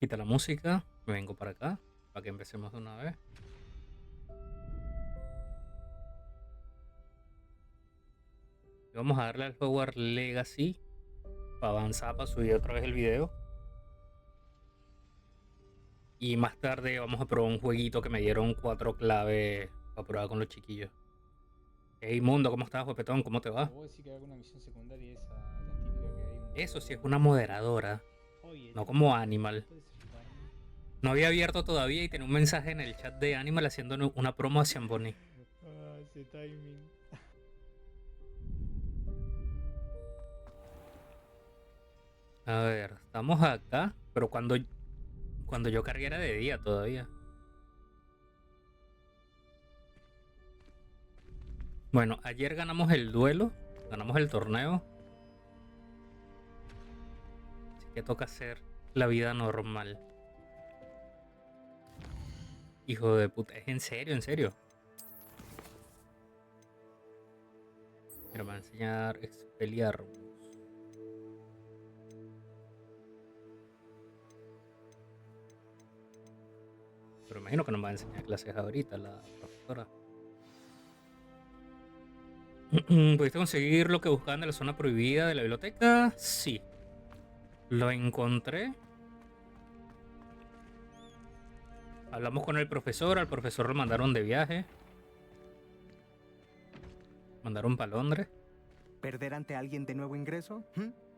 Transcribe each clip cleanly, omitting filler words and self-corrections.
Quita la música, me vengo para acá, para que empecemos de una vez. Y vamos a darle al Hogwarts Legacy para avanzar, para subir otra vez el video. Y más tarde vamos a probar un jueguito que me dieron 4 claves para probar con los chiquillos. Hey Mundo, ¿cómo estás, guapetón? ¿Cómo te va? Te puedo decir que haga una misión secundaria esa, la típica que hay un Eso sí es moderador una que... moderadora, Oye, no ¿te como puedes, Animal. puedes ayudarme? No había abierto todavía y tenía un mensaje en el chat de Animal haciendo una promo a Ciamboni. Ah, ese timing. A ver, estamos acá, pero cuando yo cargué era de día todavía. Bueno, ayer ganamos el duelo, ganamos el torneo, así que toca hacer la vida normal. Hijo de puta, es en serio, en serio. Pero me va a enseñar Expelliarmus. Pero imagino que nos va a enseñar clases ahorita la profesora. ¿Pudiste conseguir lo que buscaban de la zona prohibida de la biblioteca? Sí. Lo encontré. Hablamos con el profesor, al profesor lo mandaron de viaje. Mandaron para Londres. ¿Perder ante alguien de nuevo ingreso?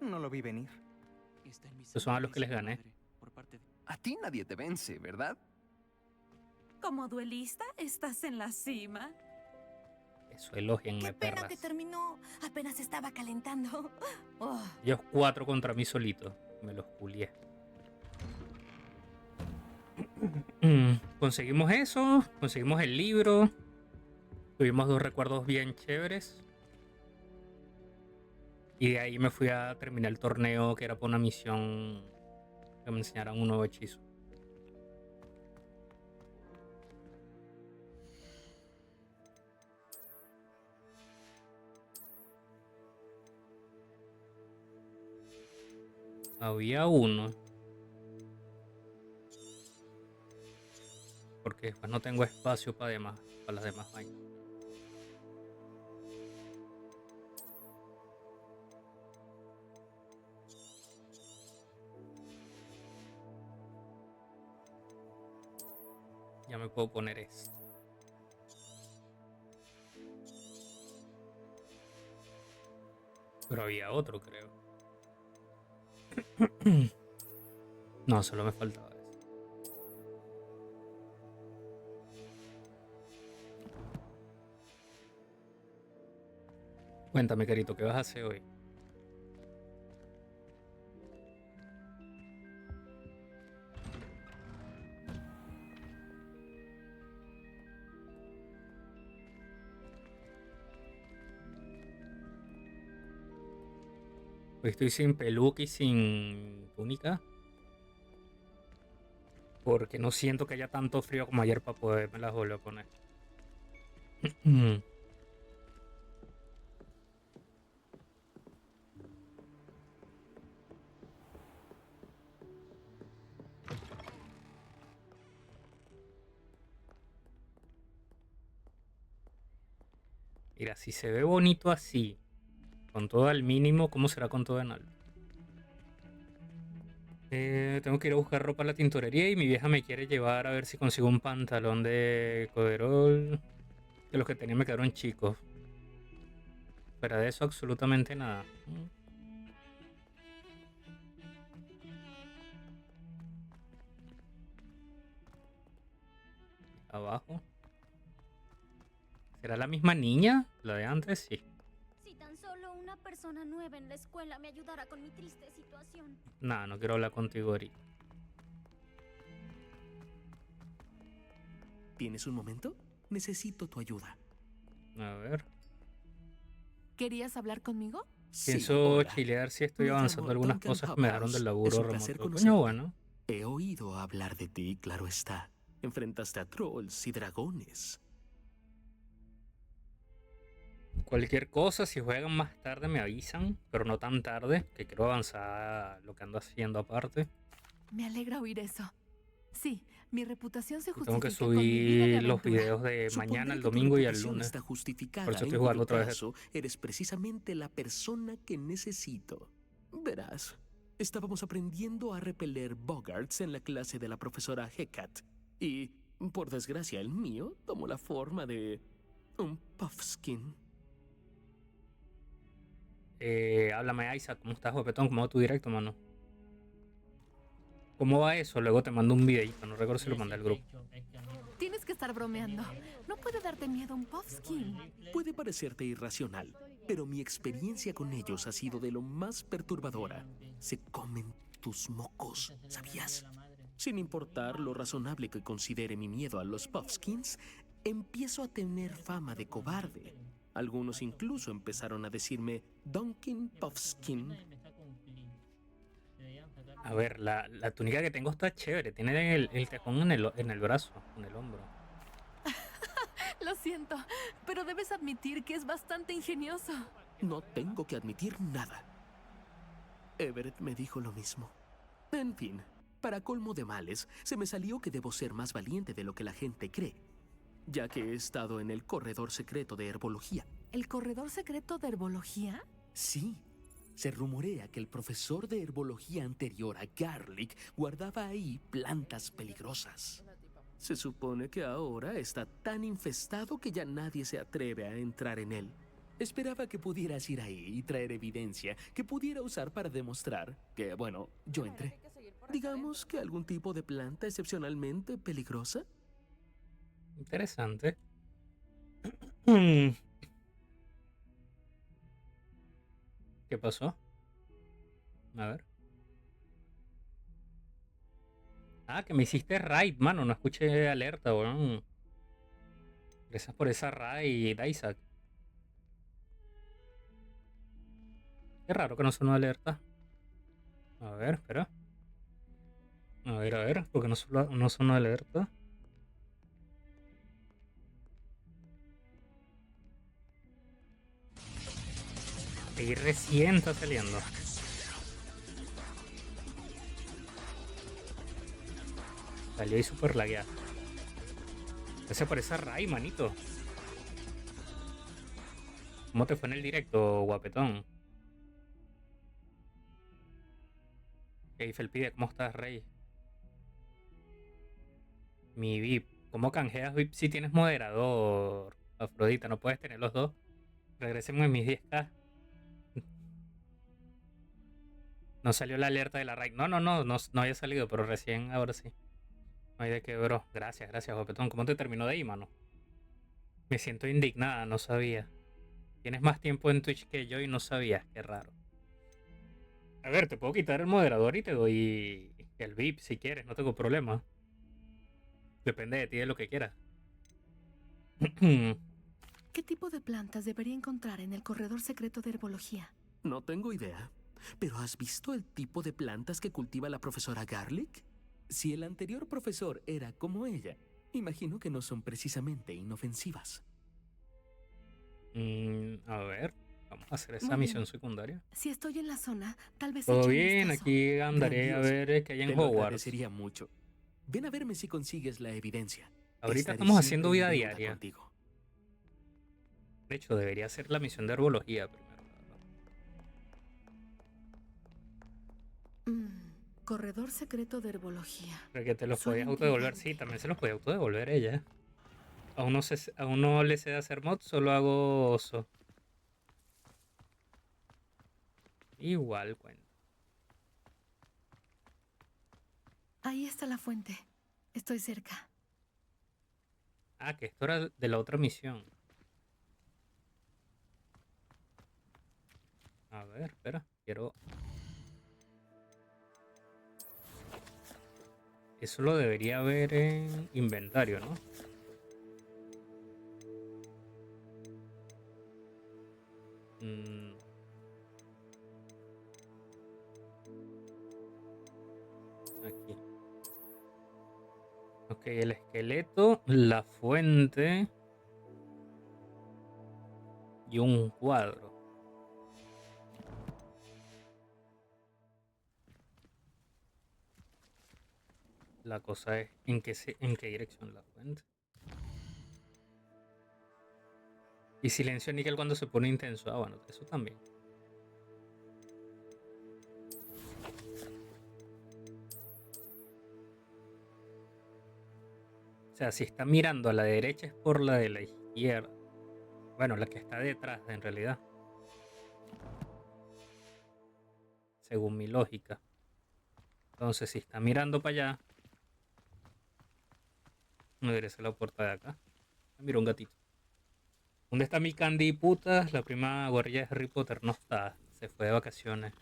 No lo vi venir. Está en mi Esos son a sangre, los que dice les mi gané. madre, por parte de... A ti nadie te vence, ¿verdad? Como duelista, estás en la cima. Eso, elógienme, Qué pena perras. que terminó. Apenas estaba calentando. Oh, Ellos 4 contra mí solito. Me los culié. Conseguimos eso. Conseguimos el libro. Tuvimos 2 recuerdos bien chéveres. Y de ahí me fui a terminar el torneo, que era por una misión que me enseñaran un nuevo hechizo. Había uno. Porque después no tengo espacio para las demás vainas. Ya me puedo poner esto. Pero había otro, creo. No, solo me faltaba eso. Cuéntame, carito, ¿qué vas a hacer hoy? Hoy estoy sin peluca y sin túnica. Porque no siento que haya tanto frío como ayer para poderme las volver a poner. Mira, si se ve bonito así, con todo al mínimo, ¿cómo será con todo en alto? Tengo que ir a buscar ropa a la tintorería y mi vieja me quiere llevar a ver si consigo un pantalón de coderol. Que los que tenía me quedaron chicos. Pero de eso absolutamente nada. Abajo. ¿Será la misma niña? La de antes, sí. Si tan solo una persona nueva en la escuela me ayudara con mi triste situación. Nada, no quiero hablar contigo ahorita. ¿Tienes un momento? Necesito tu ayuda. A ver. ¿Querías hablar conmigo? Sí, Pienso hola. chilear si estoy Me avanzando llamo algunas Duncan cosas que me dejaron Hophouse. del Es laburo un placer remoto. Coño, conocerte. bueno. He oído hablar de ti, claro está. Enfrentaste a trolls y dragones. Cualquier cosa, si juegan más tarde me avisan, pero no tan tarde, que quiero avanzar lo que ando haciendo aparte. Me alegra oír eso. Sí, mi reputación se Tengo que justifica con mi vida de subir los aventura. videos de Supondré mañana, el que tu domingo y el reputación lunes. está justificada. Por eso estoy En jugando cuyo otra vez. caso, eres precisamente la persona que necesito. Verás, estábamos aprendiendo a repeler bogarts en la clase de la profesora Hecat. Y, por desgracia, el mío tomó la forma de un puffskin. Háblame, Isaac, ¿cómo estás, guapetón? ¿Cómo va tu directo, mano? ¿Cómo va eso? Luego te mando un videito, no recuerdo si lo mandé al grupo. Tienes que estar bromeando. No puede darte miedo un puffskin. Puede parecerte irracional, pero mi experiencia con ellos ha sido de lo más perturbadora. Se comen tus mocos, ¿sabías? Sin importar lo razonable que considere mi miedo a los puffskins, empiezo a tener fama de cobarde. Algunos incluso empezaron a decirme Dunkin' Puffskin. A ver, la túnica que tengo está chévere. Tiene el tejón en el brazo, en el hombro. Lo siento, pero debes admitir que es bastante ingenioso. No tengo que admitir nada. Everett me dijo lo mismo. En fin, para colmo de males, se me salió que debo ser más valiente de lo que la gente cree, ya que he estado en el corredor secreto de herbología. ¿El corredor secreto de herbología? Sí, se rumorea que el profesor de herbología anterior a Garlic guardaba ahí plantas peligrosas. Se supone que ahora está tan infestado que ya nadie se atreve a entrar en él. Esperaba que pudieras ir ahí y traer evidencia que pudiera usar para demostrar que, bueno, yo entré. Digamos que algún tipo de planta excepcionalmente peligrosa. Interesante. ¿Qué pasó? A ver. Ah, que me hiciste raid, mano. No escuché alerta, weón. Gracias por esa raid, Isaac. Qué raro que no sonó alerta. A ver, espera. A ver, porque no sonó alerta. Y recién está saliendo. Salió ahí super lagueado. Gracias por esa raid, manito. ¿Cómo te fue en el directo, guapetón? Eiffel pide, ¿cómo estás, Rey? Mi VIP. ¿Cómo canjeas VIP si tienes moderador? Afrodita, ¿no puedes tener los dos? Regresemos en mis 10k. No salió la alerta de la raid. No había salido, pero recién ahora sí. No hay de qué, bro. Gracias, guapetón. ¿Cómo te terminó de ahí, mano? Me siento indignada, no sabía. Tienes más tiempo en Twitch que yo y no sabías, qué raro. A ver, te puedo quitar el moderador y te doy el VIP si quieres, no tengo problema. Depende de ti de lo que quieras. ¿Qué tipo de plantas debería encontrar en el corredor secreto de herbología? No tengo idea. ¿Pero has visto el tipo de plantas que cultiva la profesora Garlic? Si el anterior profesor era como ella, imagino que no son precisamente inofensivas. A ver, vamos a hacer esa Muy bien. misión secundaria. Si estoy en la zona, tal vez Todo eche un bien, vistazo. aquí andaré a Grandioso. ver qué hay en Te lo Hogwarts. agradecería mucho. Ven a verme si consigues la evidencia. Ahorita Estaré estamos haciendo siempre vida en deuda diaria. contigo. De hecho, debería hacer la misión de herbología primero. Corredor secreto de herbología. Porque te los Suena podías autodevolver. intrigante. Sí, también se los podía autodevolver ella. Aún no le sé hacer mod, solo hago oso. Igual, cuenta. Ahí está la fuente. Estoy cerca. Ah, que esto era de la otra misión. A ver, espera. Quiero... Eso lo debería haber en inventario, ¿no? Aquí. Ok, el esqueleto, la fuente y un cuadro. La cosa es en qué dirección la fuente. Y silencio níquel cuando se pone intenso. Ah, bueno, eso también. O sea, si está mirando a la derecha es por la de la izquierda. Bueno, la que está detrás, en realidad. Según mi lógica. Entonces, si está mirando para allá, no debería ser la puerta de acá. Mira un gatito. ¿Dónde está mi Candy putas? La prima guardia de Harry Potter no está. Se fue de vacaciones.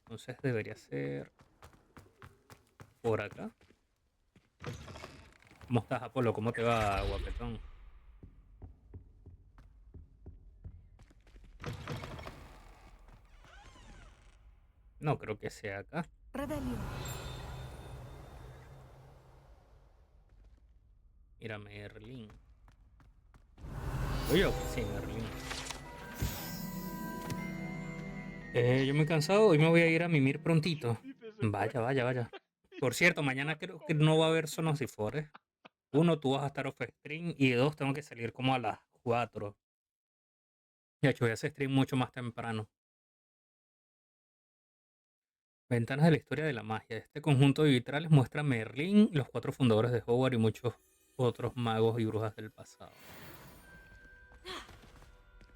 Entonces debería ser por acá. ¿Cómo estás, Apolo? ¿Cómo te va, guapetón? No creo que sea acá. Rebelión. Mira, Merlín. Oye, sí, Merlín. Yo muy cansado. Hoy me voy a ir a mimir prontito. Vaya, vaya, vaya. Por cierto, mañana creo que no va a haber Sonocifores. Uno, tú vas a estar off stream. Y dos, tengo que salir como a las 4. De hecho, voy a hacer stream mucho más temprano. Ventanas de la historia de la magia. Este conjunto de vitrales muestra a Merlín, los 4 fundadores de Hogwarts y muchos otros magos y brujas del pasado.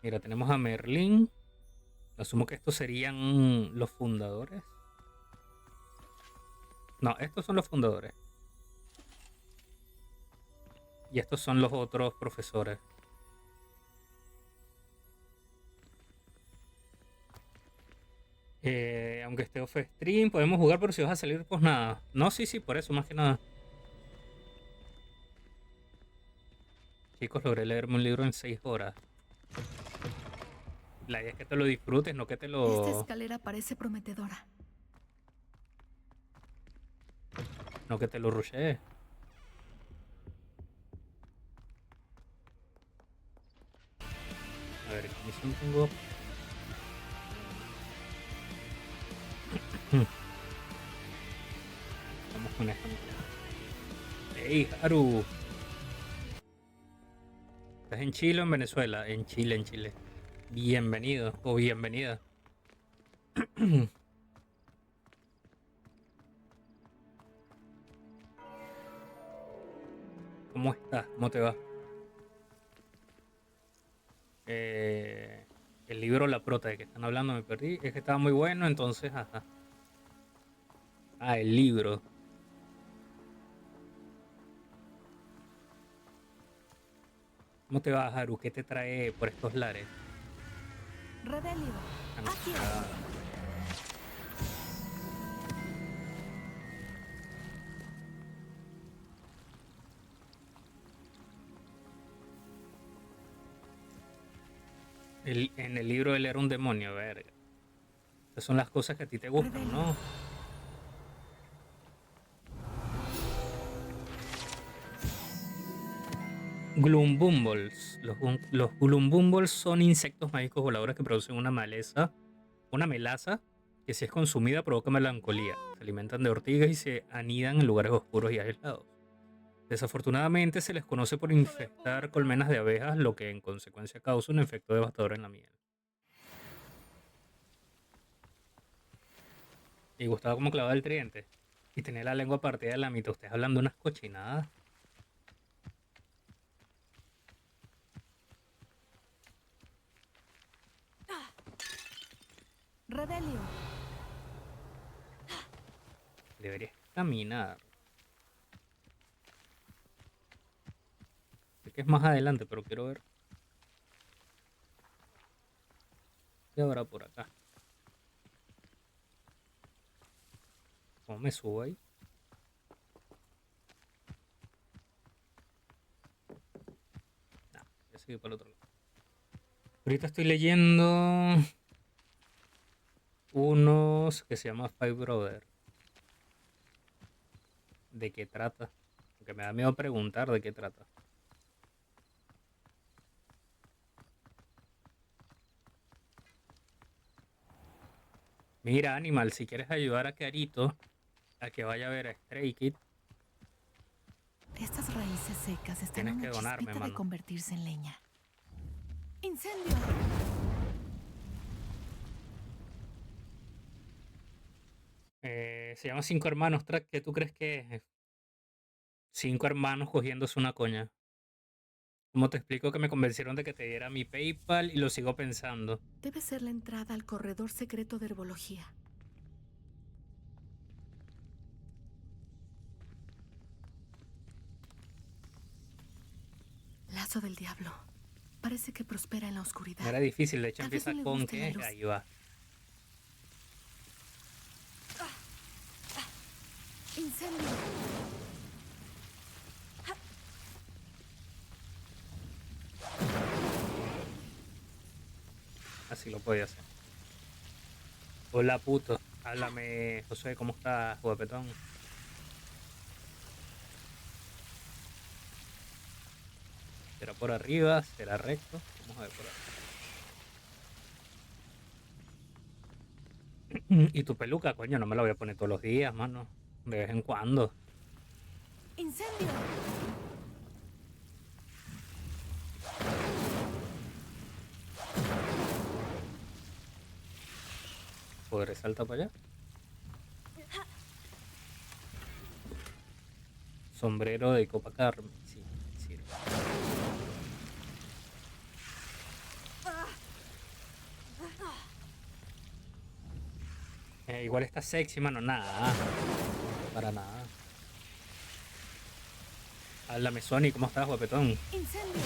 Mira, tenemos a Merlín. Asumo que estos serían los fundadores. No, estos son los fundadores. Y estos son los otros profesores. Aunque esté off stream, podemos jugar, pero si vas a salir, pues nada. No, sí, por eso, más que nada. Chicos, logré leerme un libro en 6 horas. La idea es que te lo disfrutes, no que te Esta lo... escalera parece prometedora. No que te lo rushes. A ver, ¿qué misión tengo? Vamos con esta misión. ¡Ey, Haru! ¿Estás en Chile o en Venezuela? En Chile, en Chile. Bienvenido o bienvenida. ¿Cómo estás? ¿Cómo te va? El libro La Prota de que están hablando me perdí. Es que estaba muy bueno, entonces, ajá. Ah, el libro. ¿Cómo te va, Haru? ¿Qué te trae por estos lares? Rebelión. Aquí. Ah, en el libro él era un demonio, verga. Esas son las cosas que a ti te gustan, ¿no? Gloombumbles. Los Gloombumbles son insectos mágicos voladores que producen una melaza, que si es consumida provoca melancolía. Se alimentan de ortigas y se anidan en lugares oscuros y aislados. Desafortunadamente se les conoce por infestar colmenas de abejas, lo que en consecuencia causa un efecto devastador en la miel. Y gustaba como clavaba el tridente. Y tenía la lengua partida de la mitad. Ustedes hablando de unas cochinadas. Rebelión. Deberías caminar. Sé que es más adelante, pero quiero ver. ¿Qué habrá por acá? ¿Cómo me subo ahí? Nah, voy a seguir para el otro lado. Ahorita estoy leyendo unos que se llama Five Brother. ¿De qué trata? Porque me da miedo preguntar de qué trata. Mira, Animal, si quieres ayudar a Carito a que vaya a ver a Stray Kid, Estas raíces secas están tienes a que una donarme, chispita de mano. convertirse en leña. ¡Incendio! Se llama Cinco Hermanos, Track. ¿Qué tú crees que es? Cinco hermanos cogiéndose una coña. ¿Cómo te explico que me convencieron de que te diera mi PayPal y lo sigo pensando? Debe ser la entrada al corredor secreto de herbología. Lazo del diablo. Parece que prospera en la oscuridad. No era difícil, de hecho Tal vez empieza no le con guste la que luz. ahí va. ¡Incendio! Así lo podía hacer. Hola puto, háblame José, ¿cómo estás, guapetón? ¿Será por arriba? ¿Será recto? Vamos a ver por ahí. ¿Y tu peluca? Coño, no me la voy a poner todos los días, mano. De vez en cuando. ¡Incendio! ¿Podré saltar para allá? Sombrero de Copa Carmen. Sí, sirve. Igual está sexy, mano. Nada. Para nada. Háblame, Sony, ¿cómo estás, guapetón? ¡Incendio!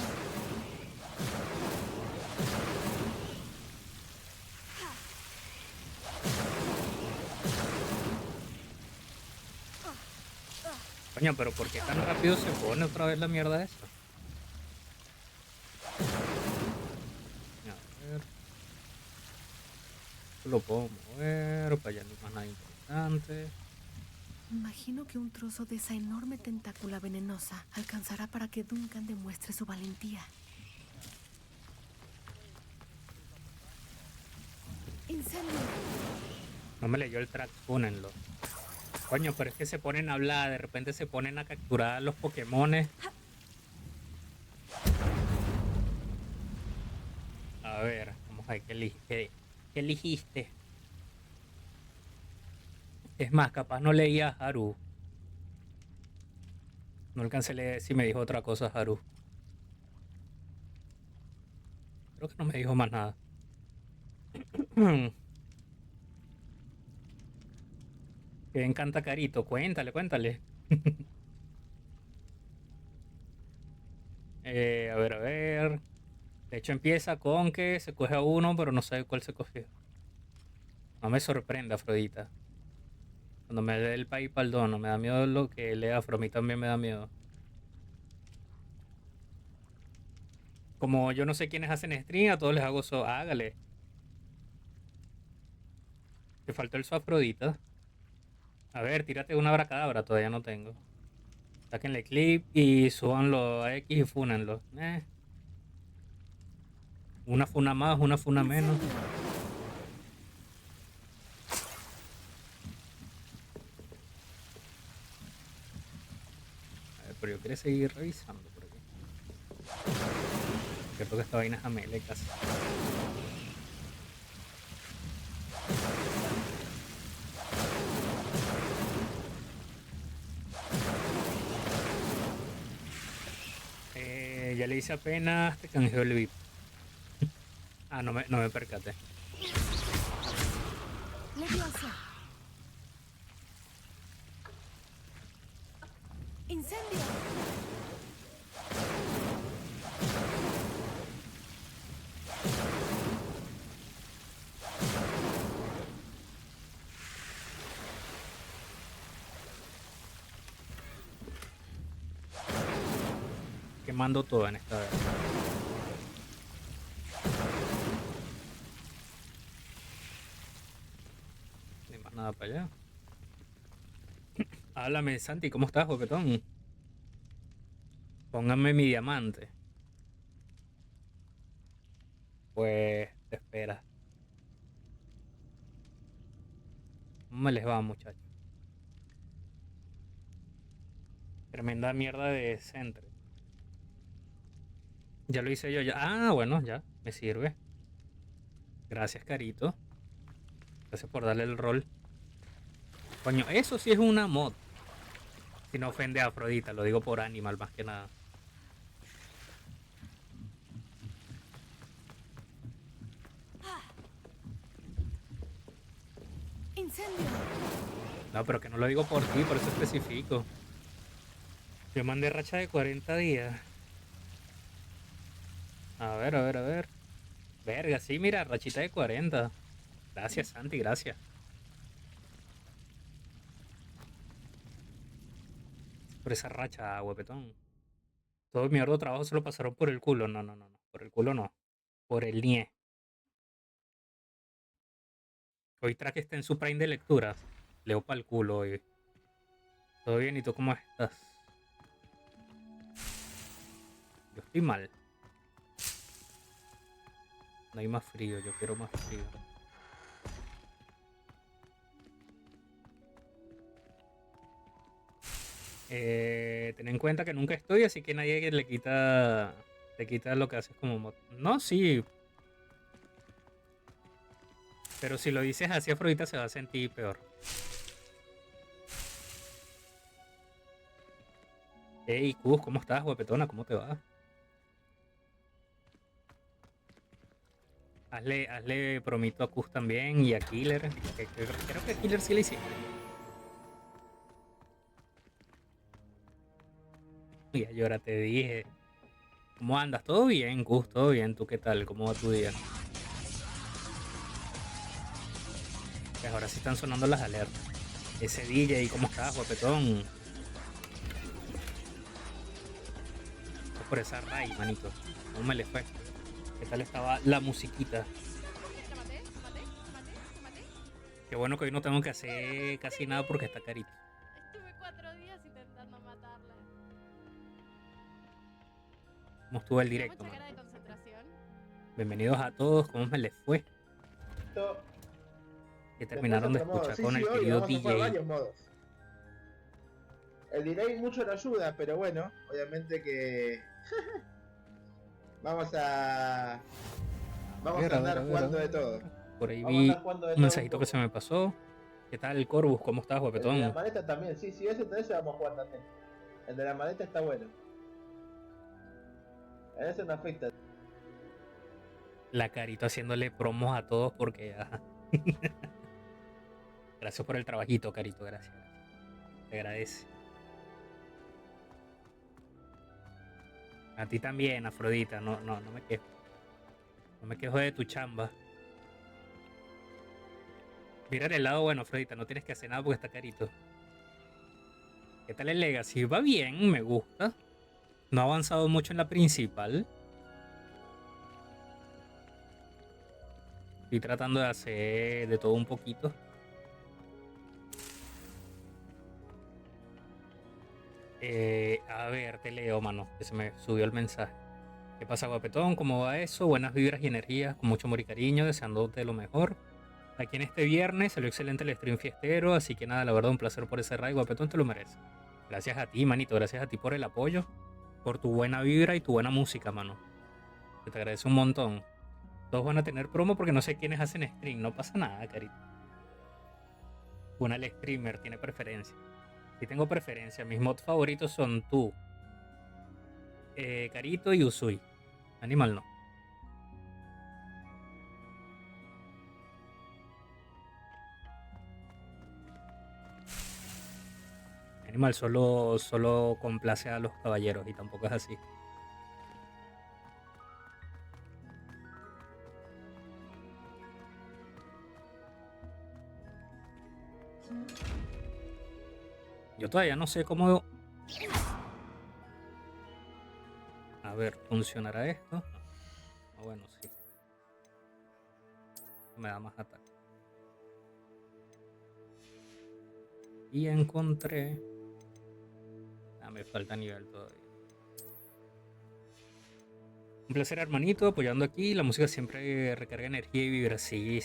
Coño, pero ¿por qué tan rápido se pone otra vez la mierda esa? A ver. Esto lo puedo mover, para allá no hay más nada importante. Imagino que un trozo de esa enorme tentácula venenosa alcanzará para que Duncan demuestre su valentía. ¡Incendio! No me leyó el track, pónenlo. Coño, pero es que se ponen a hablar, de repente se ponen a capturar a los Pokémones. A ver, vamos a ver qué eligiste. Es más, capaz no leía a Haru. No alcancé a leer si me dijo otra cosa Haru. Creo que no me dijo más nada. Que encanta Carito. Cuéntale, cuéntale. A ver, a ver. De hecho empieza con que se coge a uno, pero no sabe cuál se cogió. No me sorprende, Afrodita. Cuando me dé el PayPal dono, me da miedo lo que lea Afro. A mí también me da miedo. Como yo no sé quiénes hacen stream, a todos les hago so. Hágale. Te faltó el su Afrodita. A ver, tírate una abracadabra, todavía no tengo. Sáquenle clip y súbanlo a X y fúnenlo. Una funa más, una funa menos. A ver, pero yo quiero seguir revisando por aquí. Creo que esta vaina es amele casi. Ya le hice apenas, te canjeó el VIP. Ah, no me percaté. ¡Leviosa! ¡Incendio! Quemando todo en esta vez. No hay más nada para allá. Háblame, Santi, ¿cómo estás, guapetón? Pónganme mi diamante. Pues te espera. ¿Cómo me les va, muchachos? Tremenda mierda de centro. Ya lo hice yo, ya. Ah, bueno, ya. Me sirve. Gracias, Carito. Gracias por darle el rol. Coño, eso sí es una mod. Si no ofende a Afrodita, lo digo por Animal más que nada. ¡Incendio! No, pero que no lo digo por ti, por eso especifico. Yo mandé racha de 40 días. A ver, a ver, a ver. Verga, sí, mira, rachita de 40. Gracias, Santi, gracias. Por esa racha, huepetón. Todo mi arduo trabajo se lo pasaron por el culo. No, no, no, no. Por el culo no. Por el NIE. Hoy Track está en su prime de lectura. Leo pa'l culo hoy. ¿Todo bien? ¿Y tú cómo estás? Yo estoy mal. No hay más frío, yo quiero más frío. Ten en cuenta que nunca estoy, así que nadie le quita lo que haces como mod. No, sí. Pero si lo dices así, Afrodita se va a sentir peor. Hey, Cus, ¿cómo estás, guapetona? ¿Cómo te va? Hazle promito a Cus también y a Killer. Creo que a Killer sí le hiciste. Y ahora te dije. ¿Cómo andas? ¿Todo bien, Cus? ¿Todo bien? ¿Tú qué tal? ¿Cómo va tu día? Pues ahora sí están sonando las alertas. Ese DJ, ¿cómo estás, guapetón? Por esa ray, manito. ¿Cómo me le fue? ¿Qué tal estaba la musiquita? Qué bueno que hoy no tengo que hacer casi nada porque está carito. Estuve 4 días intentando matarla. ¿Cómo estuvo el Tiene directo, mucha man? cara de concentración. Bienvenidos a todos, ¿cómo me les fue? Que terminaron de Después otro escuchar modo. con Sí, el obvio, querido vamos a jugar DJ. varios modos. El delay mucho no ayuda, pero bueno, obviamente que vamos a andar jugando de todo. Por ahí Vamos a vi andar jugando de un todo mensajito un que poco. se me pasó. ¿Qué tal, Corvus? ¿Cómo estás, El de guapetón? la maleta también, sí, ese vamos a jugar también. El de la maleta está bueno. A ese no afecta. La carita haciéndole promos a todos porque... ajá. Gracias por el trabajito, Carito, gracias. Te agradece. A ti también, Afrodita, no me quejo. No me quejo de tu chamba. Mira el lado bueno, Afrodita, no tienes que hacer nada porque está carito. ¿Qué tal el Legacy? Va bien, me gusta. No ha avanzado mucho en la principal. Estoy tratando de hacer de todo un poquito. A ver, te leo, mano, que se me subió el mensaje. ¿Qué pasa, guapetón? ¿Cómo va eso? Buenas vibras y energías, con mucho amor y cariño, deseándote lo mejor. Aquí en este viernes salió excelente el stream fiestero, así que nada, la verdad, un placer por ese raid, guapetón, te lo mereces. Gracias a ti, manito, gracias a ti por el apoyo, por tu buena vibra y tu buena música, mano. Que te agradece un montón. Todos van a tener promo porque no sé quiénes hacen stream, no pasa nada, carito. Una el streamer tiene preferencia. Si tengo preferencia, mis mods favoritos son tú, Carito y Usui. Animal no. Animal solo complace a los caballeros y tampoco es así. Yo todavía no sé cómo... A ver, ¿funcionará esto? Ah, bueno, sí. Me da más ataque. Y encontré... Ah, me falta nivel todavía. Un placer, hermanito, apoyando aquí. La música siempre recarga energía y vibra. Sí.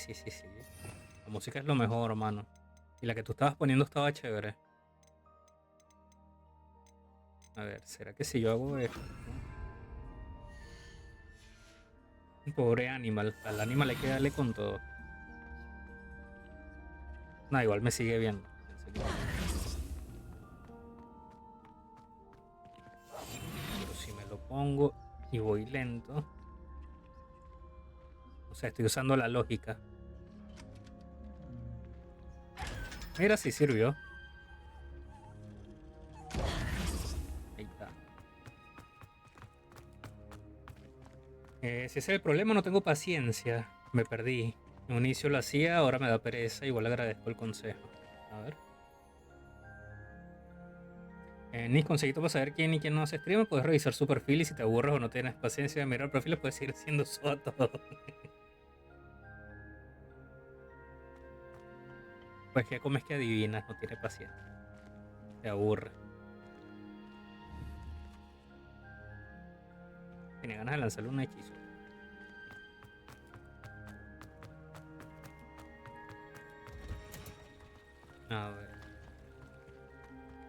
La música es lo mejor, hermano. Y la que tú estabas poniendo estaba chévere. A ver, ¿será que si yo hago esto? Pobre Animal. Al Animal hay que darle con todo. No, igual me sigue viendo. Pero si me lo pongo y voy lento. O sea, estoy usando la lógica. Mira si sirvió. Ahí está. Si ese es el problema, no tengo paciencia. Me perdí. En un inicio lo hacía, ahora me da pereza. Igual agradezco el consejo. A ver. Ni consejito para saber quién y quién no hace stream. Puedes revisar su perfil y si te aburres o no tienes paciencia de mirar perfiles, puedes seguir siendo soto. Pues que comes que adivinas, no tiene paciencia. Te aburre. Tiene ganas de lanzarle un hechizo. A ver.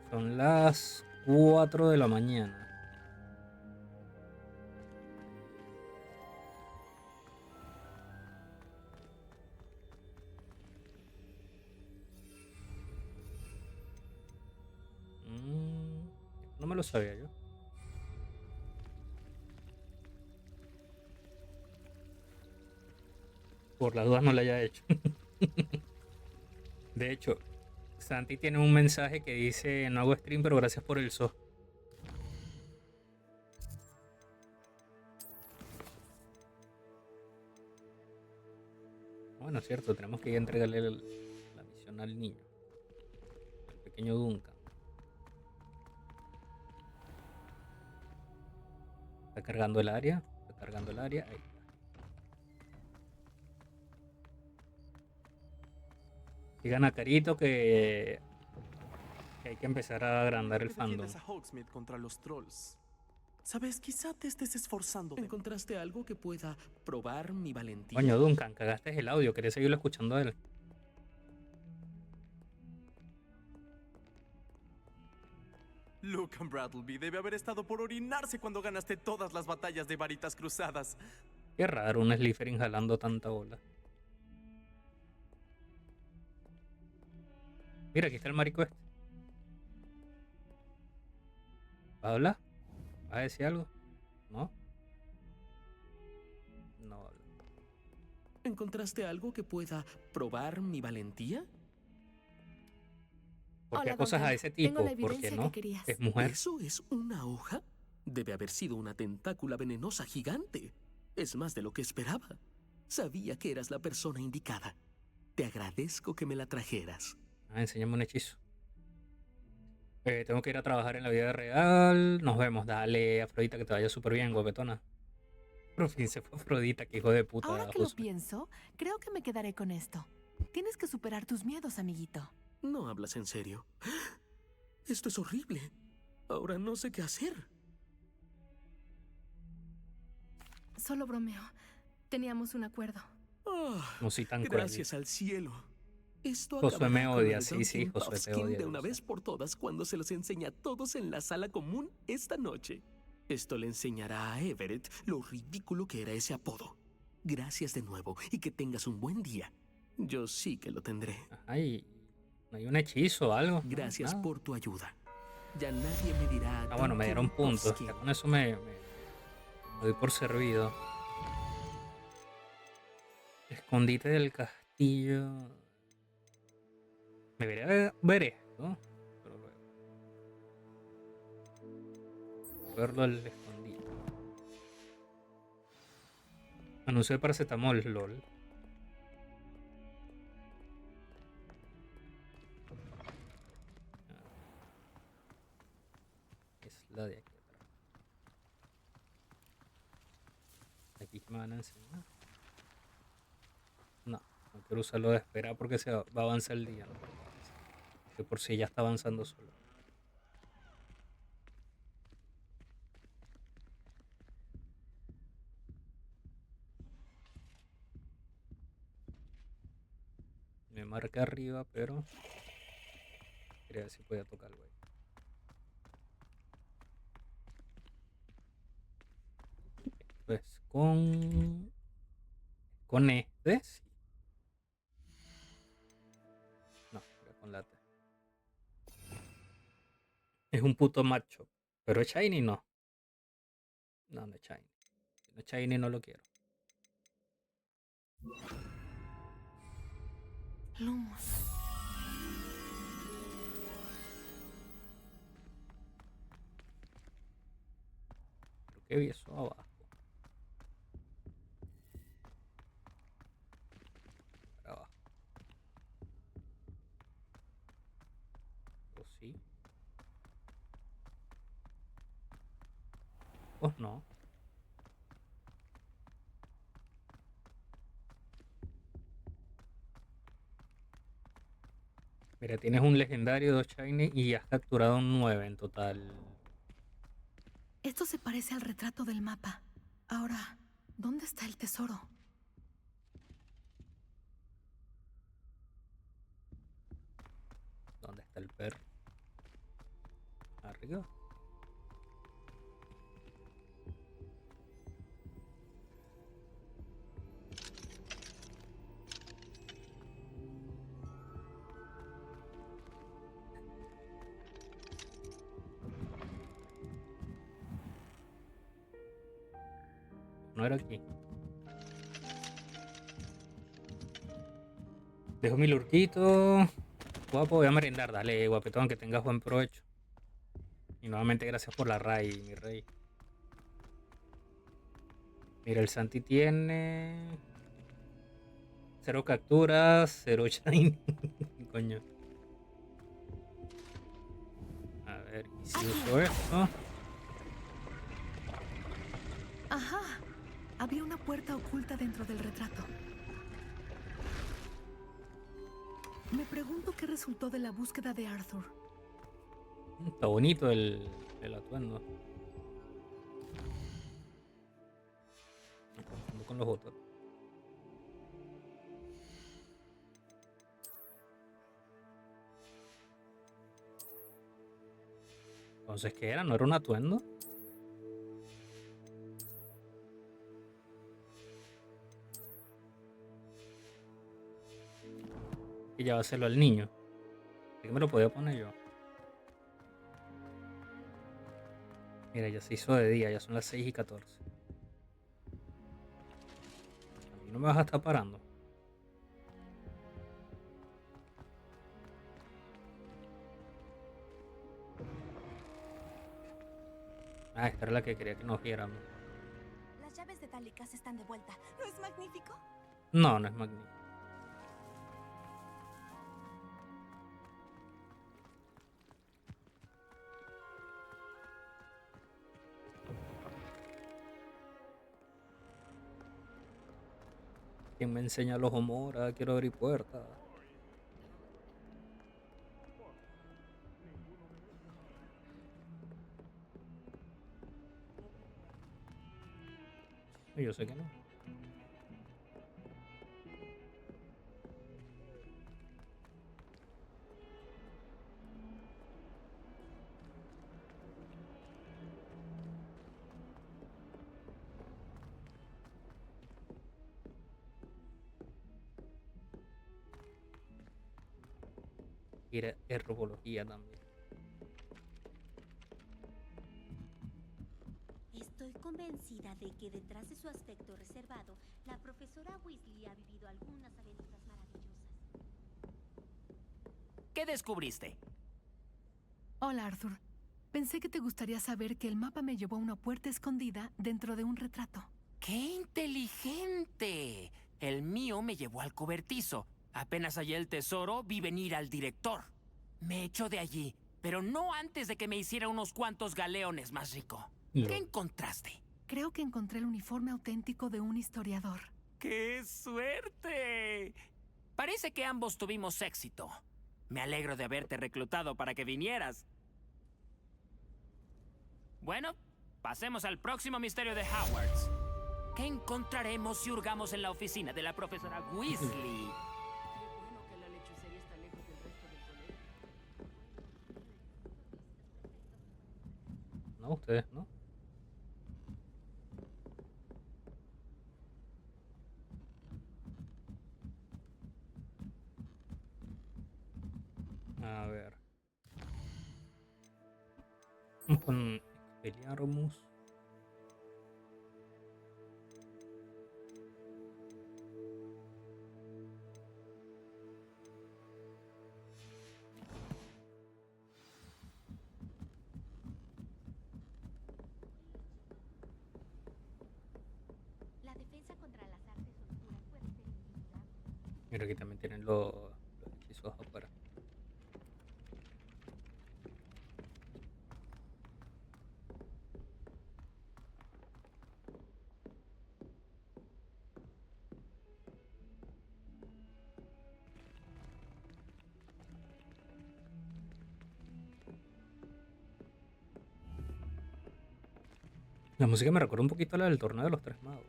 Son las 4 de la mañana. No me lo sabía yo. Por las dudas no lo haya hecho. De hecho, Santi tiene un mensaje que dice: no hago stream, pero gracias por el so. Bueno, es cierto, tenemos que ir a entregarle la misión al niño. Al pequeño Duncan. Está cargando el área. Está cargando el área. Ahí. Digan a Carito que hay que empezar a agrandar el fandom. A Hogsmeade contra los trolls. Sabes, quizá te estés esforzando. ¿Encontraste algo que pueda probar mi valentía? Coño, Duncan, cagaste el audio. Quería seguirlo escuchando a él. Lucan Brattleby debe haber estado por orinarse cuando ganaste todas las batallas de varitas cruzadas. Qué raro un Slytherin jalando tanta bola. Mira, aquí está el marico este. ¿Va a hablar? ¿Va a decir algo? ¿No? No habla. ¿Encontraste algo que pueda probar mi valentía? ¿Por qué Hola, acosas a Duncan. ese Tengo tipo? la ¿Por qué evidencia no? que querías. Es mujer. ¿Eso es una hoja? Debe haber sido una tentácula venenosa gigante. Es más de lo que esperaba. Sabía que eras la persona indicada. Te agradezco que me la trajeras. Enséñame un hechizo. Tengo que ir a trabajar en la vida real. Nos vemos. Dale, Afrodita, que te vaya súper bien, guapetona. Por fin se fue Afrodita, que hijo de puta. Ahora que lo Josué. pienso, creo que me quedaré con esto. Tienes que superar tus miedos, amiguito. No hablas en serio. Esto es horrible. Ahora no sé qué hacer. Solo bromeo. Teníamos un acuerdo. No soy tan Gracias al cielo. Esto Josué me acabará con odia, el sí, sí, Duncan Josué te Puffskin odia, de yo una sé. vez por todas cuando se los enseña a todos en la sala común esta noche. Esto le enseñará a Everett lo ridículo que era ese apodo. Gracias de nuevo y que tengas un buen día. Yo sí que lo tendré. Ay, no hay un hechizo o algo. Gracias Nada. por tu ayuda. Ya nadie me dirá. Ah, bueno, me dieron Duncan puntos. Puffskin. Ya con eso me doy por servido. Escondite del castillo. Debería ver esto. Pero luego. Verlo al escondido. Anuncio de paracetamol, lol. Es la de aquí atrás. Aquí que me van a enseñar. No, no quiero usarlo de espera porque se va a avanzar el día. ¿No? Que por si ya está avanzando solo. Me marca arriba, pero Quería ver si podía tocarlo ahí. Pues con este, sí. No, era con la T. Es un puto macho. Pero es shiny, no. No, no es shiny. Si no es shiny, no lo quiero. Lumos. Creo que vi eso abajo. Para abajo. ¿O sí? Pues no. Mira, tienes un legendario, 2 shiny y has capturado un 9 en total. Esto se parece al retrato del mapa. Ahora, ¿dónde está el tesoro? ¿Dónde está el perro? Arriba. No era aquí. Dejo mi lurquito. Guapo, voy a merendar. Dale, guapetón, que tengas buen provecho. Y nuevamente gracias por la raid, mi rey. Mira, el Santi tiene 0 capturas, 0 shiny. Coño. A ver, ¿y si uso esto? Ajá. Había una puerta oculta dentro del retrato. Me pregunto qué resultó de la búsqueda de Arthur. Está bonito el atuendo. Me confundo con los otros. Entonces, ¿qué era? ¿No era un atuendo? Y llevárselo al niño. Así que me lo podía poner yo. Mira, ya se hizo de día, ya son las 6:14. A mí no me vas a estar parando. Ah, esta era la que quería que nos viéramos. Las llaves metálicas están de vuelta. ¿No es magnífico? No, no es magnífico. ¿Quién me enseña los Homora? Quiero abrir puertas. Yo sé que no. Y era herbología también. Estoy convencida de que detrás de su aspecto reservado, la profesora Weasley ha vivido algunas aventuras maravillosas. ¿Qué descubriste? Hola, Arthur. Pensé que te gustaría saber que el mapa me llevó a una puerta escondida dentro de un retrato. ¡Qué inteligente! El mío me llevó al cobertizo. Apenas hallé el tesoro, vi venir al director. Me echó de allí, pero no antes de que me hiciera unos cuantos galeones más rico. ¿Qué encontraste? Creo que encontré el uniforme auténtico de un historiador. ¡Qué suerte! Parece que ambos tuvimos éxito. Me alegro de haberte reclutado para que vinieras. Bueno, pasemos al próximo misterio de Hogwarts. ¿Qué encontraremos si hurgamos en la oficina de la profesora Weasley? Qué bueno que la lechucería está lejos del resto del colegio. No, ustedes no. A ver. Con Expelliarmus. La defensa contra las artes oscuras puede ser indudable. Mira, aquí también tienen los hechizos afuera. La música me recuerda un poquito a la del torneo de los tres magos.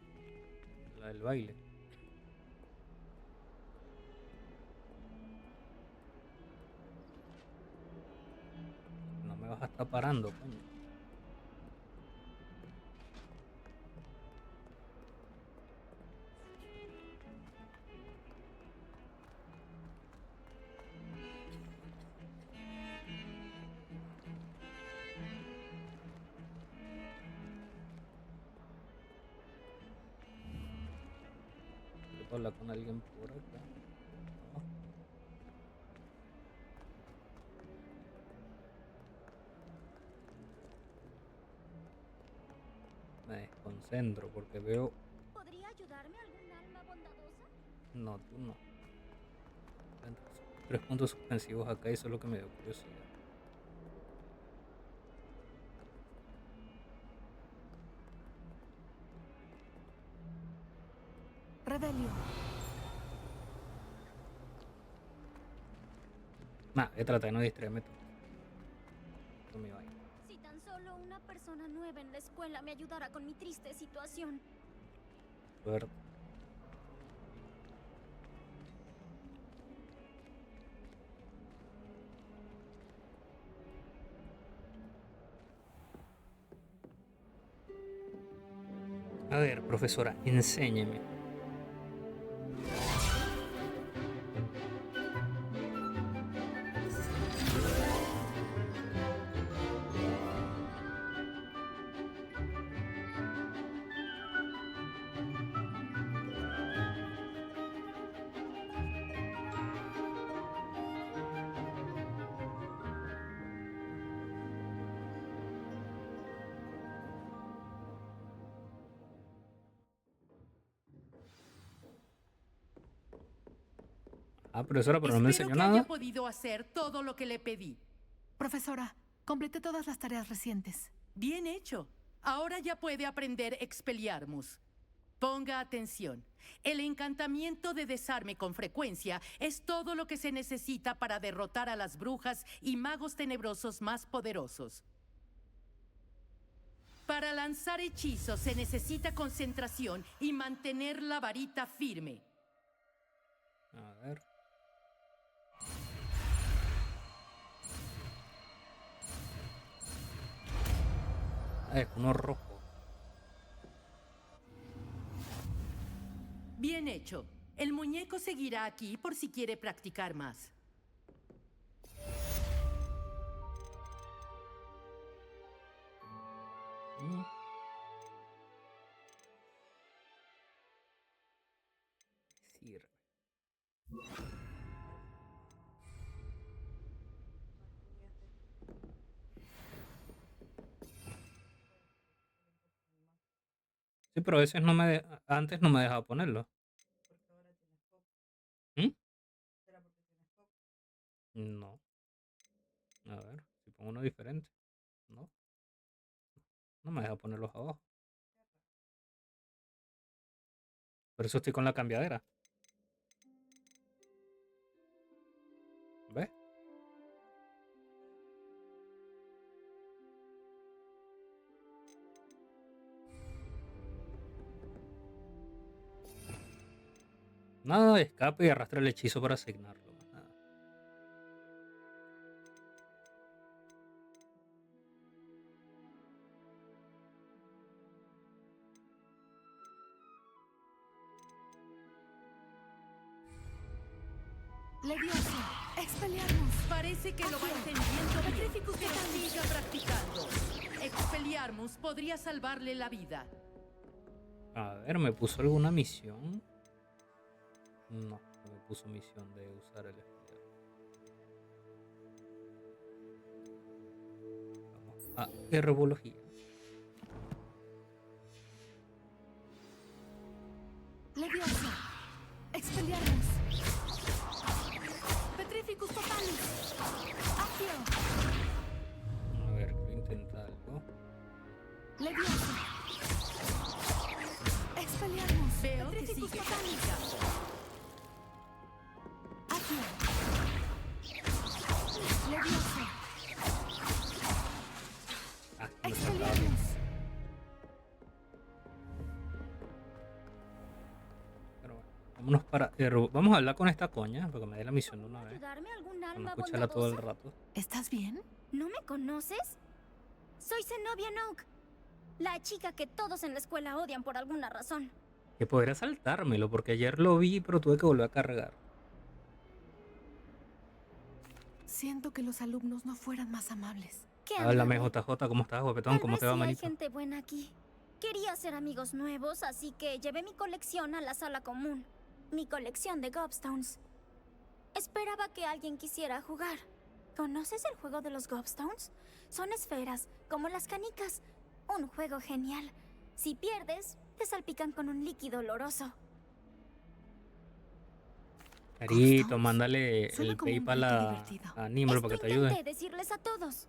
La del baile. No me vas a estar parando, coño. Quiero hablar con alguien por acá. No. Me desconcentro porque veo... ¿Podría ayudarme algún alma bondadosa? No, tú no. Entra, 3 puntos suspensivos acá y eso es lo que me dio curiosidad. Rebelio. Nah, he tratado de no distraerme tú. Con mi vaina. Si tan solo una persona nueva en la escuela me ayudara con mi triste situación. Suerte. A ver, profesora, enséñeme. Ah, profesora, pero no me Espero enseñó que haya nada. podido hacer todo lo que le pedí. Profesora, completé todas las tareas recientes. Bien hecho. Ahora ya puede aprender Expelliarmus. Ponga atención. El encantamiento de desarme con frecuencia es todo lo que se necesita para derrotar a las brujas y magos tenebrosos más poderosos. Para lanzar hechizos se necesita concentración y mantener la varita firme. A ver. Ah, es uno rojo. Bien hecho. El muñeco seguirá aquí por si quiere practicar más. Mm. Sirve. Sí, pero a veces no me antes no me dejaba ponerlo. ¿Mm? No. A ver, si pongo uno diferente. No. No me deja ponerlos abajo. Por eso estoy con la cambiadera. ¿Ves? Nada de escape y arrastra el hechizo para asignarlo. Más nada. Leviosa. Expelliarmus. Parece que lo va entendiendo bien. Petrificus Que totalis. siga practicando. Expelliarmus podría salvarle la vida. A ver, ¿me puso alguna misión? No, no me puso misión de usar el especial. Vamos a herbología. Leviosa. Expelliarmus. Petrificus totalis. Accio. A ver, quiero intentar algo. Leviosa. Expelliarmus. Veo que Petrificus sigue totalis. practicando. Accio. Leviosa. Ah, me faltaba bien. Expelliarmus. Pero bueno, vámonos para vamos a hablar con esta coña, porque me dé la misión de una vez. ¿Ayudarme algún Para no alma escucharla todo el bondadosa? rato. ¿Estás bien? ¿No me conoces? Soy Zenobia Noak, la chica que todos en la escuela odian por alguna razón. Que podría saltármelo, porque ayer lo vi, pero tuve que volver a cargar. Siento que los alumnos no fueran más amables. ¿Qué Háblame, amable. JJ, ¿cómo estás, guapetón? Tal ¿Cómo vez te va, sí hay manito? gente buena aquí. Quería hacer amigos nuevos, así que llevé mi colección a la sala común. Mi colección de Gobstones. Esperaba que alguien quisiera jugar. ¿Conoces el juego de los Gobstones? Son esferas, como las canicas. Un juego genial. Si pierdes, te salpican con un líquido oloroso. Carito, Gobstones. mándale Suena el como un PayPal reto a divertido. Anímalo para que Esto te ayude, intenté decirles a todos.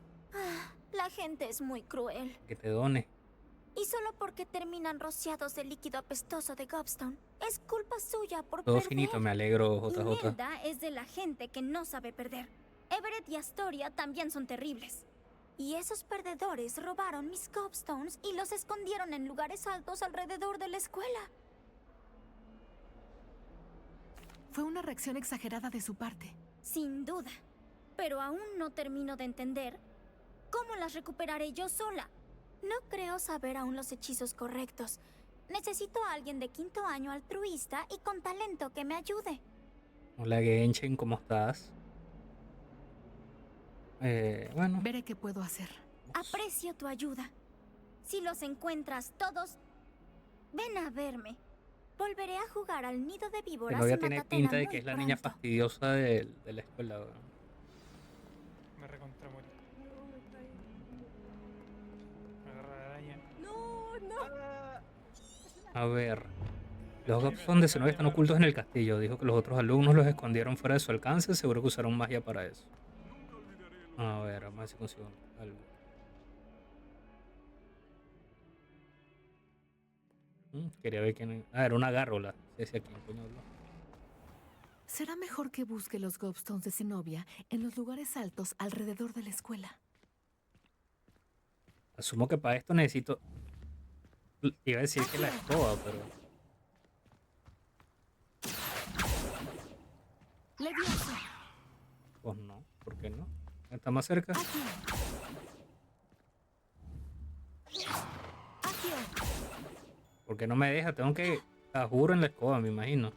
La gente es muy cruel. que te done. Y solo porque terminan rociados de líquido apestoso de Gobstone, es culpa suya por Todo perder. finito, me alegro, Y JJ. Nelda es de la gente que no sabe perder. Everett y Astoria también son terribles. Y esos perdedores robaron mis Gobstones y los escondieron en lugares altos alrededor de la escuela. Fue una reacción exagerada de su parte. Sin duda. Pero aún no termino de entender cómo las recuperaré yo sola. No creo saber aún los hechizos correctos. Necesito a alguien de 5º año altruista y con talento que me ayude. Hola, Genshin, ¿cómo estás? Bueno, Veré qué puedo hacer. Aprecio tu ayuda. Si los encuentras todos, ven a verme. Volveré a jugar al nido de mi víboras novia y tiene Matatena pinta de muy que es la niña pronto. fastidiosa de la escuela, weón. Me recontra morí. Me agarra la araña. No, no. A ver. Los Gobstones de Zenobia están ocultos en el castillo. Dijo que los otros alumnos los escondieron fuera de su alcance. Seguro que usaron magia para eso. A ver, vamos a ver si consigo algo. Quería ver quién. Ah, era una gárgola. Sí, sí, aquí, coño. Será mejor que busque los Gobstones de Zenobia en los lugares altos alrededor de la escuela. Asumo que para esto necesito. Iba a decir que la escoba, pero. Leviosa. Pues no, ¿por qué no? ¿Está más cerca? Accio. Accio. ¿Por qué no me deja? Tengo que. A juro en la escoba, me imagino.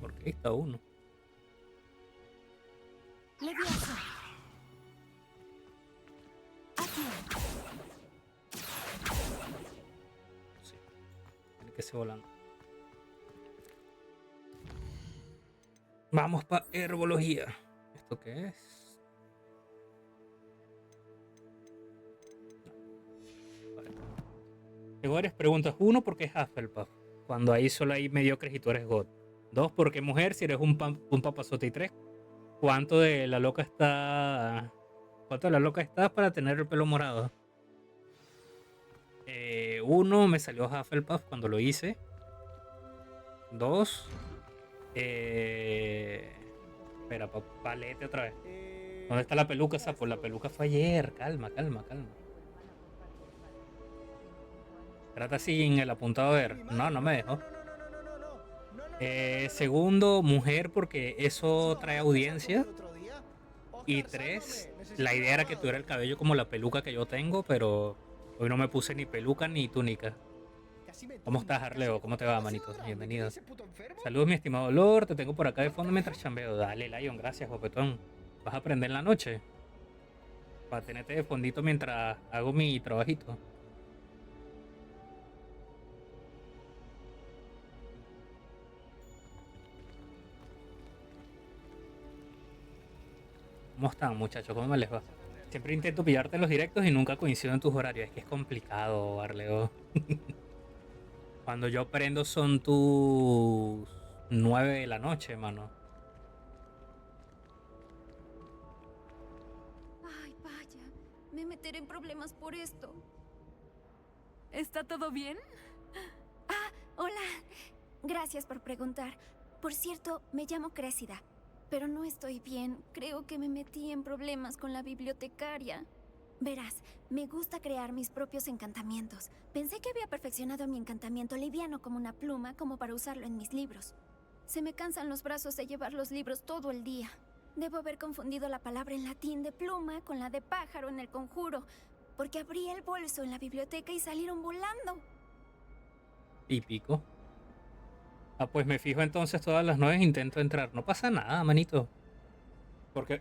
Porque ahí está uno. Leviosa. Accio. Sí. Tiene que ser volando. Vamos para herbología. ¿Esto qué es? No. Vale. Tengo varias preguntas. Uno, ¿por qué es Hufflepuff? Cuando ahí solo hay mediocres y tú eres God. Dos, ¿por qué mujer si eres un papazote? Y tres, ¿cuánto de la loca está? ¿Cuánto de la loca estás para tener el pelo morado? Uno, me salió Hufflepuff cuando lo hice. Dos, espera, palete otra vez. ¿Dónde está la peluca, sapo? La peluca fue ayer. Calma, calma, calma. Trata sin el apuntado a ver. No, no me dejó. Segundo, mujer, porque eso trae audiencia. Y tres, la idea era que tuviera el cabello como la peluca que yo tengo, pero hoy no me puse ni peluca ni túnica. ¿Cómo estás, Arleo? ¿Cómo te va, manito? Bienvenido. Saludos, mi estimado Lord. Te tengo por acá de fondo mientras chambeo. Dale, Lion. Gracias, guapetón. ¿Vas a aprender en la noche? Para tenerte de fondito mientras hago mi trabajito. ¿Cómo están, muchachos? ¿Cómo me les va? Siempre intento pillarte en los directos y nunca coincido en tus horarios. Es que es complicado, Arleo. Cuando yo prendo son tus 9 de la noche, mano. Ay, vaya. Me meteré en problemas por esto. ¿Está todo bien? Ah, hola. Gracias por preguntar. Por cierto, me llamo Créssida. Pero no estoy bien. Creo que me metí en problemas con la bibliotecaria. Verás, me gusta crear mis propios encantamientos. Pensé que había perfeccionado mi encantamiento liviano como una pluma, como para usarlo en mis libros. Se me cansan los brazos de llevar los libros todo el día. Debo haber confundido la palabra en latín de pluma con la de pájaro en el conjuro, porque abrí el bolso en la biblioteca y salieron volando. Típico. Ah, pues me fijo entonces todas las 9 intento entrar. No pasa nada, manito. Porque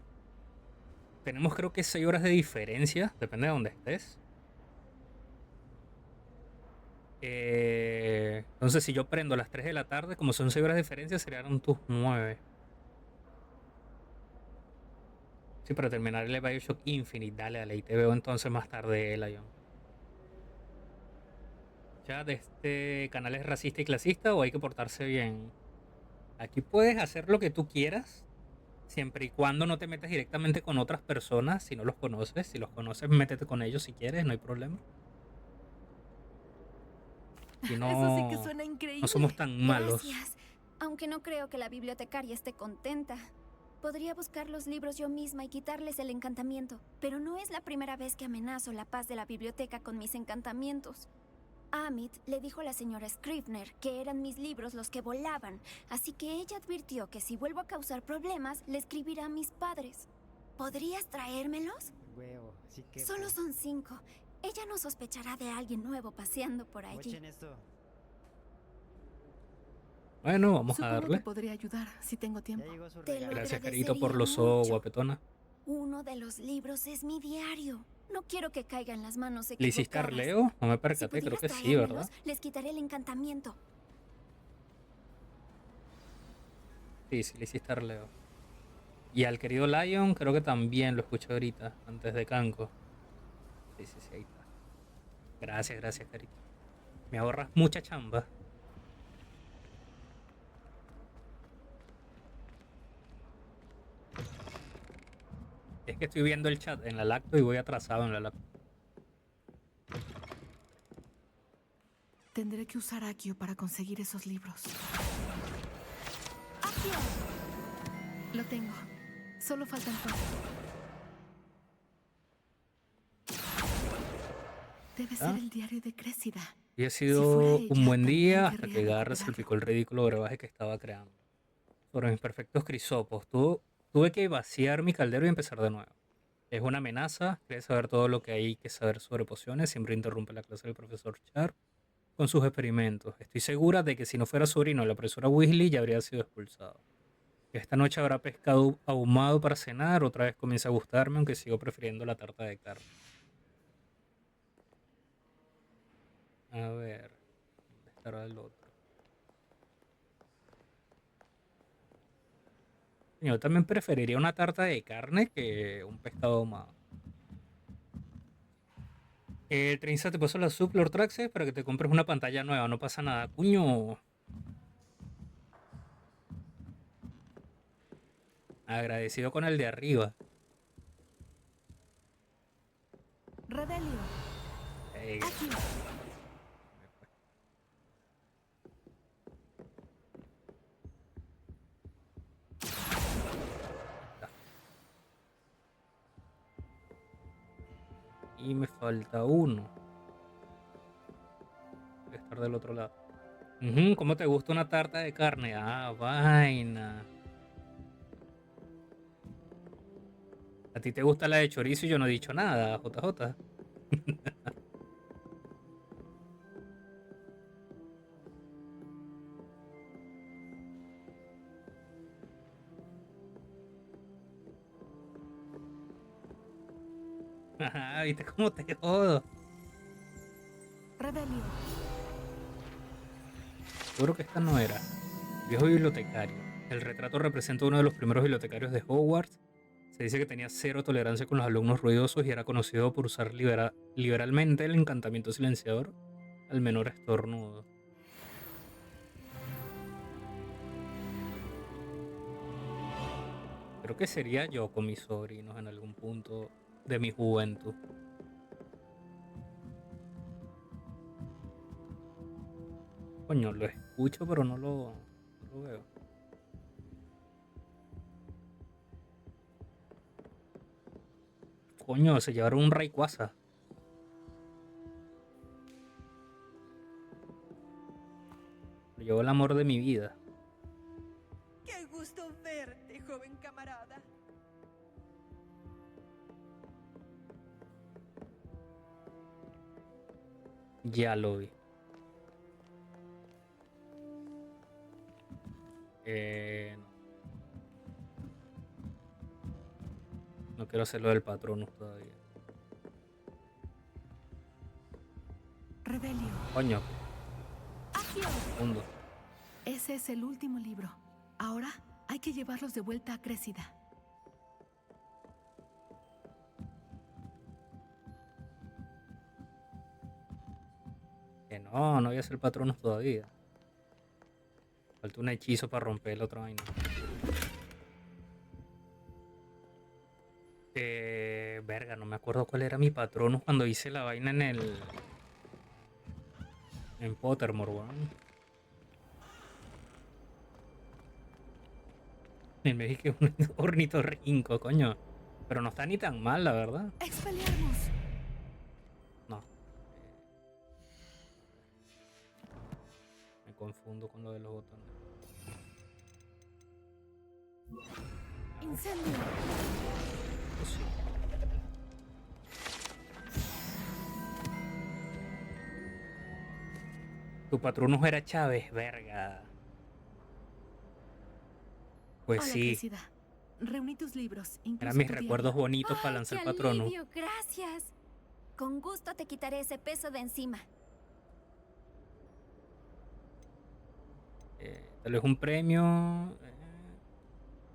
tenemos creo que 6 horas de diferencia, depende de dónde estés. Entonces si yo prendo a las 3 de la tarde, como son 6 horas de diferencia, serían tus 9. Sí, para terminar el Bioshock Infinite. Dale, dale, y te veo entonces más tarde, Lion. ¿Ya de este canal es racista y clasista o hay que portarse bien? Aquí puedes hacer lo que tú quieras, siempre y cuando no te metas directamente con otras personas si no los conoces. Si los conoces, métete con ellos si quieres, no hay problema. Si no, Eso sí que suena increíble. no somos tan malos. Gracias. Aunque no creo que la bibliotecaria esté contenta. Podría buscar los libros yo misma y quitarles el encantamiento, pero no es la primera vez que amenazo la paz de la biblioteca con mis encantamientos. Amit le dijo a la señora Scrivener que eran mis libros los que volaban, así que ella advirtió que si vuelvo a causar problemas, le escribirá a mis padres. ¿Podrías traérmelos? Solo son 5. Ella no sospechará de alguien nuevo paseando por allí. Bueno, vamos a Supongo darle. que podría ayudar si tengo tiempo. Te lo Gracias, Carito, por agradecería los mucho. guapetona. Uno de los libros es mi diario. No quiero que caiga en las manos ¿Le equivocadas. hiciste a Arleo? No me Si percaté, creo que pudieras sí, ¿verdad? traérmelos, les quitaré el encantamiento. Sí, sí, le hiciste a Arleo. Y al querido Lion, creo que también lo escuché ahorita, antes de Canco. Sí, sí, sí, ahí está. Gracias, gracias, Carito. Me ahorras mucha chamba. Es que estoy viendo el chat en la lacto y voy atrasado en la lacto. Tendré que usar Akio para conseguir esos libros. ¡Akio! Lo tengo. Solo faltan 4. Debe ser el diario de Créssida. Y ha Si sido fuera un ella, buen día también hasta querría que Gar recuperarlo. salpicó el ridículo brebaje que estaba creando. Sobre mis perfectos crisopos. Tuve que vaciar mi caldero y empezar de nuevo. Es una amenaza. Quiere saber todo lo que hay que saber sobre pociones. Siempre interrumpe la clase del profesor Sharp con sus experimentos. Estoy segura de que si no fuera sobrino de la profesora Weasley ya habría sido expulsado. Esta noche habrá pescado ahumado para cenar. Otra vez comienza a gustarme, aunque sigo prefiriendo la tarta de carne. A ver, ¿dónde estará el otro? Yo también preferiría una tarta de carne que un pescado ahumado. Trinza, te paso la sub, Lord Traxxas, para que te compres una pantalla nueva. No pasa nada, cuño. Agradecido con el de arriba. Redelio. Aquí. Y me falta uno. Debe estar del otro lado. ¿Cómo te gusta una tarta de carne? Ah, vaina. A ti te gusta la de chorizo y yo no he dicho nada, JJ. Ajá, ¿viste cómo te jodo? Rebelio. Seguro que esta no era. Viejo bibliotecario. El retrato representa a uno de los primeros bibliotecarios de Hogwarts. Se dice que tenía cero tolerancia con los alumnos ruidosos y era conocido por usar liberalmente el encantamiento silenciador al menor estornudo. Creo que sería yo con mis sobrinos en algún punto de mi juventud. Coño, lo escucho pero no lo veo. Coño, se llevaron un Rayquaza. Lo llevó el amor de mi vida. Qué gusto verte, joven camarada. Ya lo vi. No. No quiero hacerlo del Patronus todavía. Rebelio. Coño. Accio. Segundo. Ese es el último libro. Ahora hay que llevarlos de vuelta a Cressida. Que no voy a hacer Patronus todavía. Falta un hechizo para romper la otra vaina. Verga, no me acuerdo cuál era mi Patronus cuando hice la vaina en Pottermore, weón. Me dije un ornitorrinco, coño. Pero no está ni tan mal, la verdad. Expelliarmus. No. Me confundo con lo de los botones. Incendio. Pues sí. Tu Patronus era Chávez, verga. Pues Hola, sí. Cressida. Reuní tus libros. Eran mis recuerdos bonitos para lanzar ¡Qué Patronus. alivio! Gracias. Con gusto te quitaré ese peso de encima. Tal vez un premio.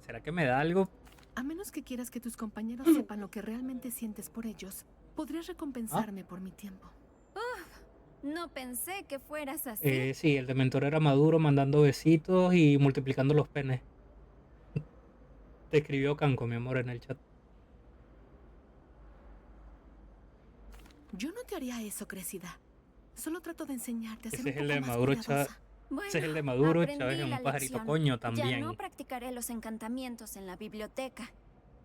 ¿Será que me da algo? A menos que quieras que tus compañeros sepan lo que realmente sientes por ellos, podrías recompensarme por mi tiempo. No pensé que fueras así. Sí, el Dementor era maduro mandando besitos y multiplicando los penes. Te escribió Canco, mi amor, en el chat. Yo no te haría eso, Cressida. Solo trato de enseñarte a ser Ese es un el poco de más Maduro, cuidadosa. Bueno, ese es el de Maduro, aprendí Chávez es la un pajarito lección. coño también. Ya no practicaré los encantamientos en la biblioteca.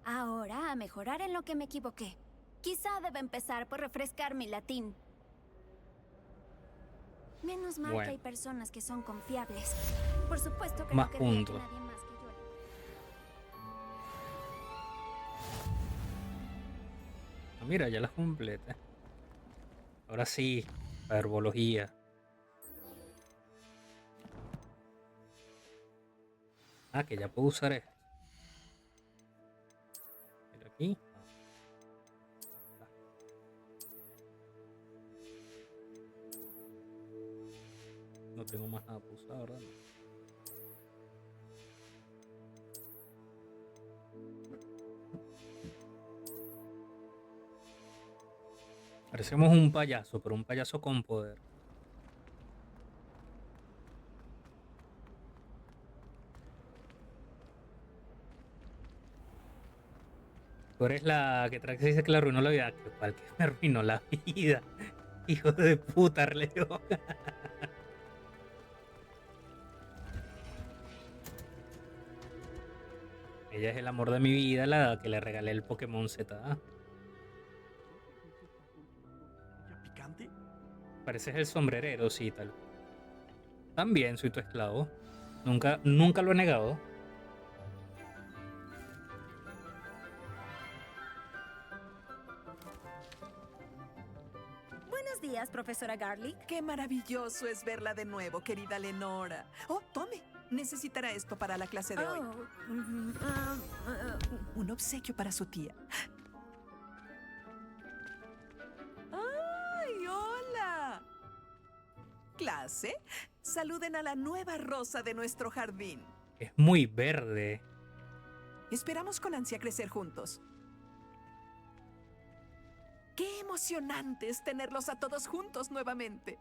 Ahora a mejorar en lo que me equivoqué. Quizá deba empezar por refrescar mi latín. Menos mal Bueno. que hay personas que son confiables. Por supuesto que Más no querría que puntos. nadie más que yo. Ah, mira, ya las completé. Ahora sí, la herbología. Ah, que ya puedo usar esto. Mira aquí. No tengo más nada para usar, ¿verdad? Parecemos un payaso, pero un payaso con poder. Tú eres la que trae que dice que le arruinó la vida. Que cual que me arruinó la vida. Hijo de puta, Leo. Ella es el amor de mi vida, la que le regalé el Pokémon Z. ¿Picante? Pareces el sombrerero, sí, tal. También soy tu esclavo. Nunca lo he negado. Buenos días, profesora Garlic. Qué maravilloso es verla de nuevo, querida Lenora. Oh, tome. Necesitará esto para la clase de hoy. Un obsequio para su tía. clase, saluden a la nueva rosa de nuestro jardín. Es muy verde. Esperamos con ansia crecer juntos. ¡Qué emocionante es tenerlos a todos juntos nuevamente!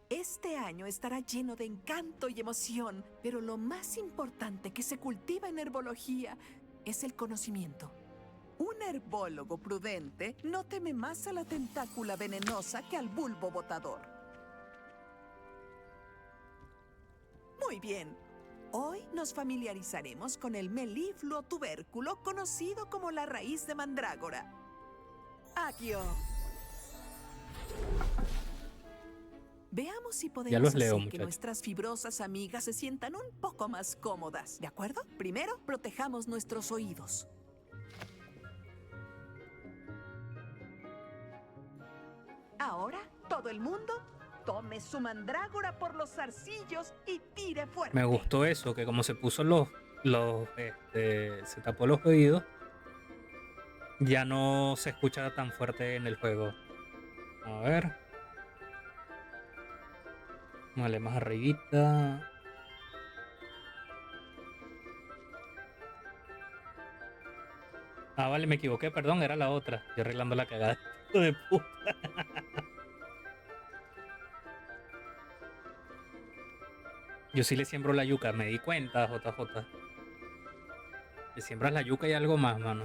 Este año estará lleno de encanto y emoción, pero lo más importante que se cultiva en herbología es el conocimiento. Un herbólogo prudente no teme más a la tentácula venenosa que al bulbo botador. Muy bien. Hoy nos familiarizaremos con el melifluo tubérculo conocido como la raíz de mandrágora. Accio. Veamos si Ya podemos los leo, hacer que muchachos. nuestras fibrosas amigas se sientan un poco más cómodas, ¿de acuerdo? Primero, protejamos nuestros oídos. Ahora, todo el mundo, tome su mandrágora por los zarcillos y tire fuerte. Me gustó eso, que como se puso se tapó los oídos, ya no se escucha tan fuerte en el juego. A ver. Vale, más arribita. Ah, vale, me equivoqué, perdón, era la otra. Yo arreglando la cagada. Hijo de puta. Yo sí le siembro la yuca, me di cuenta, JJ. Le siembras la yuca y algo más, mano.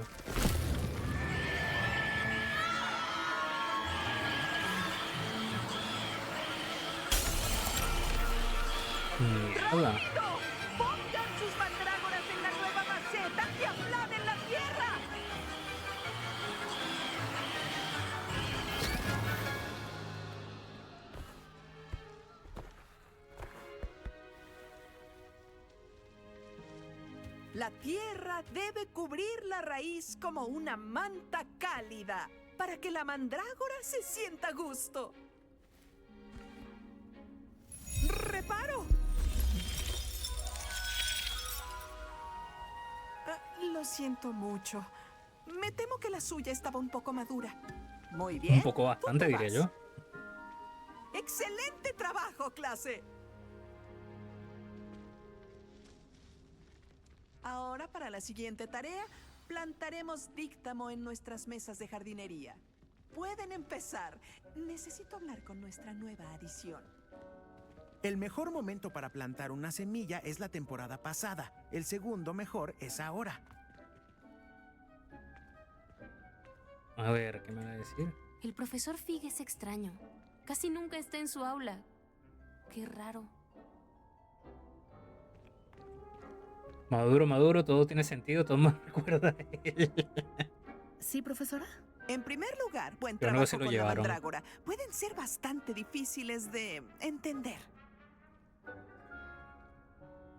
Mierda. ¡Rápido! ¡Pongan sus mandrágoras en la nueva maceta y aplanen la tierra! La tierra debe cubrir la raíz como una manta cálida para que la mandrágora se sienta a gusto. ¡Reparo! Lo siento mucho. Me temo que la suya estaba un poco madura. Muy bien. Un poco bastante, punto diría más. yo. ¡Excelente trabajo, clase! Ahora, para la siguiente tarea, plantaremos díctamo en nuestras mesas de jardinería. Pueden empezar. Necesito hablar con nuestra nueva adición. El mejor momento para plantar una semilla es la temporada pasada. El segundo mejor es ahora. A ver, ¿qué me va a decir? El profesor Fig es extraño. Casi nunca está en su aula. Qué raro. Maduro, Maduro, todo tiene sentido, todo me recuerda a él. ¿Sí, profesora? En primer lugar, buen Pero no trabajo se lo con la llevaron. mandrágora. Pueden ser bastante difíciles de entender.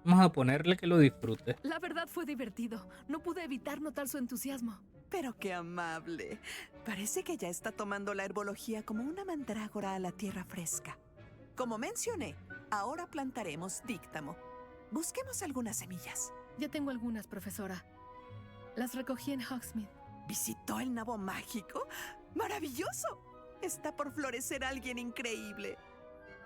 Vamos a ponerle que lo disfrute. La verdad fue divertido. No pude evitar notar su entusiasmo. Pero qué amable. Parece que ya está tomando la herbología como una mandrágora a la tierra fresca. Como mencioné, ahora plantaremos díctamo. Busquemos algunas semillas. Ya tengo algunas, profesora. Las recogí en Hogsmeade. ¿Visitó el nabo mágico? ¡Maravilloso! Está por florecer alguien increíble.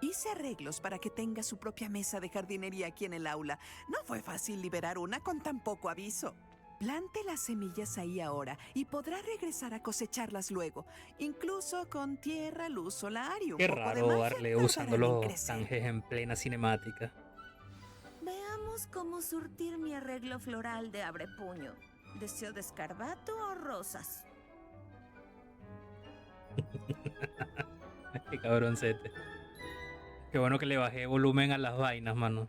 Hice arreglos para que tenga su propia mesa de jardinería aquí en el aula. No fue fácil liberar una con tan poco aviso. Plante las semillas ahí ahora y podrá regresar a cosecharlas luego. Incluso con tierra, luz solar y un Qué poco de raro magia darle usando tardarán en los crecer. canjes en plena cinemática. Veamos cómo surtir mi arreglo floral de abrepuño. ¿Deseo de escarbato o rosas? Qué cabroncete. Qué bueno que le bajé volumen a las vainas, mano.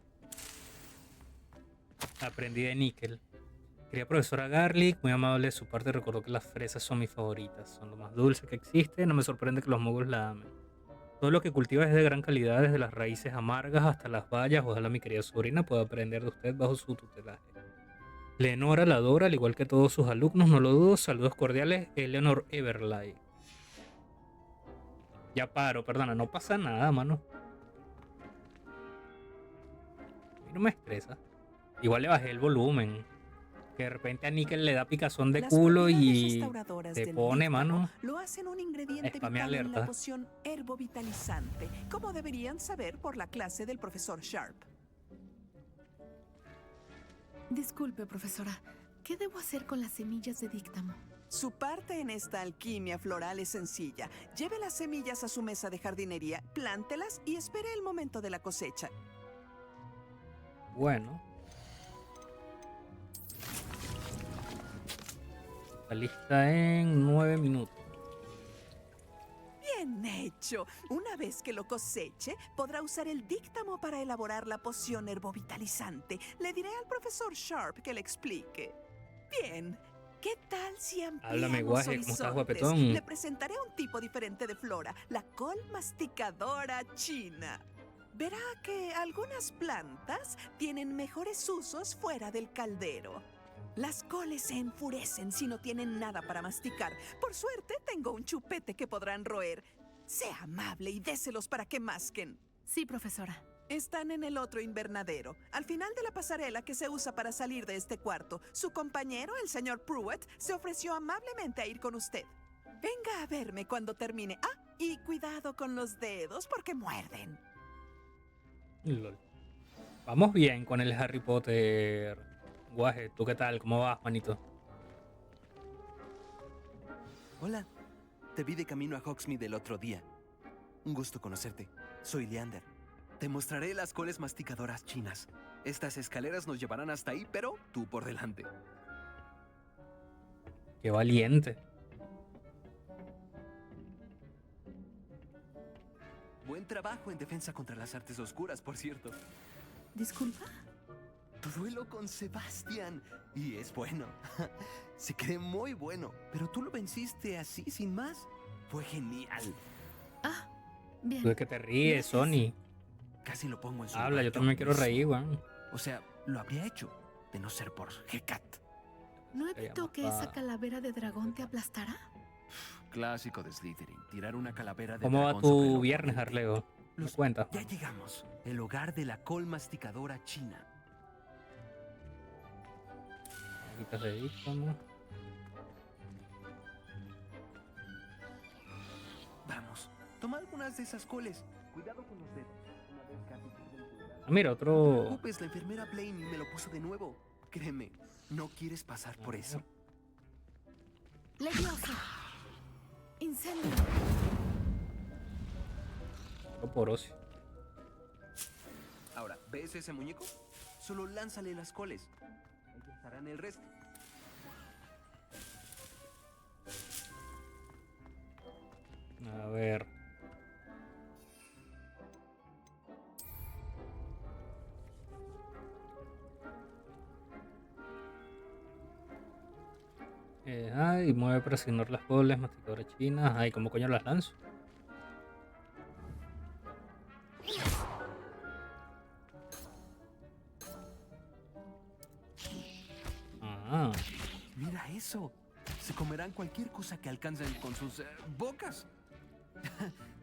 Aprendí de níquel. Querida profesora Garlic, muy amable de su parte, recordó que las fresas son mis favoritas. Son lo más dulce que existe, no me sorprende que los muggles la amen. Todo lo que cultiva es de gran calidad, desde las raíces amargas hasta las bayas. Ojalá mi querida sobrina pueda aprender de usted bajo su tutelaje. Leonora la adora, al igual que todos sus alumnos, no lo dudo. Saludos cordiales, Eleanor Everlight. Ya paro, perdona, no pasa nada, mano. A mí no me estresa. Igual le bajé el volumen. Que de repente a Nickel le da picazón de Las culo propiedades y restauradoras te del pone, díptamo mano. lo hacen un ingrediente Spamea vital en la alerta. poción herbovitalizante, como deberían saber por la clase del profesor Sharp. Disculpe, profesora. ¿Qué debo hacer con las semillas de díctamo? Su parte en esta alquimia floral es sencilla. Lleve las semillas a su mesa de jardinería, plántelas y espere el momento de la cosecha. Bueno. Está lista en 9 minutos. Bien hecho. Una vez que lo coseche, podrá usar el díctamo para elaborar la poción herbovitalizante. Le diré al profesor Sharp que le explique. Bien. ¿Qué tal si ampliamos Háblame, guaje, ¿cómo estás, horizontes? guapetón? Le presentaré un tipo diferente de flora, la col masticadora china. Verá que algunas plantas tienen mejores usos fuera del caldero. Las coles se enfurecen si no tienen nada para masticar. Por suerte, tengo un chupete que podrán roer. Sea amable y déselos para que masquen. Sí, profesora. Están en el otro invernadero, al final de la pasarela que se usa para salir de este cuarto. Su compañero, el señor Pruitt, se ofreció amablemente a ir con usted. Venga a verme cuando termine. Ah, y cuidado con los dedos porque muerden. Lol. Vamos bien con el Harry Potter. Guaje, ¿tú qué tal? ¿Cómo vas, manito? Hola, te vi de camino a Hogsmeade el otro día. Un gusto conocerte. Soy Leander. Te mostraré las coles masticadoras chinas. Estas escaleras nos llevarán hasta ahí, pero tú por delante. Qué valiente. Buen trabajo en defensa contra las artes oscuras, por cierto. ¿Disculpa? Tu duelo con Sebastián. Y es bueno. Se cree muy bueno. Pero tú lo venciste así, sin más. Fue genial. Ah, bien. Tú de que te ríes, Sony. Casi lo pongo en su Habla, yo lugar, también quiero mismo. reír, weón. O sea, lo habría hecho, de no ser por Hecat. ¿No evitó que esa calavera de dragón te aplastara? Clásico de Slytherin, tirar una calavera de ¿Cómo va dragón sobre el tu viernes, oponente. Arleo? Me cuenta. Ya llegamos. El hogar de la col masticadora china. Hojitas de díctamo. Vamos, toma algunas de esas coles. Cuidado con los dedos. Una vez casi pierden tu brazo. Ah, mira, No te otro. preocupes, la enfermera Blaine me lo puso de nuevo. Créeme, no quieres pasar por eso. Leviosa. Incendio. Otro por ocio. Ahora, ¿ves ese muñeco? Solo lánzale las coles. Ellos harán el resto. A ver. Y mueve para asignar las coles, masticadoras chinas. Ay, ¿cómo coño las lanzo? Ah, Mira eso. Se comerán cualquier cosa que alcancen con sus bocas.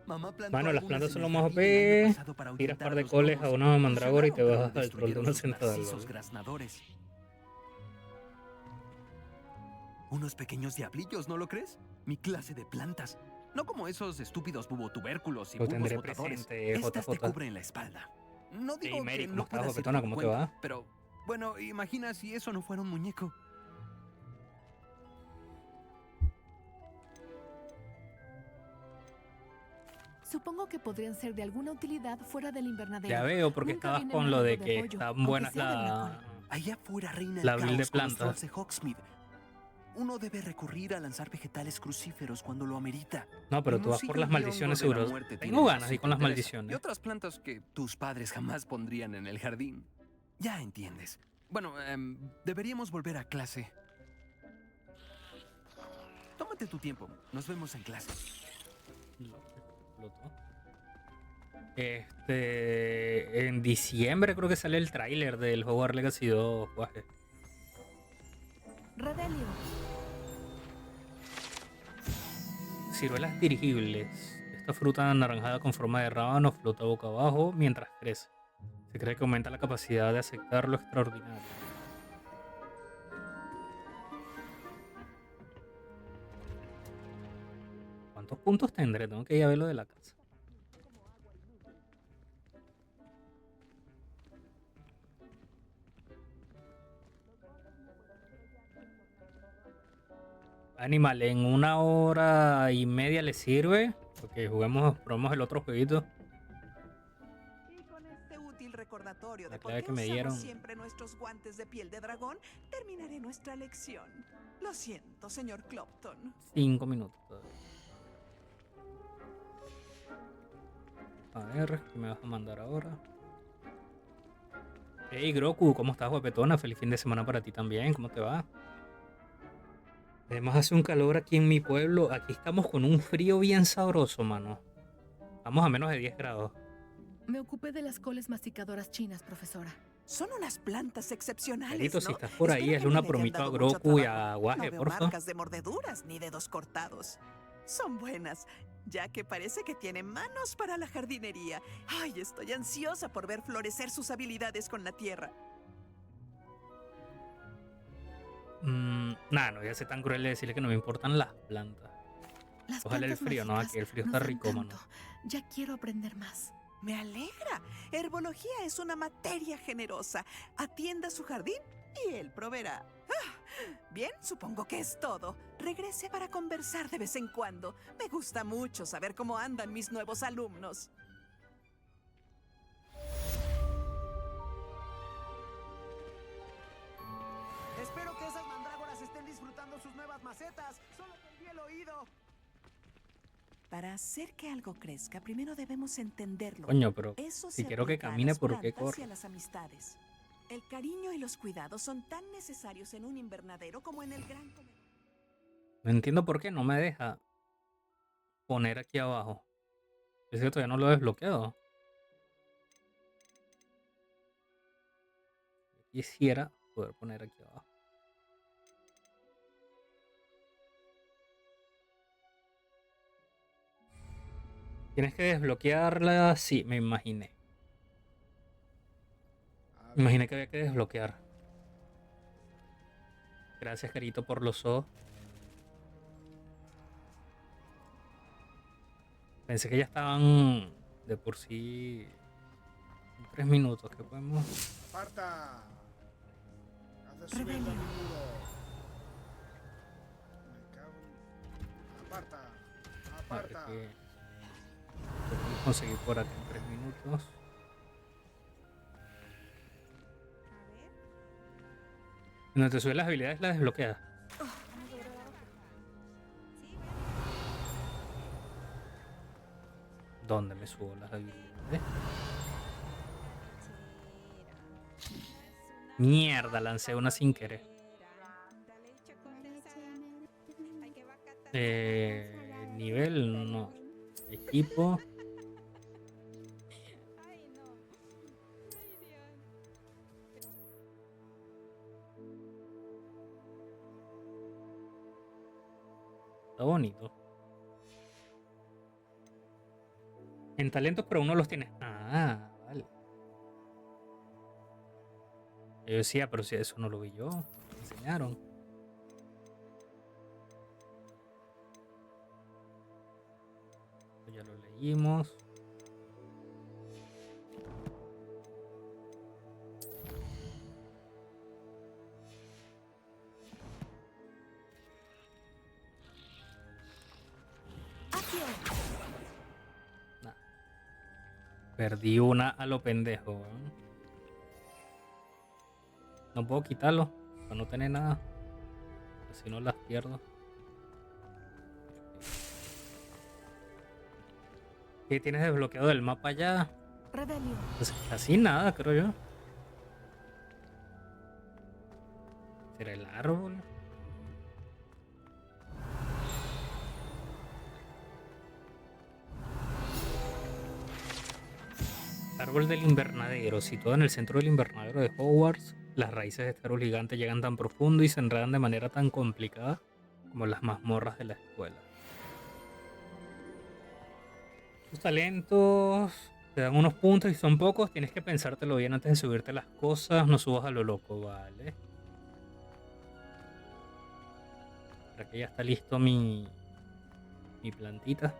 Mamá plantó bueno, las algunas plantas en son lo el más jardín el año OP. pasado para Tiras ahuyentar par a de los coles a lobos. una mandrágora y te Funcionaron, bajas pero al troll de destruyeron una los sentada. narcisos graznadores. Unos pequeños diablillos, ¿no lo crees? Mi clase de plantas. No como esos estúpidos bubotubérculos y Lo bulbos tendré botadores. presente, Estas te JJ. cubren la espalda. No digo Hey, Mary, que ¿cómo no estás, puedas ir guapetona? por tu ¿Cómo te cuenta, va? pero bueno, imagina si eso no fuera un muñeco. Supongo que podrían ser de alguna utilidad fuera del invernadero. Ya veo, porque Nunca estabas viene con un lo de amigo que rollo, estaban aunque buenas sea de una la... col. Allá afuera reina La el build de caos con los plantas. trolls de Hogsmeade. Uno debe recurrir a lanzar vegetales crucíferos cuando lo amerita. No, pero El tú vas por mosillo las y maldiciones hongo de la seguro. muerte Tengo tienen ganas más de ir si con te las interesa. maldiciones. Y otras plantas que tus padres jamás pondrían en el jardín. Ya entiendes. Bueno, deberíamos volver a clase. Tómate tu tiempo. Nos vemos en clase. En diciembre creo que sale el tráiler del Hogwarts Legacy 2, guaje. Redelio. Ciruelas dirigibles. Esta fruta anaranjada con forma de rábano flota boca abajo mientras crece. Se cree que aumenta la capacidad de aceptar lo extraordinario. ¿Cuántos puntos tendré? Tengo que ir a ver lo de la casa. Animal, en 1 hora y media le sirve. Porque probamos el otro jueguito. Y con este útil recordatorio La de por clave qué que me usamos dieron. siempre nuestros guantes de piel de dragón, terminaré nuestra lección. Lo siento, señor Clopton. 5 minutos todavía. A ver, ¿qué me vas a mandar ahora? Hey Groku, ¿cómo estás, guapetona? Feliz fin de semana para ti también. ¿Cómo te va? Además hace un calor aquí en mi pueblo. Aquí estamos con un frío bien sabroso, mano. Estamos a menos de 10 grados. Me ocupé de las coles masticadoras chinas, profesora. Son unas plantas excepcionales, Carito, ¿no? si estás por ahí, Espero hazle que una no le hayan promito a dado mucho Groku y trabajo. a No Guaje, veo porfa. marcas de mordeduras ni dedos cortados. Son buenas, ya que parece que tiene manos para la jardinería. Ay, estoy ansiosa por ver florecer sus habilidades con la tierra. Nah, no voy a ser tan cruel de decirle que no me importan las plantas. Las Ojalá el plantas frío, no, mágicas aquí el frío nos está dan rico, mano. tanto. Ya quiero aprender más. Me alegra. Herbología es una materia generosa. Atienda su jardín y él proveerá. Bien, supongo que es todo. Regrese para conversar de vez en cuando. Me gusta mucho saber cómo andan mis nuevos alumnos. Espero que esas mandrágoras estén disfrutando sus nuevas macetas. Solo perdí el oído. Para hacer que algo crezca, primero debemos entenderlo. Coño, pero Eso si se quiero que aplica a camine, las ¿por qué plantas y corre? a las amistades. El cariño y los cuidados son tan necesarios en un invernadero como en el gran comedor. No entiendo por qué no me deja poner aquí abajo. Es que todavía no lo he desbloqueado. Quisiera poder poner aquí abajo. ¿Tienes que desbloquearla? Sí, me imaginé. Me imaginé que había que desbloquear. Gracias, Carito, por los ojos. Pensé que ya estaban de por sí en 3 minutos. ¿Qué podemos? Aparta. Hace subir el muro. Me cago en... Aparta. A ver Aparta. qué podemos conseguir por acá en 3 minutos. Cuando te suben las habilidades, las desbloqueas. ¿Dónde me subo las habilidades? Mierda, lancé una sin querer. Nivel, no. Equipo. Está bonito. En talentos, pero uno los tiene. Ah, vale. Yo decía, pero si eso no lo vi yo. Me enseñaron. Esto ya lo leímos. Nah. Perdí una a lo pendejo, weón. No puedo quitarlo para no tener nada. Si no las pierdo. ¿Qué tienes desbloqueado del mapa ya? Rebelio. Pues casi nada, creo yo. ¿Será el árbol? Árbol del invernadero, situado en el centro del invernadero de Hogwarts. Las raíces de este árbol gigante llegan tan profundo y se enredan de manera tan complicada como las mazmorras de la escuela. Tus talentos te dan unos puntos y son pocos. Tienes que pensártelo bien antes de subirte las cosas. No subas a lo loco, vale. Para que ya está listo mi Mi plantita.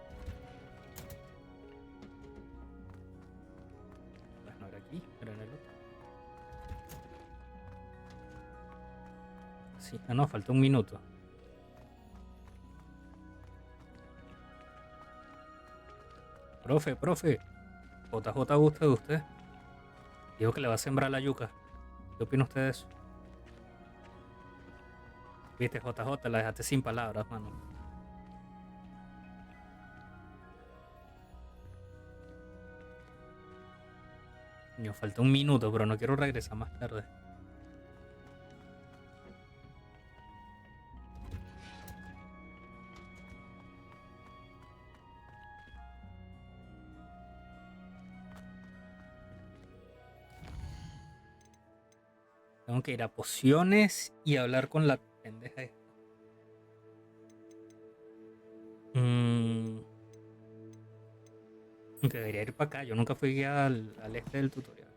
Pues no era aquí, era en el otro. Sí, ah no, falta un minuto. Profe. JJ gusta de usted. Dijo que le va a sembrar la yuca. ¿Qué opina usted de eso? Viste, JJ, la dejaste sin palabras, mano. Me falta un minuto, pero no quiero regresar más tarde. Tengo que ir a pociones y hablar con la pendeja esta. Debería ir para acá. Yo nunca fui al este del tutorial.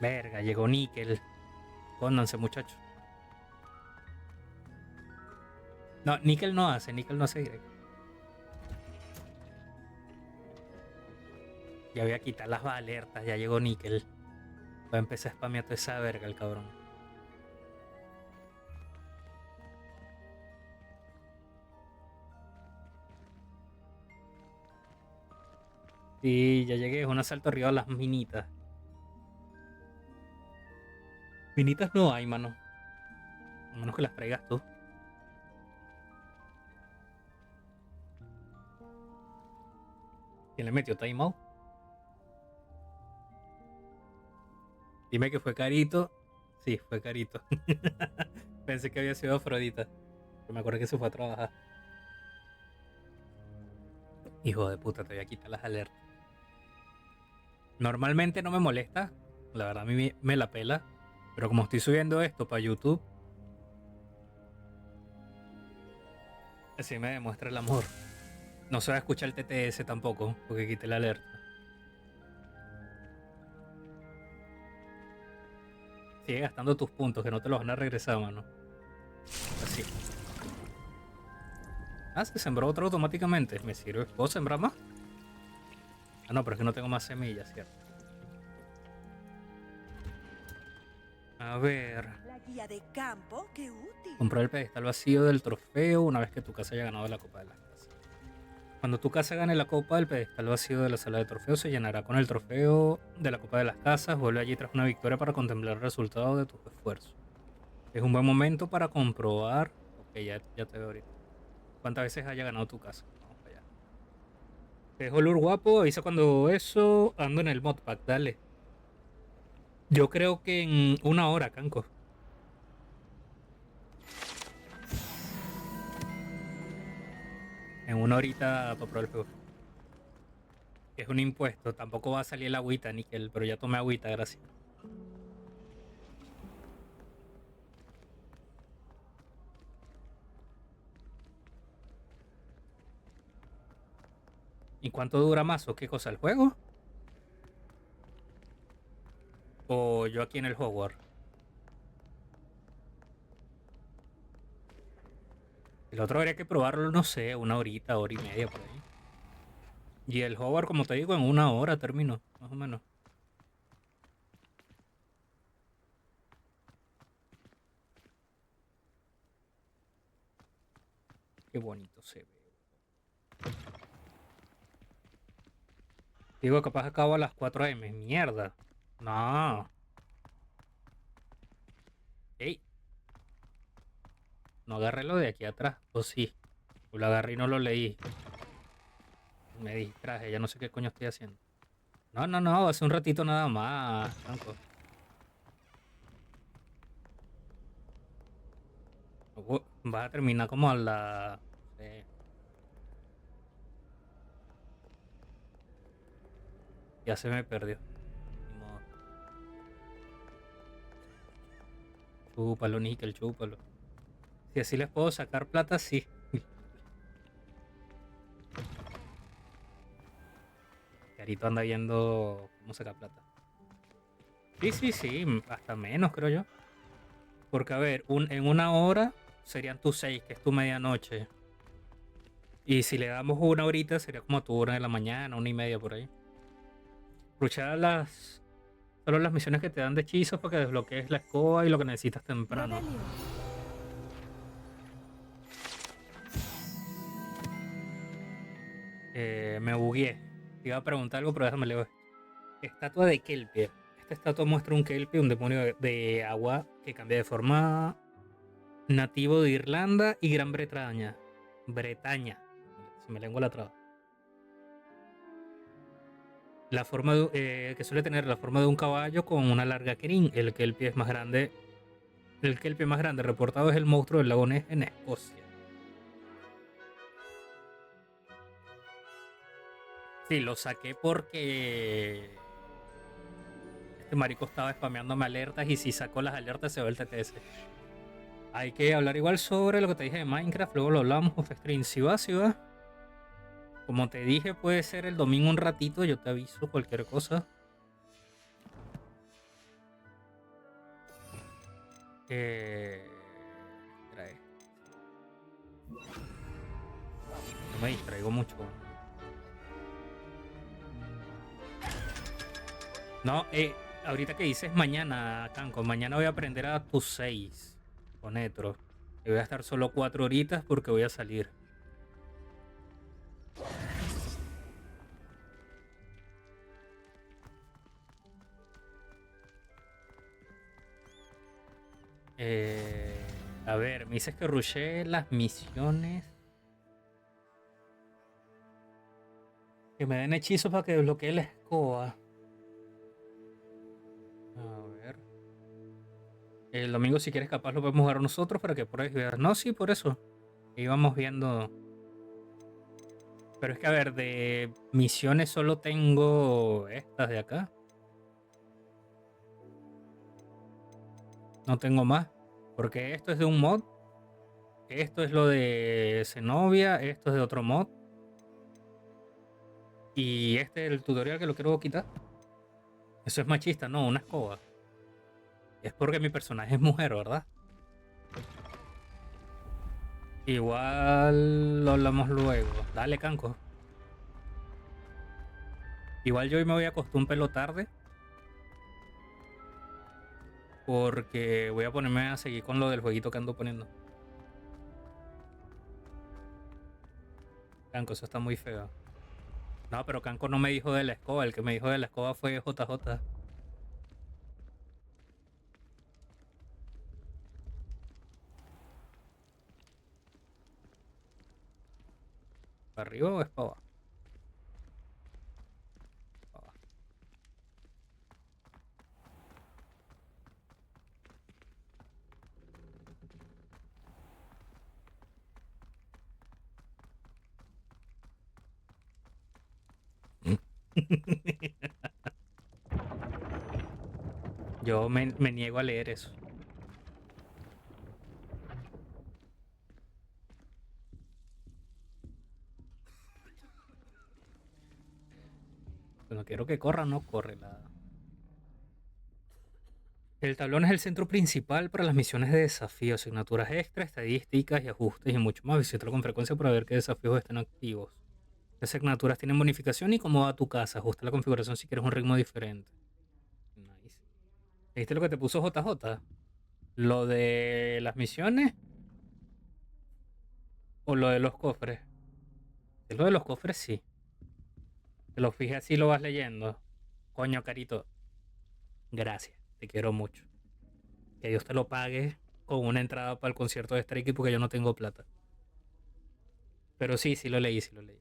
Verga, llegó Nickel. Escóndanse, muchachos. No, Nickel no hace directo. Ya voy a quitar las alertas. Ya llegó Nickel. Va a empezar a spamear toda esa verga el cabrón. Sí, ya llegué. Es un asalto arriba a las minitas. Minitas no hay, mano. A menos que las traigas tú. ¿Quién le metió timeout? Dime que fue Carito. Sí, fue Carito. Pensé que había sido Afrodita. Pero me acuerdo que se fue a trabajar. Hijo de puta, te voy a quitar las alertas. Normalmente no me molesta. La verdad a mí me la pela. Pero como estoy subiendo esto para YouTube, así me demuestra el amor. No se va a escuchar el TTS tampoco, porque quité la alerta. Sigue gastando tus puntos, que no te los van a regresar, mano. Así. Ah, se sembró otro automáticamente. Me sirve. ¿Puedo sembrar más? Ah, no, pero es que no tengo más semillas, ¿cierto? A ver. La guía de campo, qué útil. Comprar el pedestal vacío del trofeo una vez que tu casa haya ganado la Copa de las Casas. Cuando tu casa gane la Copa, el pedestal vacío de la sala de trofeos se llenará con el trofeo de la Copa de las Casas. Vuelve allí tras una victoria para contemplar el resultado de tus esfuerzos. Es un buen momento para comprobar. Ok, ya te veo ahorita. ¿Cuántas veces haya ganado tu casa? Vamos para allá. Te dejo lure guapo. Avisa cuando eso. Ando en el modpack, dale. Yo creo que en 1 hora, Canco. En 1 horita para probar el juego. Es un impuesto. Tampoco va a salir el agüita, Nickel. Pero ya tomé agüita, gracias. ¿Y cuánto dura más o qué cosa el juego? O yo aquí en el Hogwarts. El otro habría que probarlo, no sé, 1 horita, 1 hora y media por ahí. Y el Hogwarts, como te digo, en 1 hora termino, más o menos. Qué bonito se ve. Digo, capaz acabo a las 4 AM. Mierda. No. Ey. No agarré lo de aquí atrás. O sí. O lo agarré y no lo leí. Me distraje. Ya no sé qué coño estoy haciendo. No. Hace un ratito nada más, Franco. Vas a terminar como a la... no sé. Ya se me perdió. Ni modo. Chúpalo, Nickel, chúpalo. Si así les puedo sacar plata, sí. Carito anda viendo cómo sacar plata. Sí. Hasta menos, creo yo. Porque, a ver, en 1 hora serían tus 6, que es tu medianoche. Y si le damos una horita, sería como a tu 1 de la mañana, 1:30 por ahí. Rushar solo las misiones que te dan de hechizos para que desbloquees la escoba y lo que necesitas temprano. Me bugueé. Te iba a preguntar algo, pero déjame leer. Estatua de Kelpie. Esta estatua muestra un Kelpie, un demonio de agua que cambia de forma, nativo de Irlanda y Gran Bretaña. Se me lengua la traba. La forma que suele tener la forma de un caballo con una larga crin. El Kelpie más grande reportado es el monstruo del lago Ness en Escocia. Sí, lo saqué porque este marico estaba spameándome alertas y si sacó las alertas se va el TTS. Hay que hablar igual sobre lo que te dije de Minecraft, luego lo hablamos off stream. Si va. Como te dije, puede ser el domingo un ratito, yo te aviso cualquier cosa. No me distraigo mucho. No, ahorita que dices mañana, Canco, mañana voy a aprender a tus 6 con Etro. Y voy a estar solo 4 horitas porque voy a salir. A ver, me dices que rushé las misiones. Que me den hechizos para que desbloquee la escoba. A ver. El domingo, si quieres, capaz lo podemos jugar nosotros para que pruebes y veas. No, sí, por eso. Íbamos viendo. Pero es que, a ver, de misiones solo tengo estas de acá. No tengo más. Porque esto es de un mod. Esto es lo de Zenobia. Esto es de otro mod. Y este es el tutorial que lo quiero quitar. Eso es machista, no, una escoba. Es porque mi personaje es mujer, ¿verdad? Igual lo hablamos luego. Dale, Canco. Igual yo hoy me voy a acostar un pelo tarde. Porque voy a ponerme a seguir con lo del jueguito que ando poniendo. Canco, eso está muy feo. No, pero Canco no me dijo de la escoba. El que me dijo de la escoba fue JJ. ¿Para arriba o es para abajo? Para abajo. Yo me niego a leer eso. Cuando quiero que corra, no corre nada. El tablón es el centro principal para las misiones de desafío, asignaturas extra, estadísticas y ajustes y mucho más. Visítalo con frecuencia para ver qué desafíos están activos. Las asignaturas tienen bonificación y cómo va tu casa. Ajusta la configuración si quieres un ritmo diferente. Nice. ¿Viste lo que te puso JJ? ¿Lo de las misiones? ¿O lo de los cofres? Es lo de los cofres, sí. Te lo fijé así, lo vas leyendo. Coño, Carito. Gracias, te quiero mucho. Que Dios te lo pague con una entrada para el concierto de Strike porque yo no tengo plata. Pero sí, sí lo leí, sí lo leí.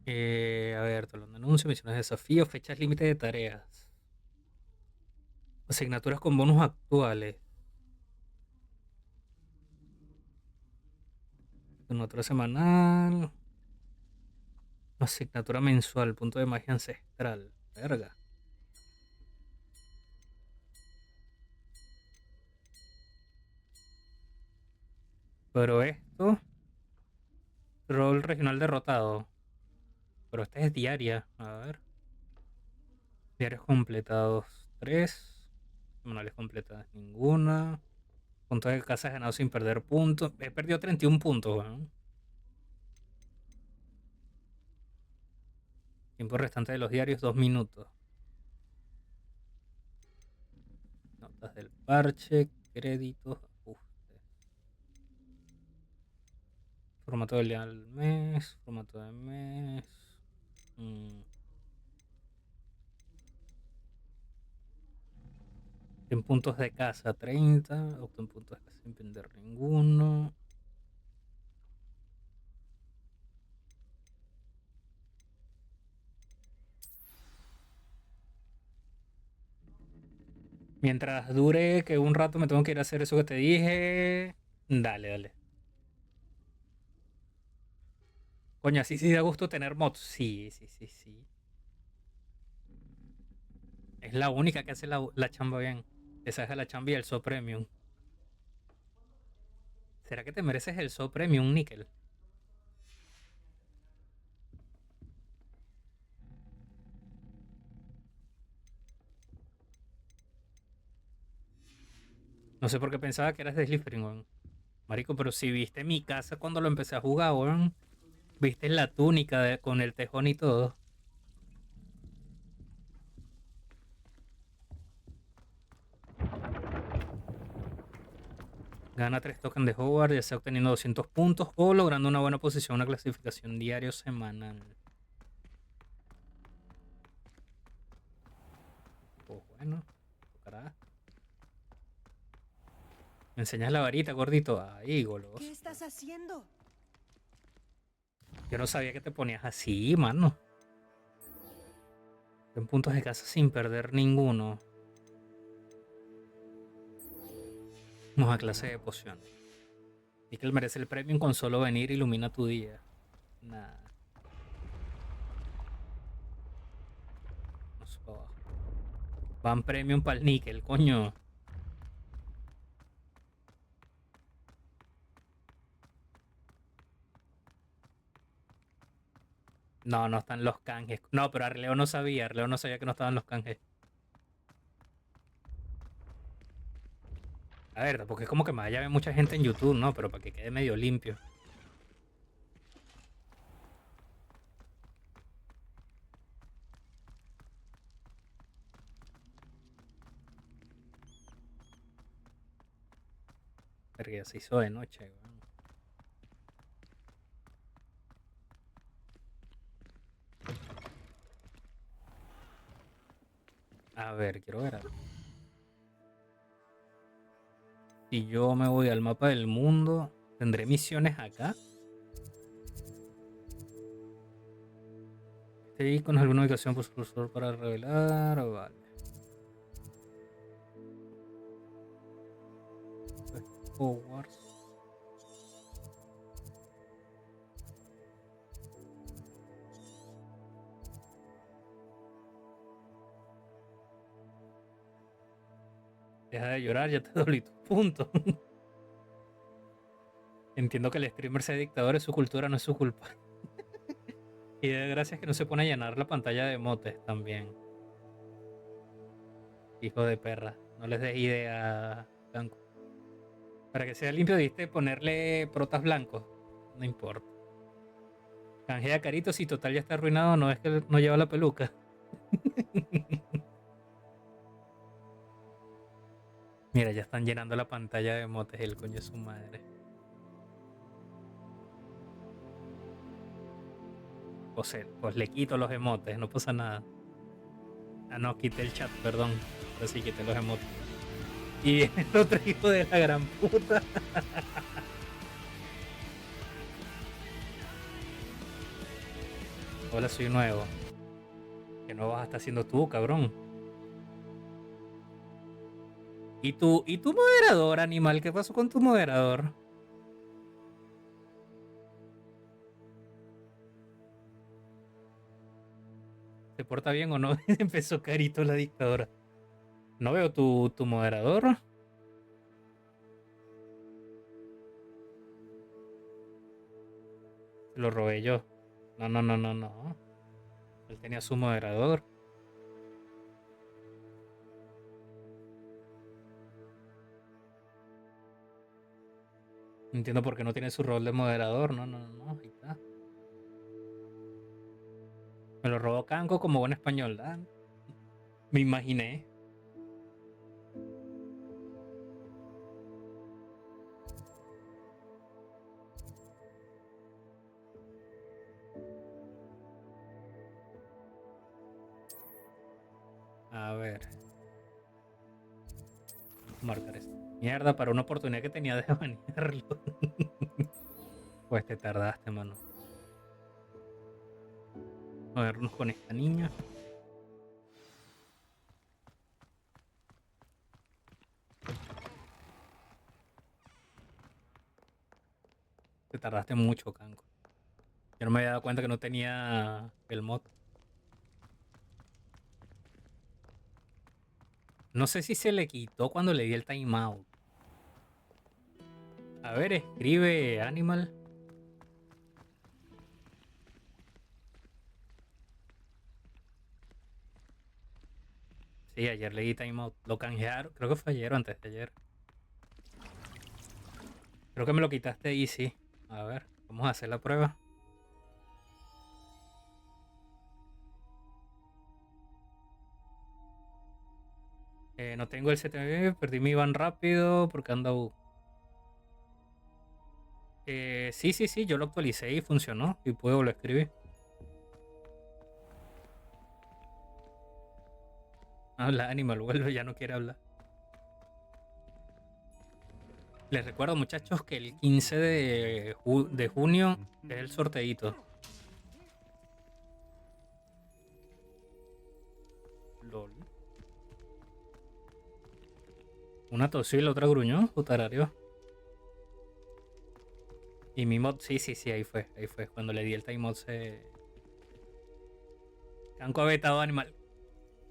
A ver, talón de anuncio, misiones de desafío, fechas límite de tareas. Asignaturas con bonus actuales. Asignatura semanal. Asignatura mensual, punto de magia ancestral. Verga. Pero esto. Rol regional derrotado. Pero esta es diaria. A ver. Diarios completados 3. Semanales completadas ninguna. Puntos de casa ganados sin perder puntos. He perdido 31 puntos, weón. Tiempo restante de los diarios, 2 minutos. Notas del parche, créditos, ajustes. Formato del día al mes, formato de mes. En puntos de casa 30, obtén puntos de casa sin vender ninguno. Mientras dure que un rato me tengo que ir a hacer eso que te dije. Dale, dale. Coño, así sí da gusto tener mods. Sí, sí, sí, sí. Es la única que hace la chamba bien. Esa es la chamba y el So Premium. ¿Será que te mereces el So Premium, Nickel? No sé por qué pensaba que eras de Slytherin, weón. Marico, pero si viste mi casa cuando lo empecé a jugar, weón. Viste la túnica con el tejón y todo. Gana 3 tokens de Hogwarts, ya sea obteniendo 200 puntos o logrando una buena posición en una clasificación diario semanal. Pues bueno, tocará. ¿Me enseñas la varita, gordito? Ahí, goloso. ¿Qué estás haciendo? Yo no sabía que te ponías así, mano. En puntos de casa sin perder ninguno. Vamos a clase de pociones. Nickel merece el premium con solo venir ilumina tu día. Nada. Vamos para abajo. Van premium para el níquel, coño. No, no están los canjes. No, pero Arleo no sabía. Arleo no sabía que no estaban los canjes. A ver, porque es como que me vaya a ver mucha gente en YouTube, ¿no? Pero para que quede medio limpio. Pero ya se hizo de noche, weón. A ver, quiero ver algo. Si yo me voy al mapa del mundo, ¿tendré misiones acá? Este icono es alguna ubicación por su cursor para revelar. Vale. Hogwarts. Deja de llorar, ya te dolí tu punto. Entiendo que el streamer sea dictador, es su cultura, no es su culpa. Y de gracias que no se pone a llenar la pantalla de motes también. Hijo de perra, no les des idea, Blanco. Para que sea limpio diste ponerle protas blancos. No importa. Canjea caritos y total ya está arruinado, no es que no lleva la peluca. Mira, ya están llenando la pantalla de motes, el coño de su madre. Pues le quito los emotes, no pasa nada. Ah, no, quité el chat, perdón. Pero sí, quité los emotes. Y viene el otro hijo de la gran puta. Hola, soy nuevo. ¿Qué no vas a estar haciendo tú, cabrón? ¿Y tu moderador, animal? ¿Qué pasó con tu moderador? ¿Se porta bien o no? Empezó carito la dictadora. No veo tu moderador. Se lo robé yo. No, no, no, no, no. Él tenía su moderador. No entiendo por qué no tiene su rol de moderador. No, no, no, no. Ahí está. Me lo robó Kanko como buen español, ¿verdad? Me imaginé. A ver. Marcar esto. Mierda, para una oportunidad que tenía de banearlo. Pues te tardaste, mano. A vernos con esta niña. Te tardaste mucho, Kanko. Yo no me había dado cuenta que no tenía el mod. No sé si se le quitó cuando le di el timeout. A ver, escribe Animal. Sí, ayer le di timeout. Lo canjearon. Creo que fue ayer o antes de ayer. Creo que me lo quitaste ahí, sí. A ver, vamos a hacer la prueba. No tengo el CTV, perdí mi van rápido porque anda U. Sí, sí, sí, yo lo actualicé y funcionó. Y puedo lo escribir. Habla Animal, vuelve, ya no quiere hablar. Les recuerdo, muchachos, que el 15 de junio es el sorteito. LOL. Una tosó y la otra gruñó, putarario. Y mi mod, sí, sí, sí, ahí fue. Cuando le di el timeout se... Kanko ha vetado Animal.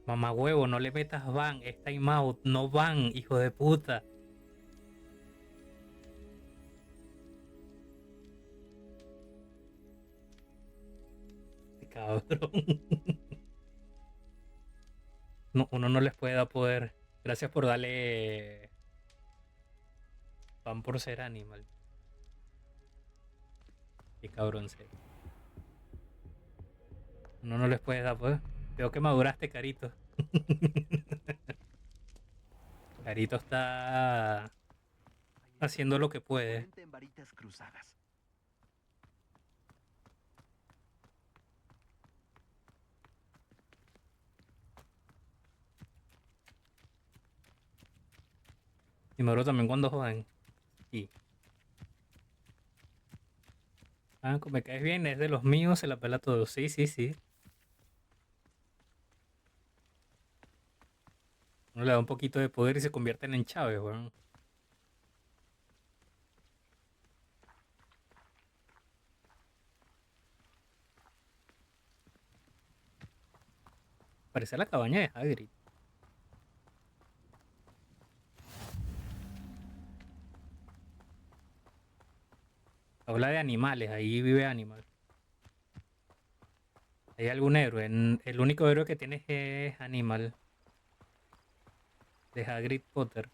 Mamá huevo, no le metas ban, es timeout, no ban, hijo de puta. Cabrón. No, uno no les puede dar poder. Gracias por darle pan por ser Animal. Qué cabrón ser. Uno no les puede dar poder. Veo que maduraste, Carito. Carito está haciendo lo que puede. En varitas cruzadas. Y maduro también cuando joden. Sí. Ah, como me caes bien, es de los míos, se la pela todo. Sí, sí, sí. Uno le da un poquito de poder y se convierten en Chávez, weón. Parece la cabaña de Hagrid. Habla de animales, ahí vive Animal. ¿Hay algún héroe? El único héroe que tienes es Animal. De Hagrid Potter.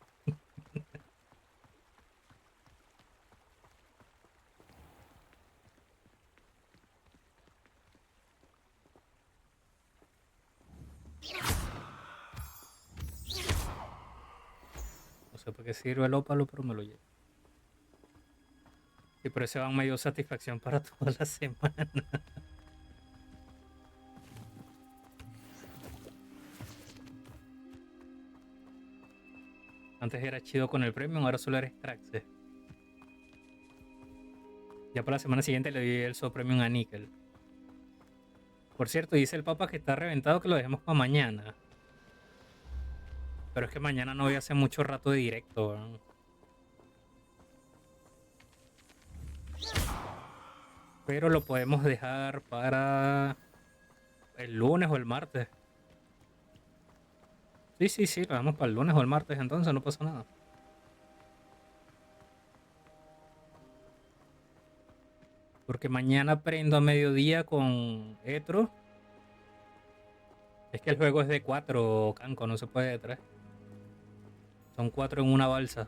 No sé por qué sirve el ópalo, pero me lo llevo. Y por eso van medio satisfacción para toda la semana. Antes era chido con el premium, ahora solo era Straxe. Ya para la semana siguiente le di el So Premium a Nickel. Por cierto, dice el Papa que está reventado, que lo dejemos para mañana. Pero es que mañana no voy a hacer mucho rato de directo, ¿no? Pero lo podemos dejar para el lunes o el martes. Sí, sí, sí, lo dejamos para el lunes o el martes, entonces no pasa nada. Porque mañana prendo a mediodía con Etro. Es que el juego es de 4, Kanko, no se puede de 3. Son 4 en una balsa.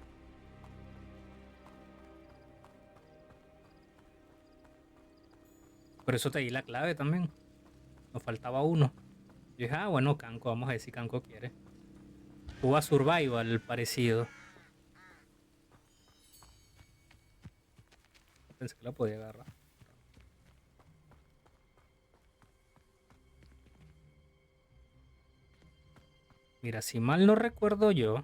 Por eso te di la clave también. Nos faltaba uno. Yo dije, ah, bueno, Kanko, vamos a ver si Kanko quiere. Cuba Survival parecido. Pensé que la podía agarrar. Mira, si mal no recuerdo yo,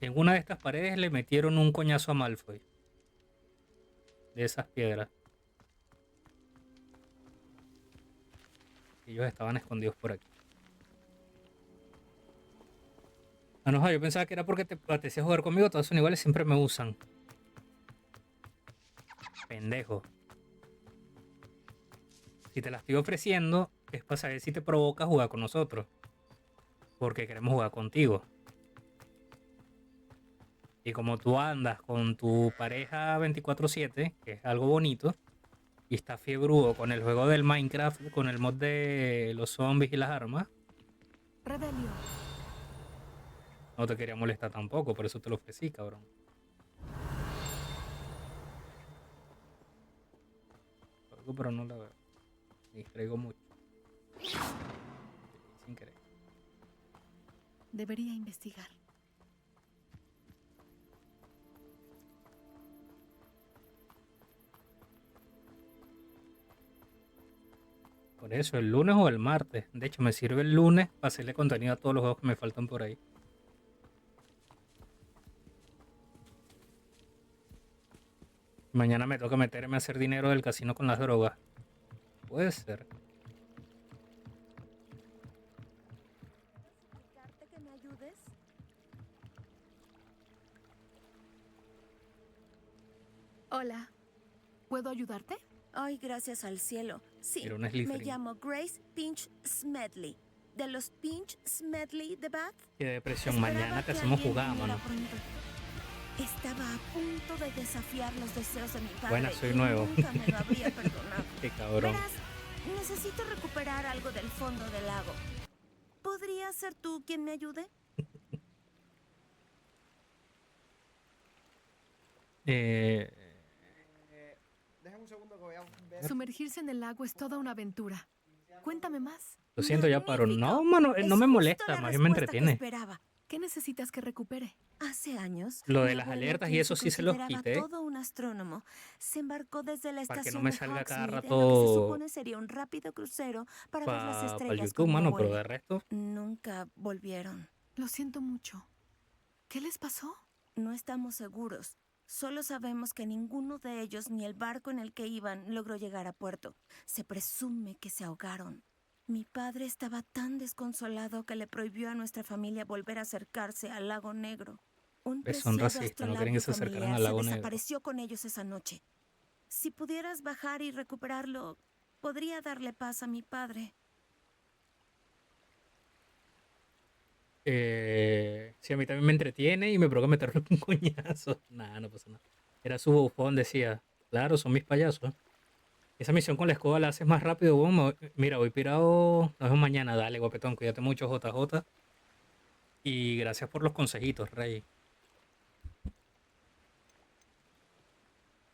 en una de estas paredes le metieron un coñazo a Malfoy. De esas piedras. Ellos estaban escondidos por aquí. Ah, no, yo pensaba que era porque te apetecía jugar conmigo. Todos son iguales, siempre me usan. Pendejo. Si te la estoy ofreciendo, es para saber si te provoca jugar con nosotros. Porque queremos jugar contigo. Y como tú andas con tu pareja 24/7, que es algo bonito, y estás fiebrudo con el juego del Minecraft, con el mod de los zombies y las armas, Rebelión. no te quería molestar tampoco, por eso te lo ofrecí, cabrón. Pero no la veo. Me distraigo mucho. Sin querer. Debería investigar. Por eso, el lunes o el martes. De hecho, me sirve el lunes para hacerle contenido a todos los juegos que me faltan por ahí. Mañana me toca meterme a hacer dinero del casino con las drogas. Puede ser. ¿Que me ayudes? Hola. ¿Puedo ayudarte? Ay, gracias al cielo. Sí, Era un me Slytherin. llamo Grace Pinch Smedley. De los Pinch Smedley de Bath. Qué depresión. Esperaba Mañana te que hacemos alguien jugar, viniera mano. pronto. Estaba a punto de desafiar los deseos de mi padre. Buena, soy y nuevo. Nunca me lo habría perdonado. Qué cabrón. Verás, necesito recuperar algo del fondo del lago. ¿Podrías ser tú quien me ayude? Déjame un segundo que voy a ver. Sumergirse en el lago es toda una aventura. Cuéntame más. Lo siento, ya paro. No, mano, no me molesta, más bien me entretiene. ¿Qué necesitas que recupere? Hace años, Lo de mi las abuelo, alertas y quien eso sí se los consideraba quité. todo un astrónomo, se embarcó desde la Para que estación no me de salga cada Hogsmeade rato en lo que se supone sería un rápido crucero para ver las para estrellas YouTube, con mi mano, pero abuelo. de resto. Nunca volvieron. Lo siento mucho. ¿Qué les pasó? No estamos seguros. Solo sabemos que ninguno de ellos ni el barco en el que iban logró llegar a puerto. Se presume que se ahogaron. Mi padre estaba tan desconsolado que le prohibió a nuestra familia volver a acercarse al lago Negro. Un ¿Ves? Son preciado racistas, no quieren que se astrolabio acercaran familiar al lago se Negro. desapareció con ellos esa noche. Si pudieras bajar y recuperarlo, podría darle paz a mi padre. Sí, a mí también me entretiene y me provoca meterle un coñazo. Nah, no pasa nada. Era su bufón, decía. Claro, son mis payasos. Esa misión con la escoba la haces más rápido. Mira, voy pirado. Nos vemos mañana. Dale, guapetón. Cuídate mucho, JJ. Y gracias por los consejitos, Rey.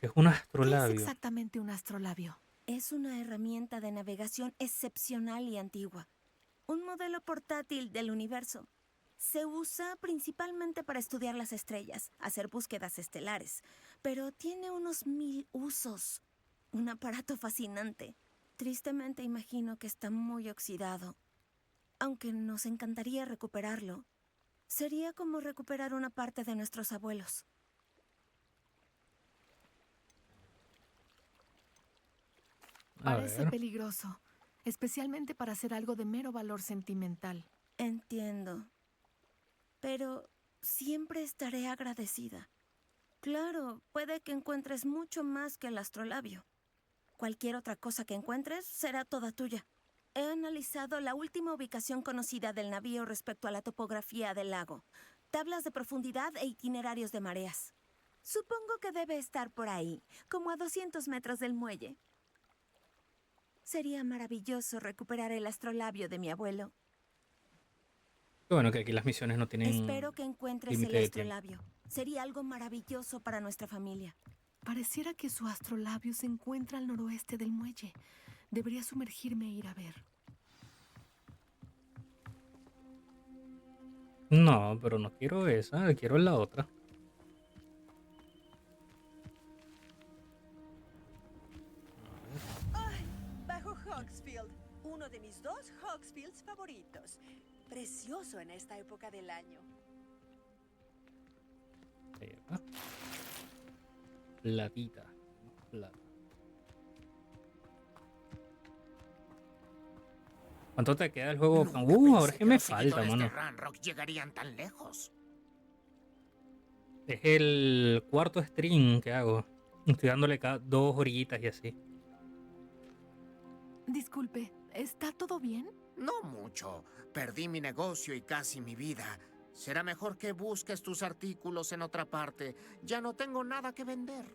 Es un ¿Qué es astrolabio. exactamente un astrolabio? Es una herramienta de navegación excepcional y antigua. Un modelo portátil del universo. Se usa principalmente para estudiar las estrellas, hacer búsquedas estelares, pero tiene unos 1000 usos. Un aparato fascinante. Tristemente imagino que está muy oxidado. Aunque nos encantaría recuperarlo. Sería como recuperar una parte de nuestros abuelos. Parece peligroso, especialmente para hacer algo de mero valor sentimental. Entiendo. Pero siempre estaré agradecida. Claro, puede que encuentres mucho más que el astrolabio. Cualquier otra cosa que encuentres será toda tuya. He analizado la última ubicación conocida del navío respecto a la topografía del lago, tablas de profundidad e itinerarios de mareas. Supongo que debe estar por ahí, como a 200 metros del muelle. Sería maravilloso recuperar el astrolabio de mi abuelo. Qué bueno que aquí las misiones no tienen Espero que encuentres límite el de tiempo. astrolabio. Sería algo maravilloso para nuestra familia. Pareciera que su astrolabio se encuentra al noroeste del muelle. Debería sumergirme e ir a ver. No, pero no quiero esa, quiero la otra. ¡Ay! Bajo Hawksfield, uno de mis 2 Hawksfields favoritos. Precioso en esta época del año. Ahí va. Platita. Plata. ¿Cuánto te queda el juego? Ahora es que me falta, Los mano. de Ranrock llegarían tan lejos. Es el cuarto stream que hago. Estoy dándole cada 2 orillitas y así. Disculpe, ¿está todo bien? No mucho. Perdí mi negocio y casi mi vida. Será mejor que busques tus artículos en otra parte. Ya no tengo nada que vender.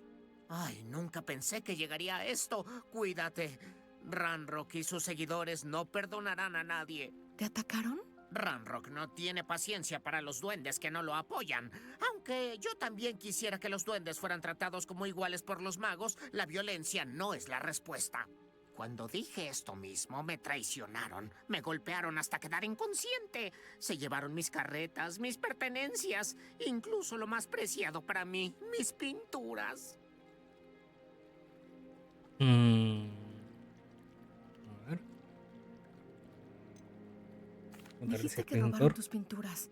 Ay, nunca pensé que llegaría a esto. Cuídate. Ranrock y sus seguidores no perdonarán a nadie. ¿Te atacaron? Ranrock no tiene paciencia para los duendes que no lo apoyan. Aunque yo también quisiera que los duendes fueran tratados como iguales por los magos, la violencia no es la respuesta. Cuando dije esto mismo, me traicionaron. Me golpearon hasta quedar inconsciente. Se llevaron mis carretas, mis pertenencias, incluso lo más preciado para mí, mis pinturas. A ver. Dijiste que robaron tus pinturas.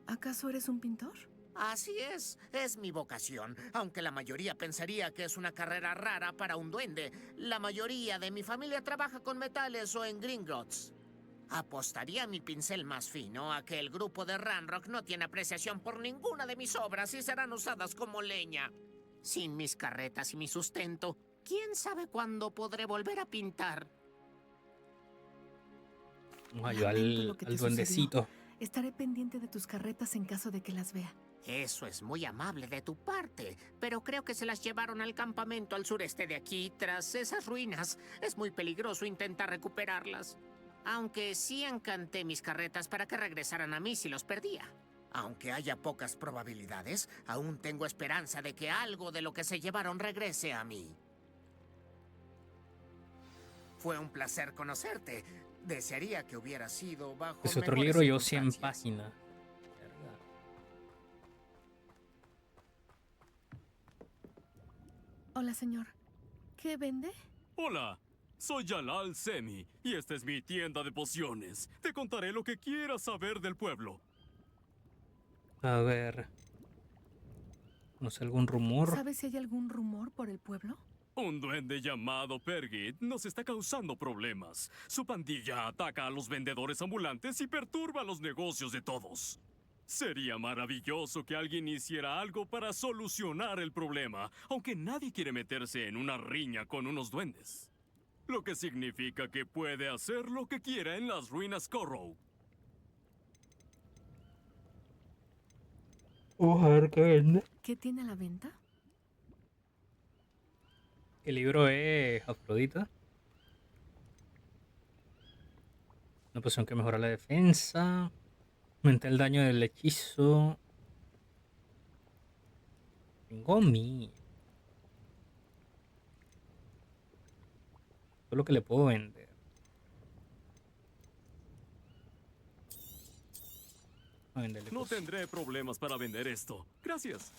¿Acaso eres un pintor? Así es mi vocación, aunque la mayoría pensaría que es una carrera rara para un duende. La mayoría de mi familia trabaja con metales o en Gringotts. Apostaría mi pincel más fino a que el grupo de Ranrock no tiene apreciación por ninguna de mis obras y serán usadas como leña. Sin mis carretas y mi sustento, ¿quién sabe cuándo podré volver a pintar? Vamos a ayudar al duendecito. Estaré pendiente de tus carretas en caso de que las vea. Eso es muy amable de tu parte, pero creo que se las llevaron al campamento al sureste de aquí, tras esas ruinas. Es muy peligroso intentar recuperarlas. Aunque sí encanté mis carretas para que regresaran a mí si los perdía. Aunque haya pocas probabilidades, aún tengo esperanza de que algo de lo que se llevaron regrese a mí. Fue un placer conocerte. Desearía que hubiera sido bajo Es otro mejores libro, yo 100 circunstancias. páginas. Hola, señor. ¿Qué vende? Hola, soy Jalal Semi y esta es mi tienda de pociones. Te contaré lo que quieras saber del pueblo. A ver. ¿No sé algún rumor? ¿Sabes si hay algún rumor por el pueblo? Un duende llamado Pergit nos está causando problemas. Su pandilla ataca a los vendedores ambulantes y perturba los negocios de todos. Sería maravilloso que alguien hiciera algo para solucionar el problema, aunque nadie quiere meterse en una riña con unos duendes. Lo que significa que puede hacer lo que quiera en las ruinas Corrow. A ver qué vende. ¿Qué tiene a la venta? El libro es Afrodita. Una poción que mejora la defensa. Aumenta el daño del hechizo. Tengo mi. Eso es lo que le puedo vender. A venderle No cosas. tendré problemas para vender esto. Gracias.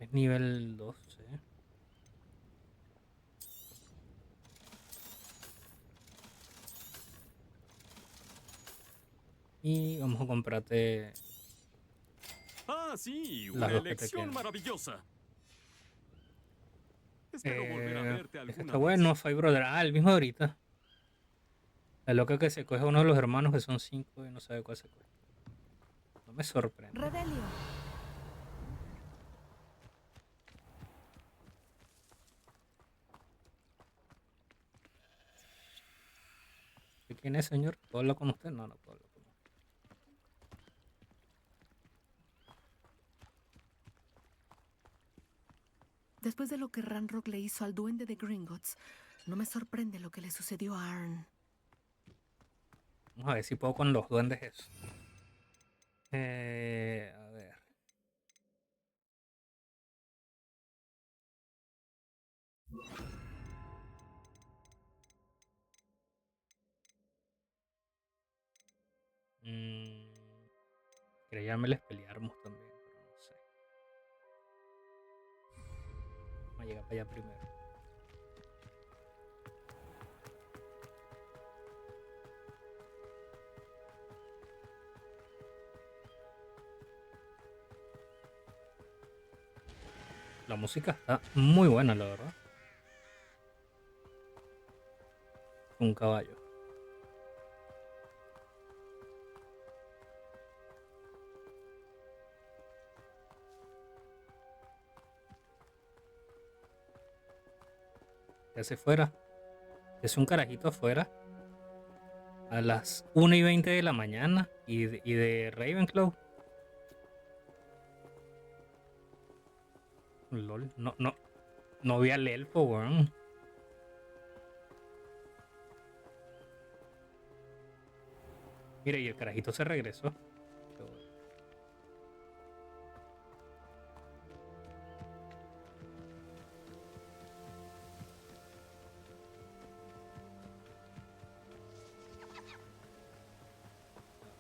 Es nivel 12. Y vamos a comprarte Ah, sí, las una dos que te elección quedan. maravillosa. Espero volver a verte Ese alguna está bueno, Five Brother. Ah, el mismo de ahorita. La loca que se coge a uno de los hermanos que son 5 y no sabe cuál se coge. No me sorprende. Rebelio. ¿De quién es, señor? ¿Puedo hablar con usted? No, no puedo hablar con usted. Después de lo que Ranrock le hizo al duende de Gringotts, no me sorprende lo que le sucedió a Arn. Vamos a ver si puedo con los duendes eso. A ver. Quería llamarle Expelliarmus también, pero no sé. Vamos a llegar para allá primero. La música está muy buena, la verdad. Un caballo. ¿Qué hace fuera? Es un carajito afuera. A las 1:20 de la mañana. Y de Ravenclaw. LOL. No vi al elfo, weón. Mira, y el carajito se regresó.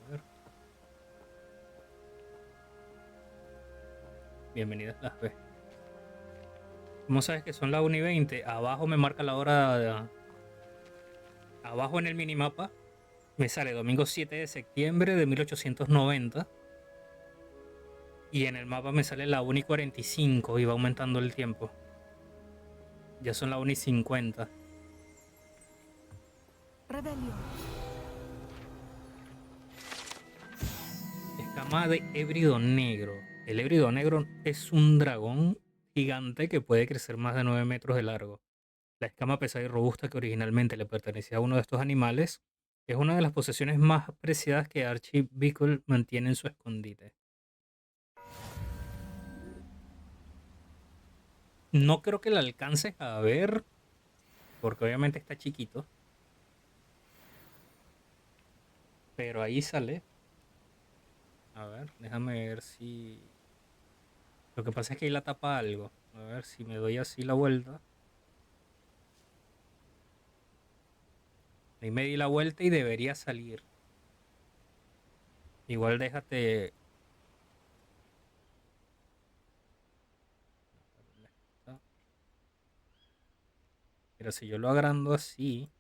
A ver. Bienvenidas las B. ¿Cómo sabes que son las 1:20? Abajo me marca la hora. Abajo en el minimapa me sale domingo 7 de septiembre de 1890. Y en el mapa me sale la 1:45 y va aumentando el tiempo. Ya son las 1:50. Rebelión. Escama de hébrido negro. El hébrido negro es un dragón gigante que puede crecer más de 9 metros de largo. La escama pesada y robusta que originalmente le pertenecía a uno de estos animales es una de las posesiones más preciadas que Archie Bickle mantiene en su escondite. No creo que la alcances a ver, porque obviamente está chiquito. Pero ahí sale. A ver, déjame ver si... Lo que pasa es que ahí la tapa algo. A ver si me doy así la vuelta. Ahí me di la vuelta y debería salir. Igual déjate... Pero si yo lo agrando así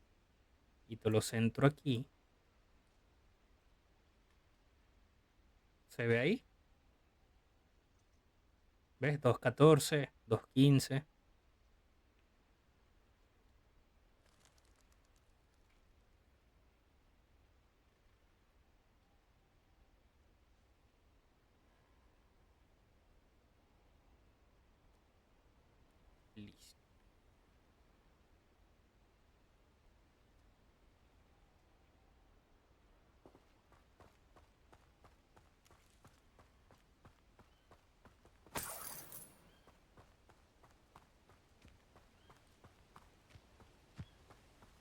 y te lo centro aquí, ¿se ve ahí? ¿Ves? 2.14, 2.15. Listo.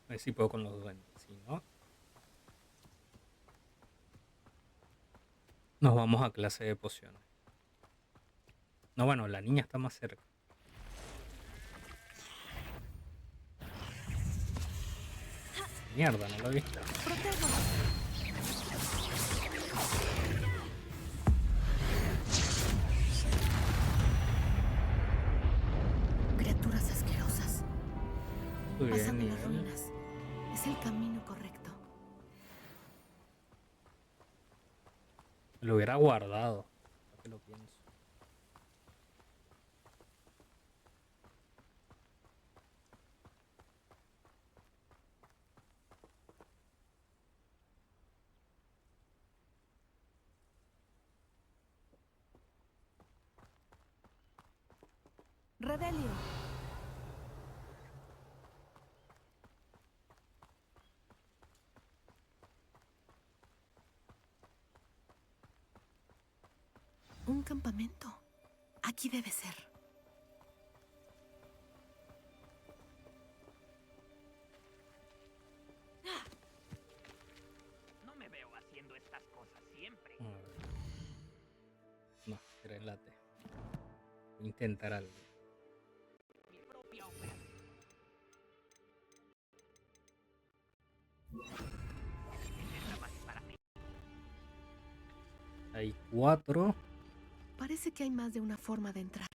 A ver si puedo con los duendes. Si no, nos vamos a clase de pociones. No, bueno, la niña está más cerca. Mierda, no lo he visto. Criaturas asquerosas. Muy bien, Pasan de las nivel. ruinas. Es el camino correcto. Lo hubiera guardado. ahora que lo pienso. Rebelio. Un campamento. Aquí debe ser. No me veo haciendo estas cosas siempre. intentar algo. Hay 4. Parece que hay más de una forma de entrar.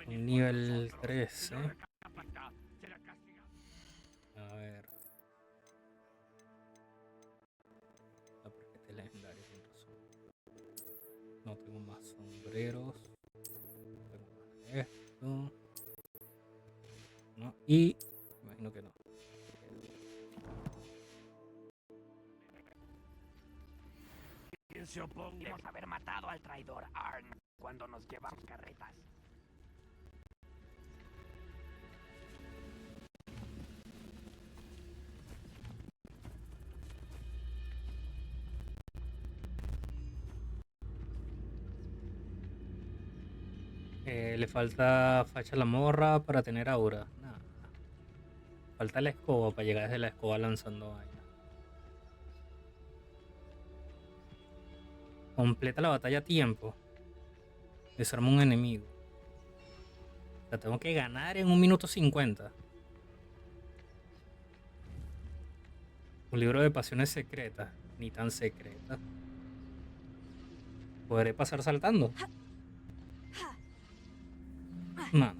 Un nivel 13. A ver. La paquete legendario, con razón. No tengo más sombreros. Tengo más de esto. No. Y imagino que no. ¿Quién se oponga? Debemos haber matado al traidor Arn cuando nos llevamos carretas. Le falta facha a la morra para tener aura. Nah. Falta la escoba para llegar desde la escoba lanzando vaina. Completa la batalla a tiempo. Desarma un enemigo. La tengo que ganar en 1 minuto 50. Un libro de pasiones secretas. Ni tan secreta. ¿Podré pasar saltando? No.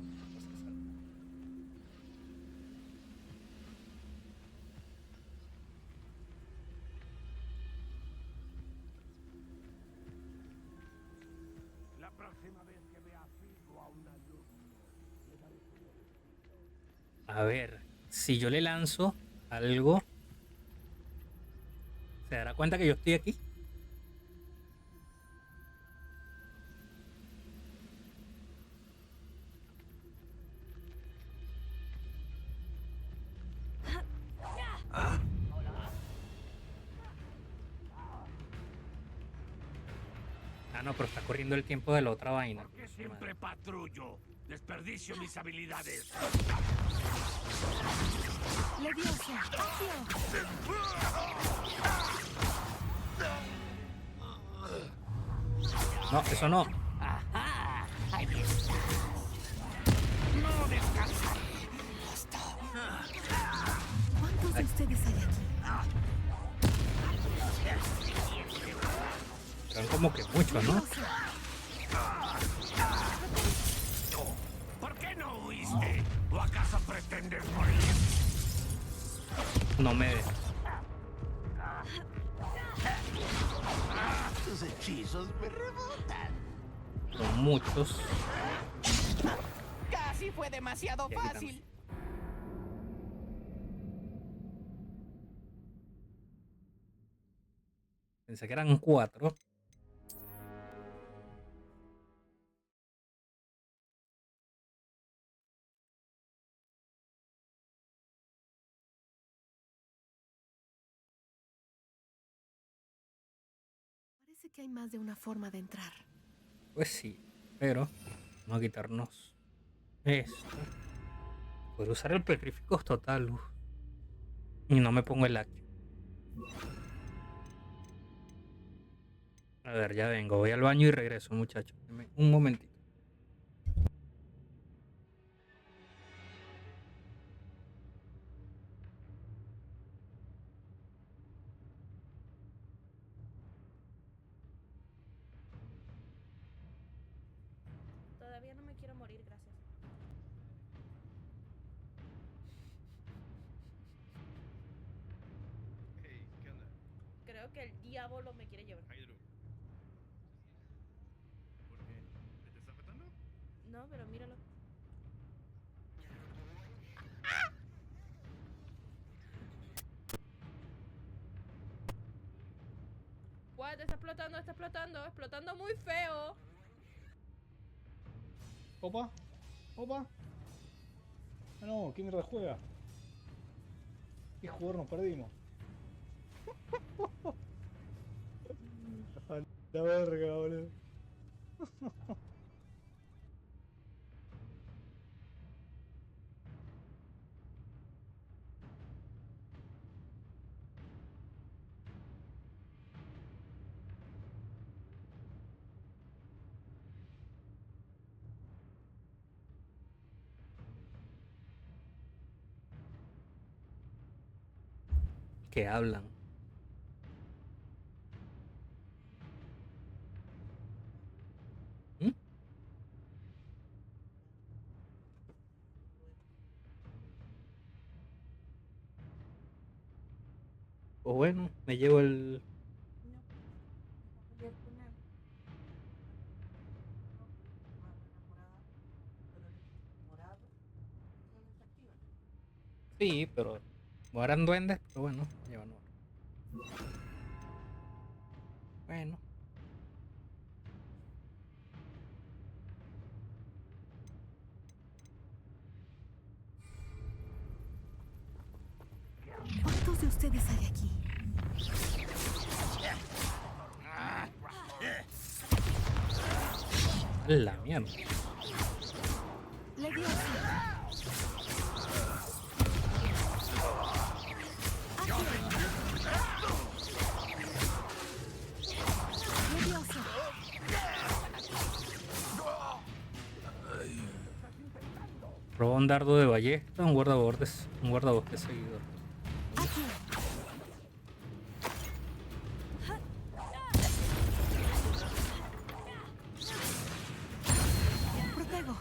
La próxima vez que vea fijo a un alumno, le daré A ver, si yo le lanzo algo, ¿se dará cuenta que yo estoy aquí? Ah, no, pero está corriendo el tiempo de la otra vaina. Que siempre patrullo. Desperdicio mis habilidades. ¡Leviosa! No, eso no. Ajá, ahí está. No descansaré. ¿Cuántos de ustedes hay aquí? Son como que muchos, ¿no? ¿Por qué no huiste? ¿O acaso pretendes morir? No me... Tus hechizos me rebotan. Son muchos. Casi fue demasiado Y aquí fácil. Pensé que eran 4. Parece que hay más de una forma de entrar. Pues sí, pero vamos a quitarnos esto. Puedo usar el Petrificus Totalus. Y no me pongo el Actio. A ver, ya vengo. Voy al baño y regreso, muchachos. Deme un momentito. Todavía no me quiero morir, gracias. Hey, ¿qué onda? Creo que el diablo me quiere llevar. Hydro. ¿Por qué? ¿Te está afectando? No, pero míralo. What? Está explotando muy feo. Opa, opa. Ah, no, ¿qué mierda juega? ¿Qué jugador nos perdimos? A la verga, boludo. que hablan. ¿Mm? Pues bueno, me llevo el... Sí, pero como eran duendes, pero bueno, llevan oro. Bueno. ¿Cuántos de ustedes hay aquí? La mierda. Le dio Roba un dardo de ballesta, un guardabosques seguidor. Protego.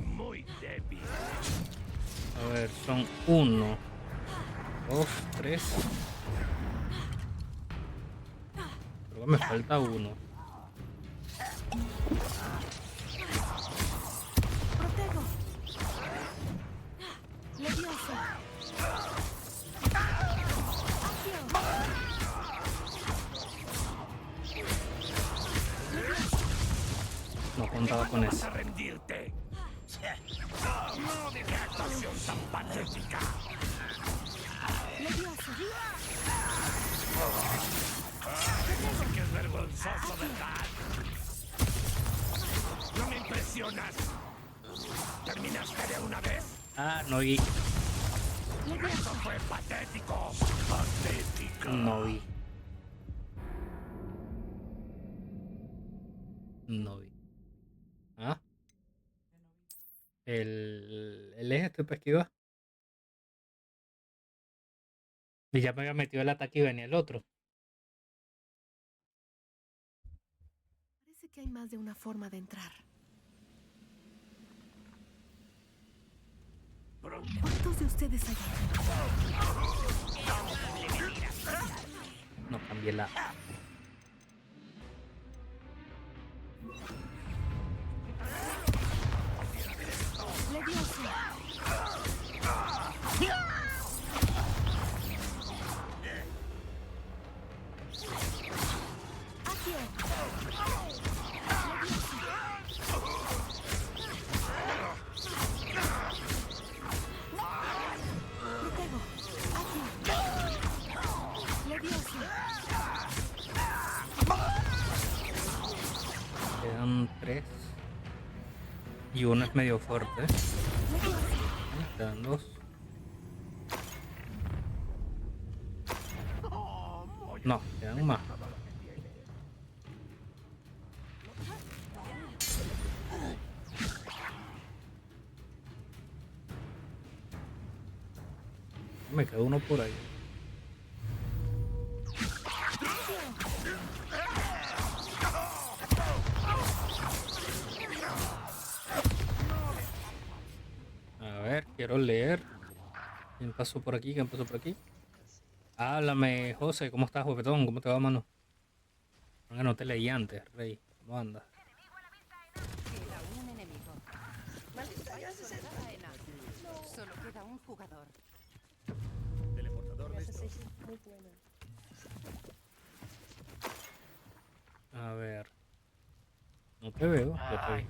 Muy débil. A ver, son 1, 2, 3. Creo que me falta uno. Protego. Levioso. No contaba con eso. ¿Vas a rendirte? ¡Qué actuación tan patética! Levioso. ¡Qué es vergonzoso, verdad! ¡No me impresionas! ¿Terminaste de una vez? Ah, no vi. ¡Eso fue patético! ¡Patético! No vi. No vi. ¿Ah? El eje este para esquivar. Y ya me había metido el ataque y venía el otro. Parece que hay más de una forma de entrar. ¿Cuántos de ustedes hay aquí? No cambié la... Levioso. Quedan 3. Y uno es medio fuerte. Quedan 2. No, quedan más. Me queda uno por ahí. A ver, quiero leer. ¿Quién pasó por aquí? ¿Quién pasó por aquí? Háblame, José. ¿Cómo estás, guapetón? ¿Cómo te va, mano? Venga, no te leí antes, rey. ¿Cómo andas? Queda un enemigo. Solo queda un jugador. Teleportador listo. A ver. No te veo. Yo te vi.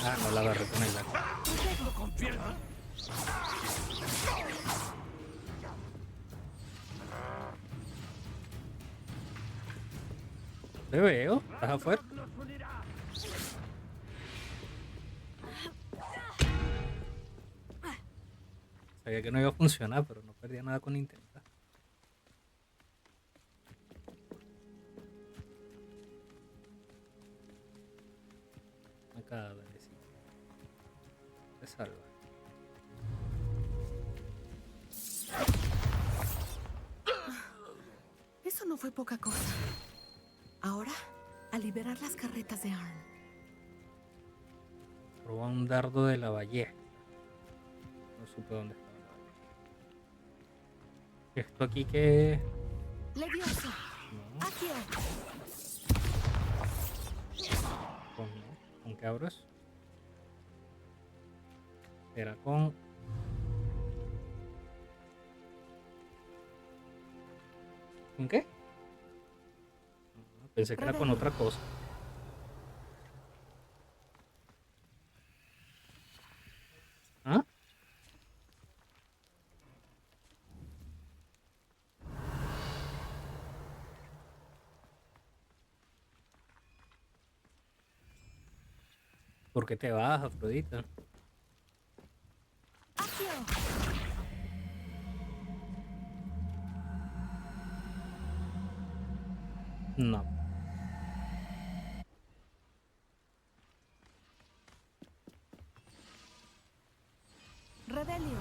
Ah, no la agarré con el arco. Confirma. Te veo, estás afuera. Sabía que no iba a funcionar, pero no perdía nada con intentar. Acá, Valecito. Te salva. Eso no fue poca cosa. Ahora, a liberar las carretas de Arn. Roba un dardo de la ballesta. No supe dónde estaba la ballesta. Esto aquí que... Levioso. No. Accio. ¿Con qué abro eso? Era con... ¿Con qué? Pensé que era con otra cosa. ¿Ah? ¿Por qué te vas, Afrodita? No. Rebelio.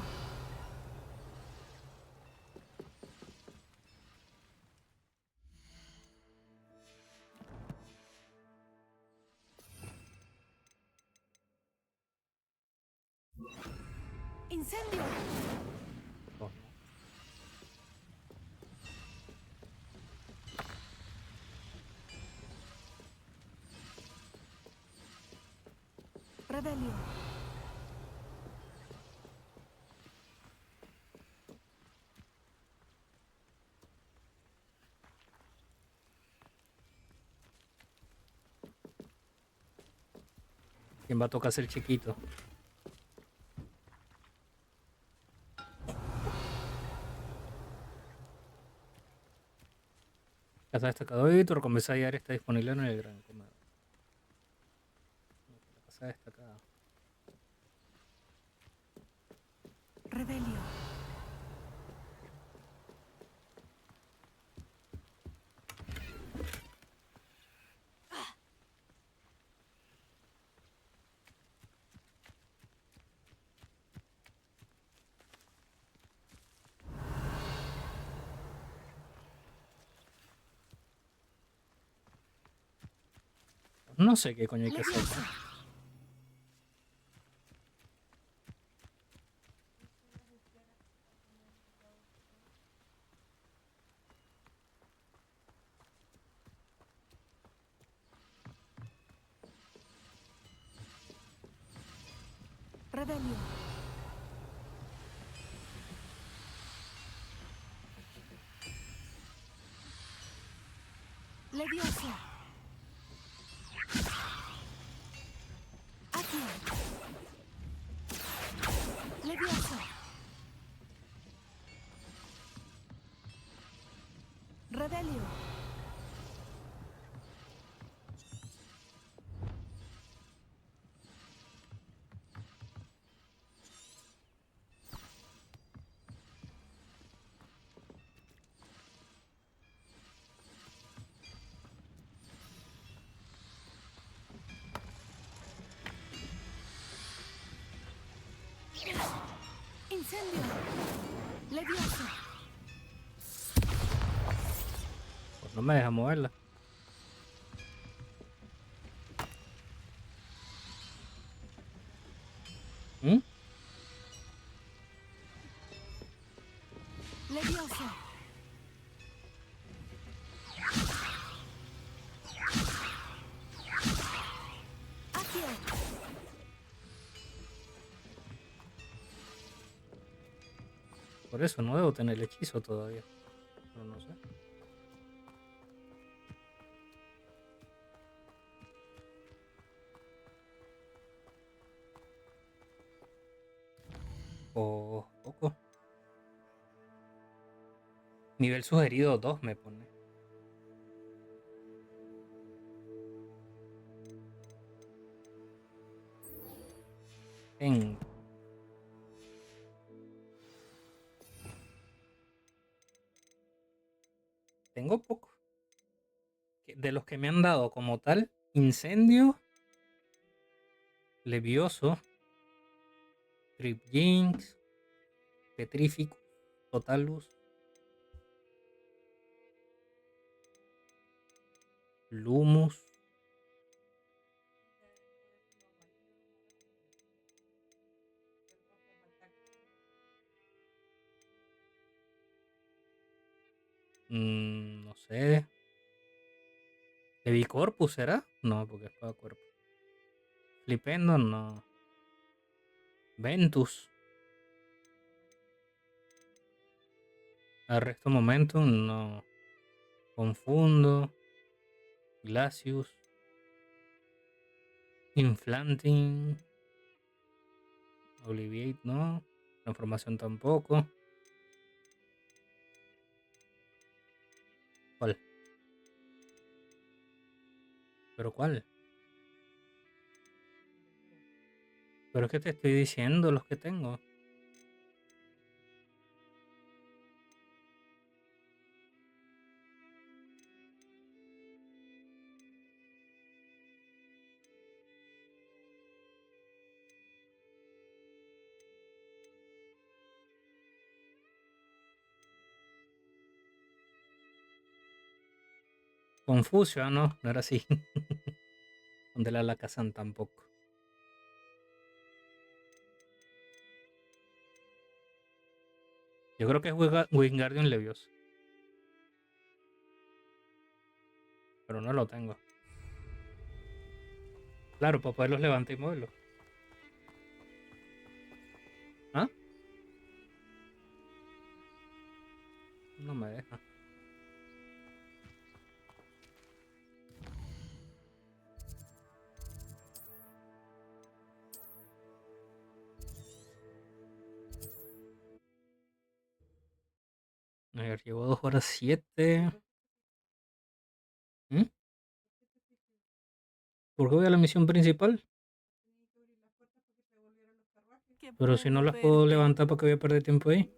Incendio. Oh. Rebelio. ¿Quién va a tocarse el chiquito? Casa destacado y tu recompensa diaria está disponible en el gran comedor. La casa destacada. Rebelio. No sé qué coño hay que hacer. Rebelio. Levioso. Accio. Levioso. Rebelio. Incendio. Levioso. Pues no me deja moverla. ¿Mm? Levioso. Accio. Por eso no debo tener el hechizo todavía. Pero no sé. O poco. Nivel sugerido 2 me pone. Tengo. Tengo poco. De los que me han dado como tal, Incendio, Levioso, Trip Jinx, Petrífico, Totalus, Lumus, no sé. Levicorpus, ¿será? No, porque es para cuerpo. Flipendo, no. Ventus. Arresto Momentum, no. Confundo. Glacius. Inflanting. Oliviate, no. Transformación tampoco. ¿Cuál? ¿Pero cuál? Pero es que te estoy diciendo los que tengo. Confucio, ah, no era así. Donde la Lacazan tampoco. Yo creo que es Wingardium Leviosa. Pero no lo tengo. Claro, para poderlos levantar y moverlos. ¿Ah? No me deja. A ver, llevo 2 horas 7. ¿Mm? ¿Por qué voy a la misión principal? Pero si no las puedo levantar, ¿para qué voy a perder tiempo ahí?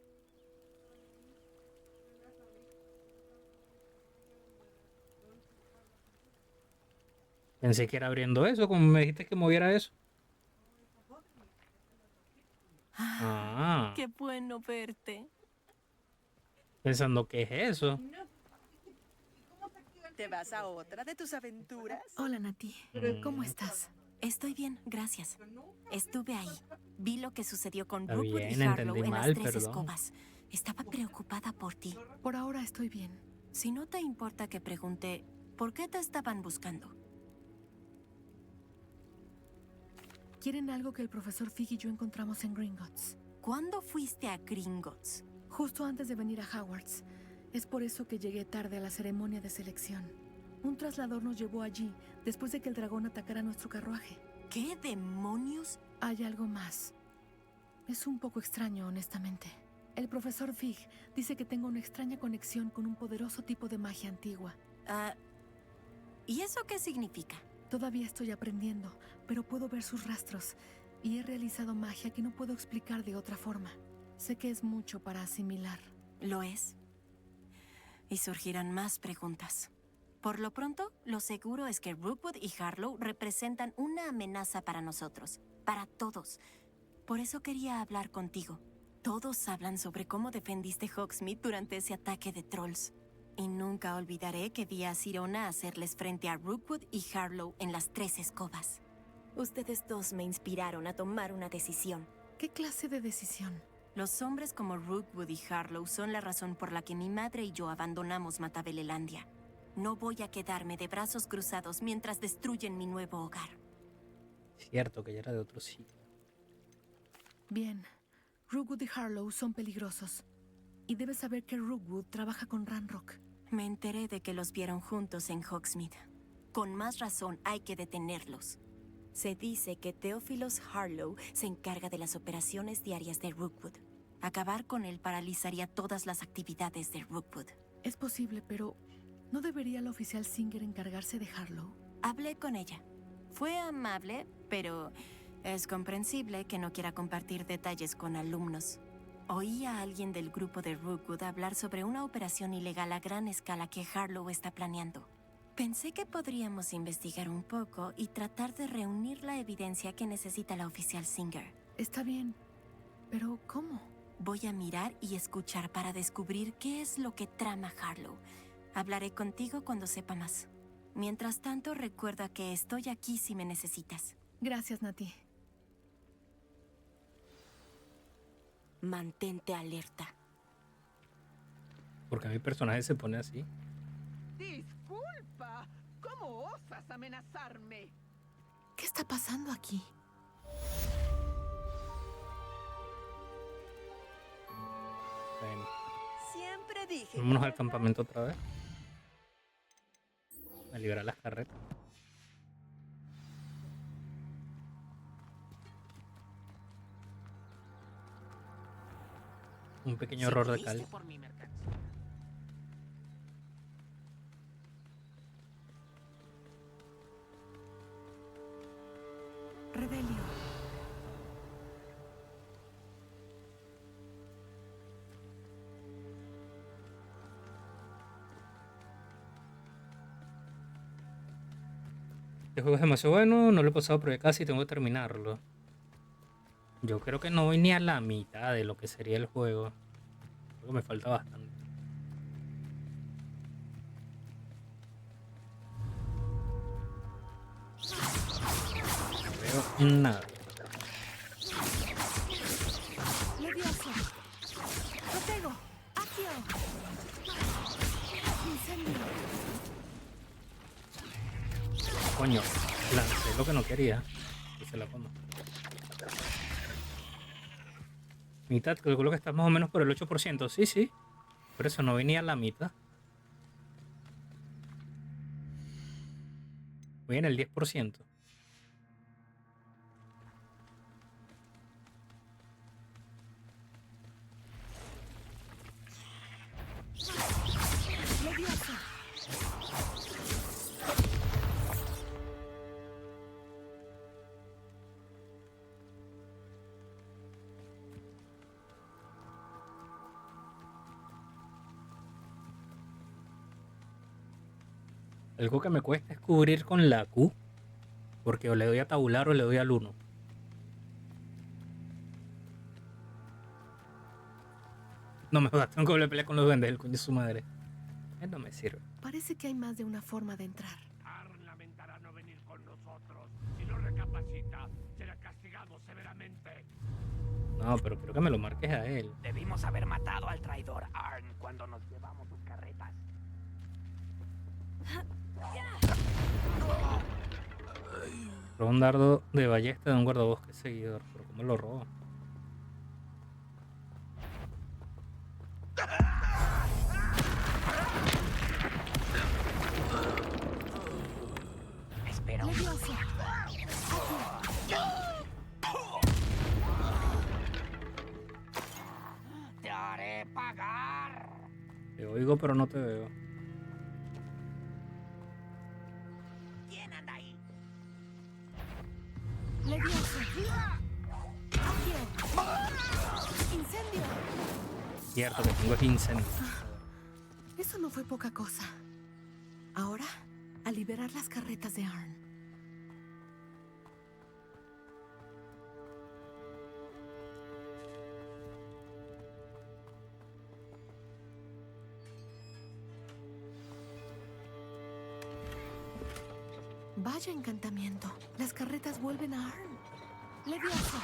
Pensé que era abriendo eso, como me dijiste que moviera eso. Ah, Qué bueno verte. pensando que es eso. ¿Te vas a otra de tus aventuras? Hola, Nati. ¿Cómo estás? Estoy bien, gracias. Estuve ahí. Vi lo que sucedió con Está Rookwood bien, y Harlow entendí en mal, las 3 perdón. escobas. Estaba preocupada por ti. Por ahora estoy bien. Si no te importa que pregunte, ¿por qué te estaban buscando? Quieren algo que el profesor Fig y yo encontramos en Gringotts. ¿Cuándo fuiste a Gringotts? Justo antes de venir a Hogwarts. Es por eso que llegué tarde a la ceremonia de selección. Un traslador nos llevó allí después de que el dragón atacara nuestro carruaje. ¿Qué demonios? Hay algo más. Es un poco extraño, honestamente. El profesor Fig dice que tengo una extraña conexión con un poderoso tipo de magia antigua. ¿Y eso qué significa? Todavía estoy aprendiendo, pero puedo ver sus rastros. Y he realizado magia que no puedo explicar de otra forma. Sé que es mucho para asimilar. Lo es. Y surgirán más preguntas. Por lo pronto, lo seguro es que Rookwood y Harlow representan una amenaza para nosotros, para todos. Por eso quería hablar contigo. Todos hablan sobre cómo defendiste Hogsmeade durante ese ataque de trolls. Y nunca olvidaré que vi a Sirona hacerles frente a Rookwood y Harlow en las 3 escobas. Ustedes dos me inspiraron a tomar una decisión. ¿Qué clase de decisión? Los hombres como Rookwood y Harlow son la razón por la que mi madre y yo abandonamos Matabelelandia. No voy a quedarme de brazos cruzados mientras destruyen mi nuevo hogar. Cierto que ya era de otro sitio. Bien. Rookwood y Harlow son peligrosos. Y debes saber que Rookwood trabaja con Ranrock. Me enteré de que los vieron juntos en Hogsmeade. Con más razón hay que detenerlos. Se dice que Theophilus Harlow se encarga de las operaciones diarias de Rookwood. Acabar con él paralizaría todas las actividades de Rookwood. Es posible, pero ¿no debería la oficial Singer encargarse de Harlow? Hablé con ella. Fue amable, pero Es comprensible que no quiera compartir detalles con alumnos. Oí a alguien del grupo de Rookwood hablar sobre una operación ilegal a gran escala que Harlow está planeando. Pensé que podríamos investigar un poco y tratar de reunir la evidencia que necesita la oficial Singer. Está bien, pero ¿cómo? Voy a mirar y escuchar para descubrir qué es lo que trama Harlow. Hablaré contigo cuando sepa más. Mientras tanto, recuerda que estoy aquí si me necesitas. Gracias, Nati. Mantente alerta. Porque mi personaje se pone así. Disculpa, ¿cómo osas amenazarme? ¿Qué está pasando aquí? Bueno, Siempre dije. vámonos al campamento otra vez. A liberar las carretas. Un pequeño error de cal. Por mi mercancía. Rebelio. Este juego es demasiado bueno, no lo he pasado pero ya casi tengo que terminarlo. Yo creo que no voy ni a la mitad de lo que sería el juego. Creo que me falta bastante. No veo nada. Levioso. Protego. Accio. Incendio. Coño, lancé lo que no quería. Y se la pongo. Mitad, calculo que está más o menos por el 8%. Sí, sí. Por eso no venía a la mitad. Voy en el 10%. Levioso. Algo que me cuesta es cubrir con la Q. Porque o le doy a tabular o le doy al 1. No me jodas, tengo que volver a pelear con los duendes, el coño de su madre. No me sirve. Parece que hay más de una forma de entrar. Arn lamentará no venir con nosotros. Si no recapacita, será castigado severamente. No, pero quiero que me lo marques a él. Debimos haber matado al traidor Arn cuando nos llevamos sus carretas. Robo un dardo de ballesta de un guardabosque seguidor. Pero ¿cómo lo robo? Espera. Levioso. Te haré pagar. Te oigo pero no te veo. ¿Quién anda ahí? Levioso. Accio. Incendio. Cierto que tengo es incendio. Eso no fue poca cosa. Ahora, a liberar las carretas de Arn. Vaya encantamiento. Las carretas vuelven a Arn. Levioso.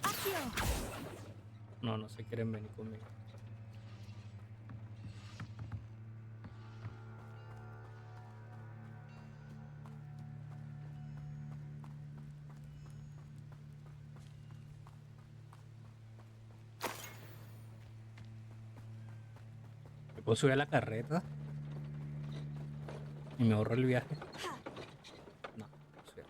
Accio. No, no se quieren venir conmigo. ¿Me puedo subir a la carreta? Y me ahorro el viaje. No, no sé.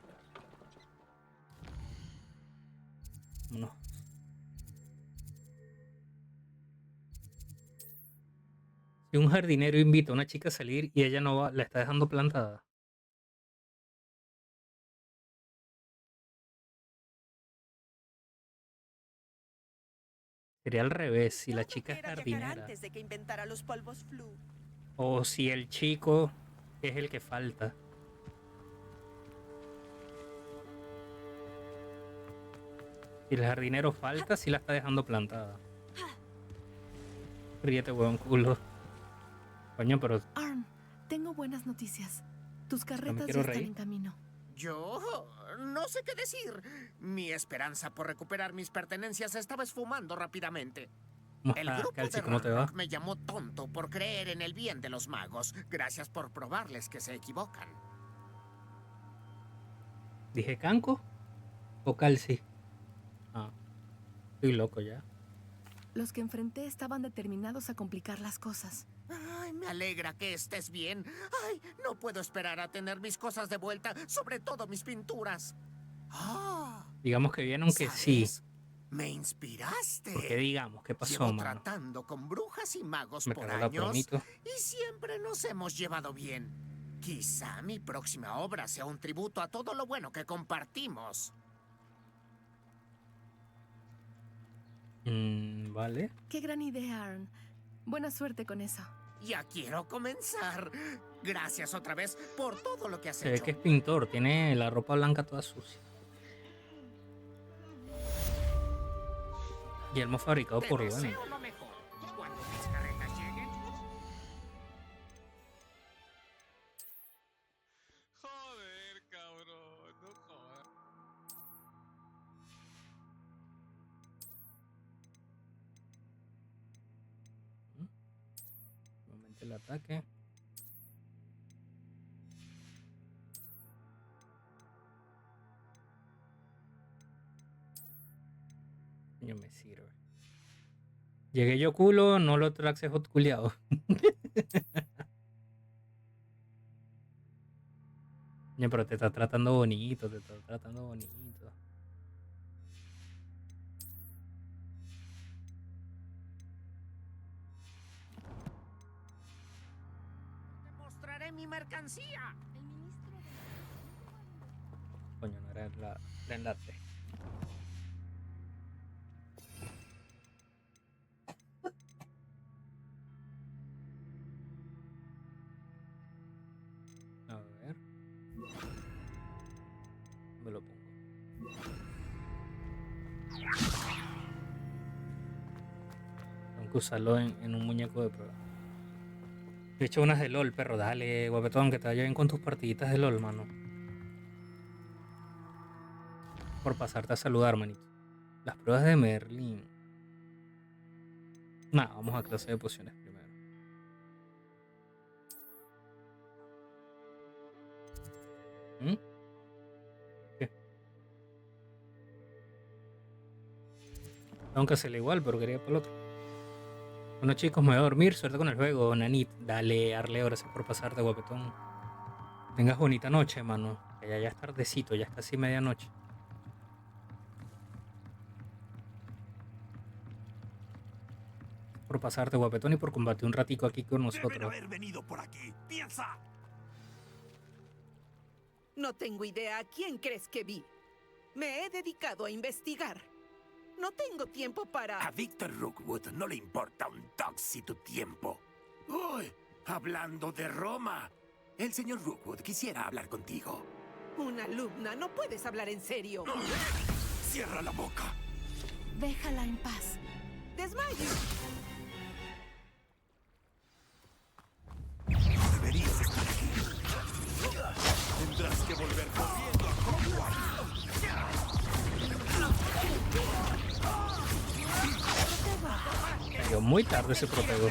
Si un jardinero invita a una chica a salir y ella no va, la está dejando plantada. Sería al revés, si la chica es Era viajar jardinera. antes de que inventara los polvos flu. O si el chico es el que falta. Si el jardinero falta, sí la está dejando plantada. Ríete, huevón culo. Coño, pero Arn, tengo buenas noticias. Tus carretas quiero ya están reír. en camino. Yo no sé qué decir. Mi esperanza por recuperar mis pertenencias se estaba esfumando rápidamente. El grupo Calci, de ¿cómo te va? Ragnarok me llamó tonto por creer en el bien de los magos. Gracias por probarles que se equivocan. ¿Dije Canco o Calci? Ah, estoy loco ya. Los que enfrenté estaban determinados a complicar las cosas. Ay, me alegra que estés bien. Ay, no puedo esperar a tener mis cosas de vuelta, sobre todo mis pinturas. Ah, Digamos que bien, aunque sí. me inspiraste. Porque digamos, ¿qué pasó, Llevo mano? tratando con brujas y magos Me por cagó la años promito. y siempre nos hemos llevado bien. Quizá mi próxima obra sea un tributo a todo lo bueno que compartimos. Vale. Qué gran idea, Arn. Buena suerte con eso. Ya quiero comenzar. Gracias otra vez por todo lo que has Se ve hecho. que es pintor, tiene la ropa blanca toda sucia. Y el hemos fabricado Te por deseo Duende. lo mejor. Cuando mis carretas lleguen, Joder, cabrón, no jodas. Aumente el ataque. Coño, me sirve. Llegué yo culo, no lo traxe hot culiao. Coño, pero te está tratando bonito, te está tratando bonito. te mostraré mi mercancía. Coño, no era la enlace. A ver. Me lo pongo. Tengo que usarlo en un muñeco de prueba. He hecho unas de LOL, perro. Dale, guapetón, que te vaya bien con tus partiditas de LOL, mano. Por pasarte a saludar, manito. Las pruebas de Merlin. Nah, vamos a clase de pociones primero. ¿Mm? ¿Qué? Tengo que hacerle igual, pero quería para el otro. Bueno, chicos, me voy a dormir. Suerte con el juego, Nanit. Dale, Arleo, gracias por pasarte, guapetón. Tengas bonita noche, mano. Que ya es tardecito, ya es casi medianoche. Por pasarte, guapetón, y por combatir un ratico aquí con Deben nosotros. haber venido por aquí. ¡Piensa! No tengo idea a quién crees que vi. Me he dedicado a investigar. No tengo tiempo para... A Victor Rookwood no le importa un toxi tu tiempo. Uy, hablando de Roma. El señor Rookwood quisiera hablar contigo. Una alumna, no puedes hablar en serio. Cierra la boca. Déjala en paz. Desmayo. Deberías estar aquí. Tendrás que volver corriendo a Hogwarts. Cayó muy tarde ese protego.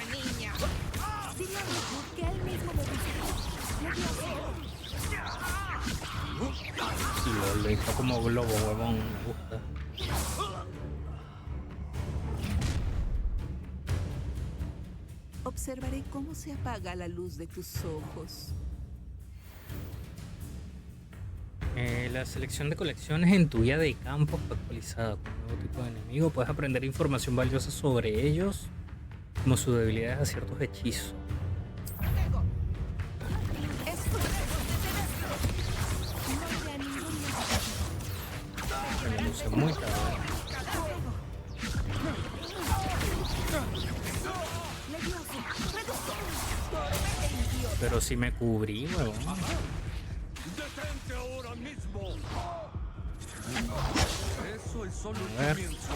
Dile a Rookwood que él mismo lo decidió. Y lo hizo como globo, huevón. Me gusta. Observaré cómo se apaga la luz de tus ojos. La selección de colecciones en tu guía de campo fue actualizada con un nuevo tipo de enemigo. Puedes aprender información valiosa sobre ellos, como sus debilidades a ciertos hechizos. puse muy tarde. Pero si me cubrí, huevón. ¡Detente ahora mismo! Eso es solo un A ver. comienzo.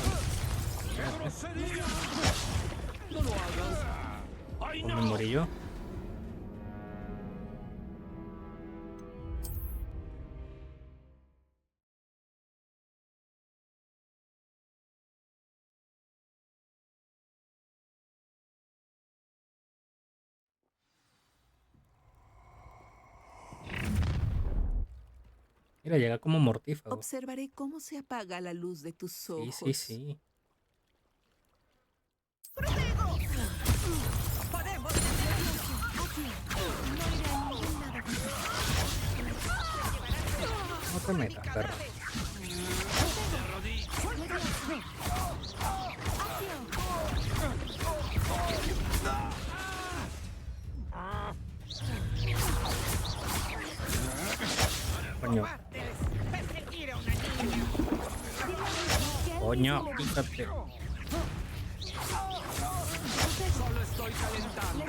¡Qué grosería! ¡No lo hagas! ¡Ay, ¿O me no! morí yo? Mira, llega como mortífago. Observaré cómo se apaga la luz de tus Sí, ojos. sí, sí. ¡Podemos! No te metas, perro. Coño. Coño, quítate. Solo estoy calentando.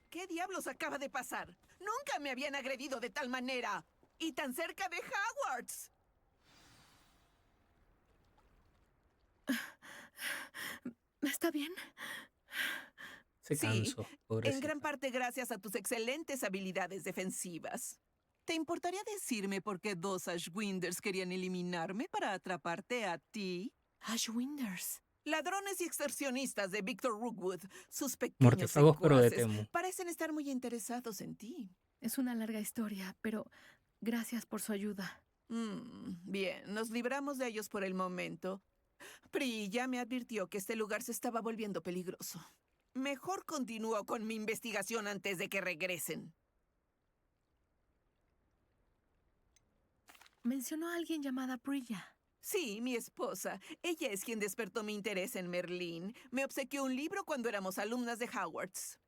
¿Qué diablos acaba de pasar? Nunca me habían agredido de tal manera. Y tan cerca de Hogwarts. ¿Está bien? Se cansó, En pobrecita. gran parte gracias a tus excelentes habilidades defensivas. ¿Te importaría decirme por qué dos Ashwinders querían eliminarme para atraparte a ti? Ashwinders. Ladrones y extorsionistas de Victor Rookwood, sus pequeños Mortífagos, pero de secuaces, Temu. parecen estar muy interesados en ti. Es una larga historia, pero gracias por su ayuda. Bien, nos libramos de ellos por el momento. Pri ya me advirtió que este lugar se estaba volviendo peligroso. Mejor continúo con mi investigación antes de que regresen. Mencionó a alguien llamada Priya. Sí, mi esposa. Ella es quien despertó mi interés en Merlín. Me obsequió un libro cuando éramos alumnas de Hogwarts.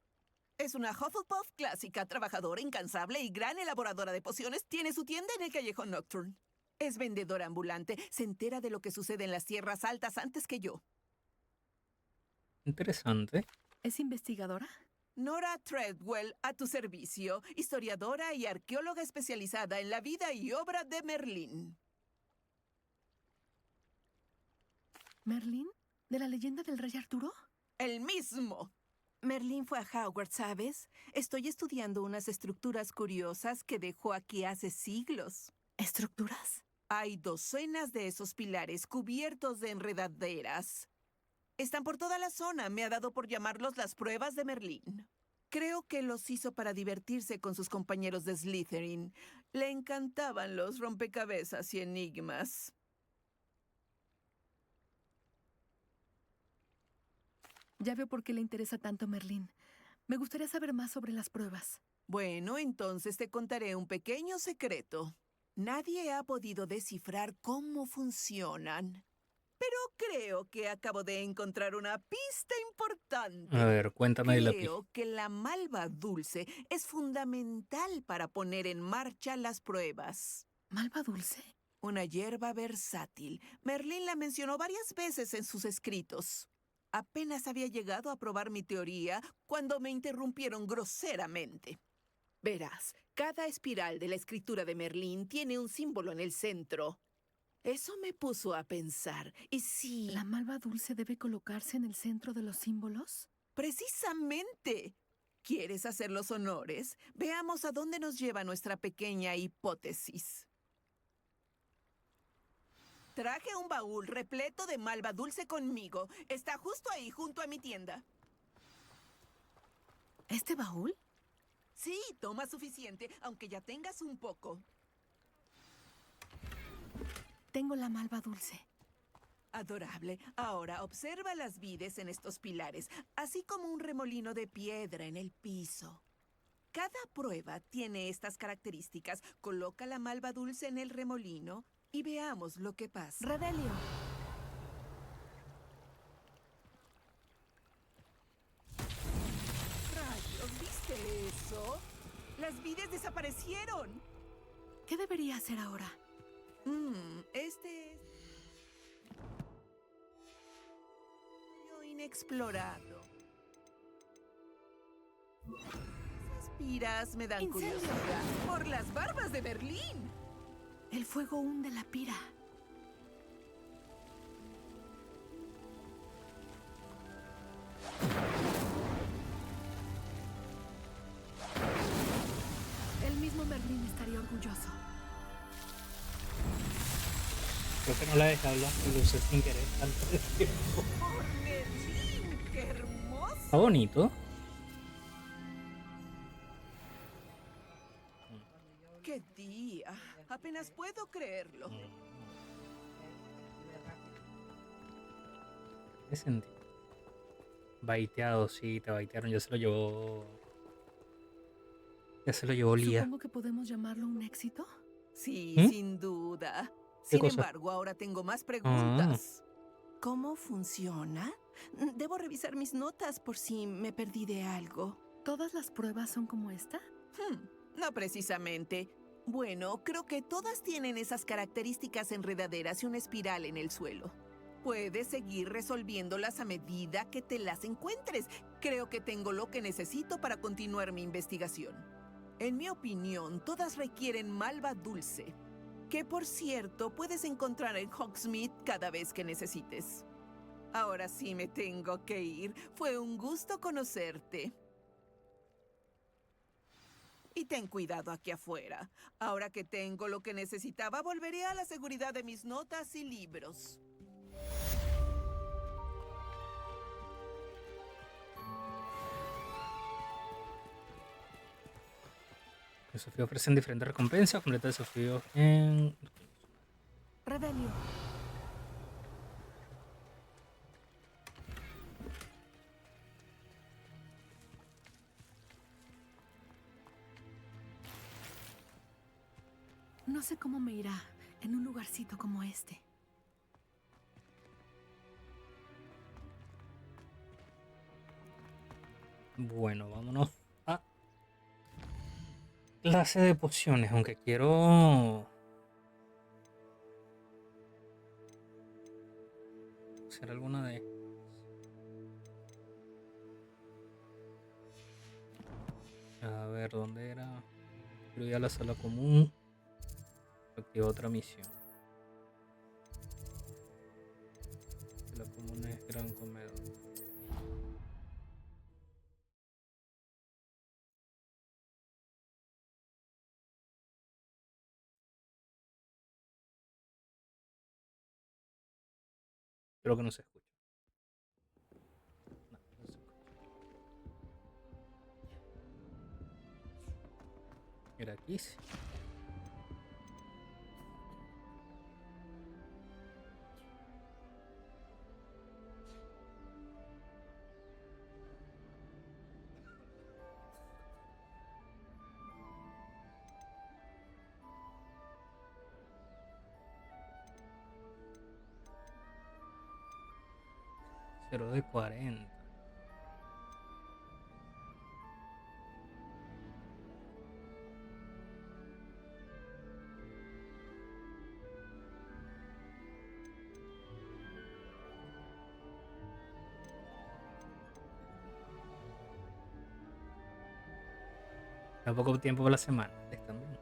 Es una Hufflepuff clásica, trabajadora, incansable y gran elaboradora de pociones. Tiene su tienda en el callejón Nocturne. Es vendedora ambulante. Se entera de lo que sucede en las tierras altas antes que yo. Interesante. ¿Es investigadora? Nora Treadwell, a tu servicio. Historiadora y arqueóloga especializada en la vida y obra de Merlín. ¿Merlín? ¿De la leyenda del rey Arturo? ¡El mismo! Merlín fue a Hogwarts, ¿sabes? Estoy estudiando unas estructuras curiosas que dejó aquí hace siglos. ¿Estructuras? Hay docenas de esos pilares cubiertos de enredaderas. Están por toda la zona. Me ha dado por llamarlos las pruebas de Merlín. Creo que los hizo para divertirse con sus compañeros de Slytherin. Le encantaban los rompecabezas y enigmas. Ya veo por qué le interesa tanto Merlín. Me gustaría saber más sobre las pruebas. Bueno, entonces te contaré un pequeño secreto. Nadie ha podido descifrar cómo funcionan. Pero creo que acabo de encontrar una pista importante. A ver, cuéntame de la Creo que la malva dulce es fundamental para poner en marcha las pruebas. ¿Malva dulce? Una hierba versátil. Merlín la mencionó varias veces en sus escritos. Apenas había llegado a probar mi teoría cuando me interrumpieron groseramente. Verás, cada espiral de la escritura de Merlín tiene un símbolo en el centro. Eso me puso a pensar. ¿Y si ¿La malva dulce debe colocarse en el centro de los símbolos? Precisamente. ¿Quieres hacer los honores? Veamos a dónde nos lleva nuestra pequeña hipótesis. Traje un baúl repleto de malva dulce conmigo. Está justo ahí, junto a mi tienda. ¿Este baúl? Sí, toma suficiente, aunque ya tengas un poco. Tengo la malva dulce. Adorable. Ahora observa las vides en estos pilares, así como un remolino de piedra en el piso. Cada prueba tiene estas características. Coloca la malva dulce en el remolino y veamos lo que pasa. Revelio. Las vides desaparecieron. ¿Qué debería hacer ahora? Este es... inexplorado. Esas piras me dan ¡Incendio! curiosidad. Por las barbas de Berlín. El fuego hunde la pira. El mismo Merlín estaría orgulloso. Creo que no la dejé hablar y lo usé sin querer antes de tiempo. ¡Por Berlín! ¡Qué hermoso! Está bonito. ¡Qué día! Apenas puedo creerlo. ¿Qué sentido? Baiteado, sí, te baitearon. Ya se lo llevó. Ya se lo llevó Lía. Supongo que podemos llamarlo un éxito. Sí, ¿Mm? sin duda. ¿Qué Sin cosa? embargo, ahora tengo más preguntas. ¿Cómo funciona? Debo revisar mis notas por si me perdí de algo. ¿Todas las pruebas son como esta? No precisamente. Bueno, creo que todas tienen esas características enredaderas y una espiral en el suelo. Puedes seguir resolviéndolas a medida que te las encuentres. Creo que tengo lo que necesito para continuar mi investigación. En mi opinión, todas requieren malva dulce, que por cierto puedes encontrar en Hogsmeade cada vez que necesites. Ahora sí me tengo que ir. Fue un gusto conocerte. Y ten cuidado aquí afuera. Ahora que tengo lo que necesitaba, volveré a la seguridad de mis notas y libros. Los desafíos ofrecen diferentes recompensas. Completa desafíos en. Rebelio. No sé cómo me irá en un lugarcito como este. Bueno, vámonos a clase de pociones, aunque quiero hacer alguna de a ver dónde era. Quiero ir a la sala común. Activo otra misión. La común es gran comedor. Creo que no se escucha. No, no se escucha. Era aquí, sí. Cero de 40. Da poco tiempo por la semana. Están bien.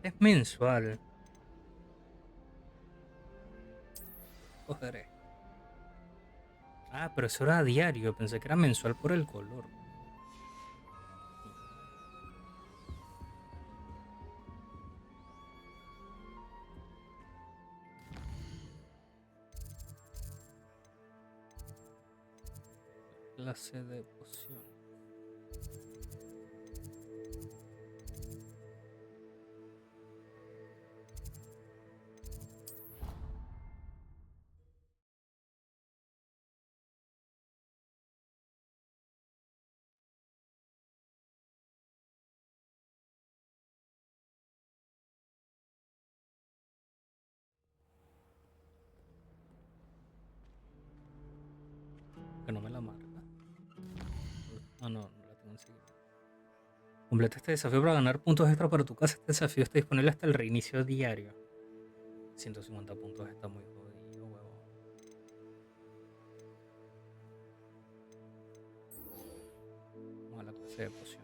Es mensual. Cogeré. Ah, pero eso era diario. Pensé que era mensual por el color. Clase de poción. Que no me la marca. Ah, no, no la tengo enseguida. Completa este desafío para ganar puntos extra para tu casa. Este desafío está disponible hasta el reinicio diario. 150 puntos está muy jodido, huevón. Vamos a la clase de poción.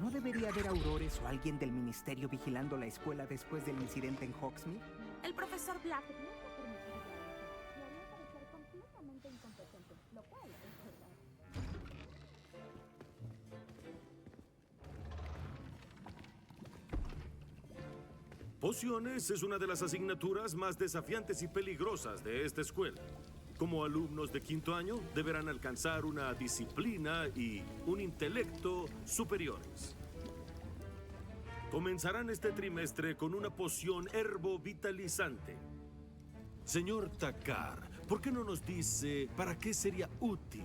¿No debería haber aurores o alguien del ministerio vigilando la escuela después del incidente en Hogsmeade? El profesor Black no me permitiría eso. Me haría parecer completamente incompetente, lo cual es verdad. Pociones es una de las asignaturas más desafiantes y peligrosas de esta escuela. Como alumnos de quinto año, deberán alcanzar una disciplina y un intelecto superiores. Comenzarán este trimestre con una poción herbovitalizante. Señor Takar, ¿por qué no nos dice para qué sería útil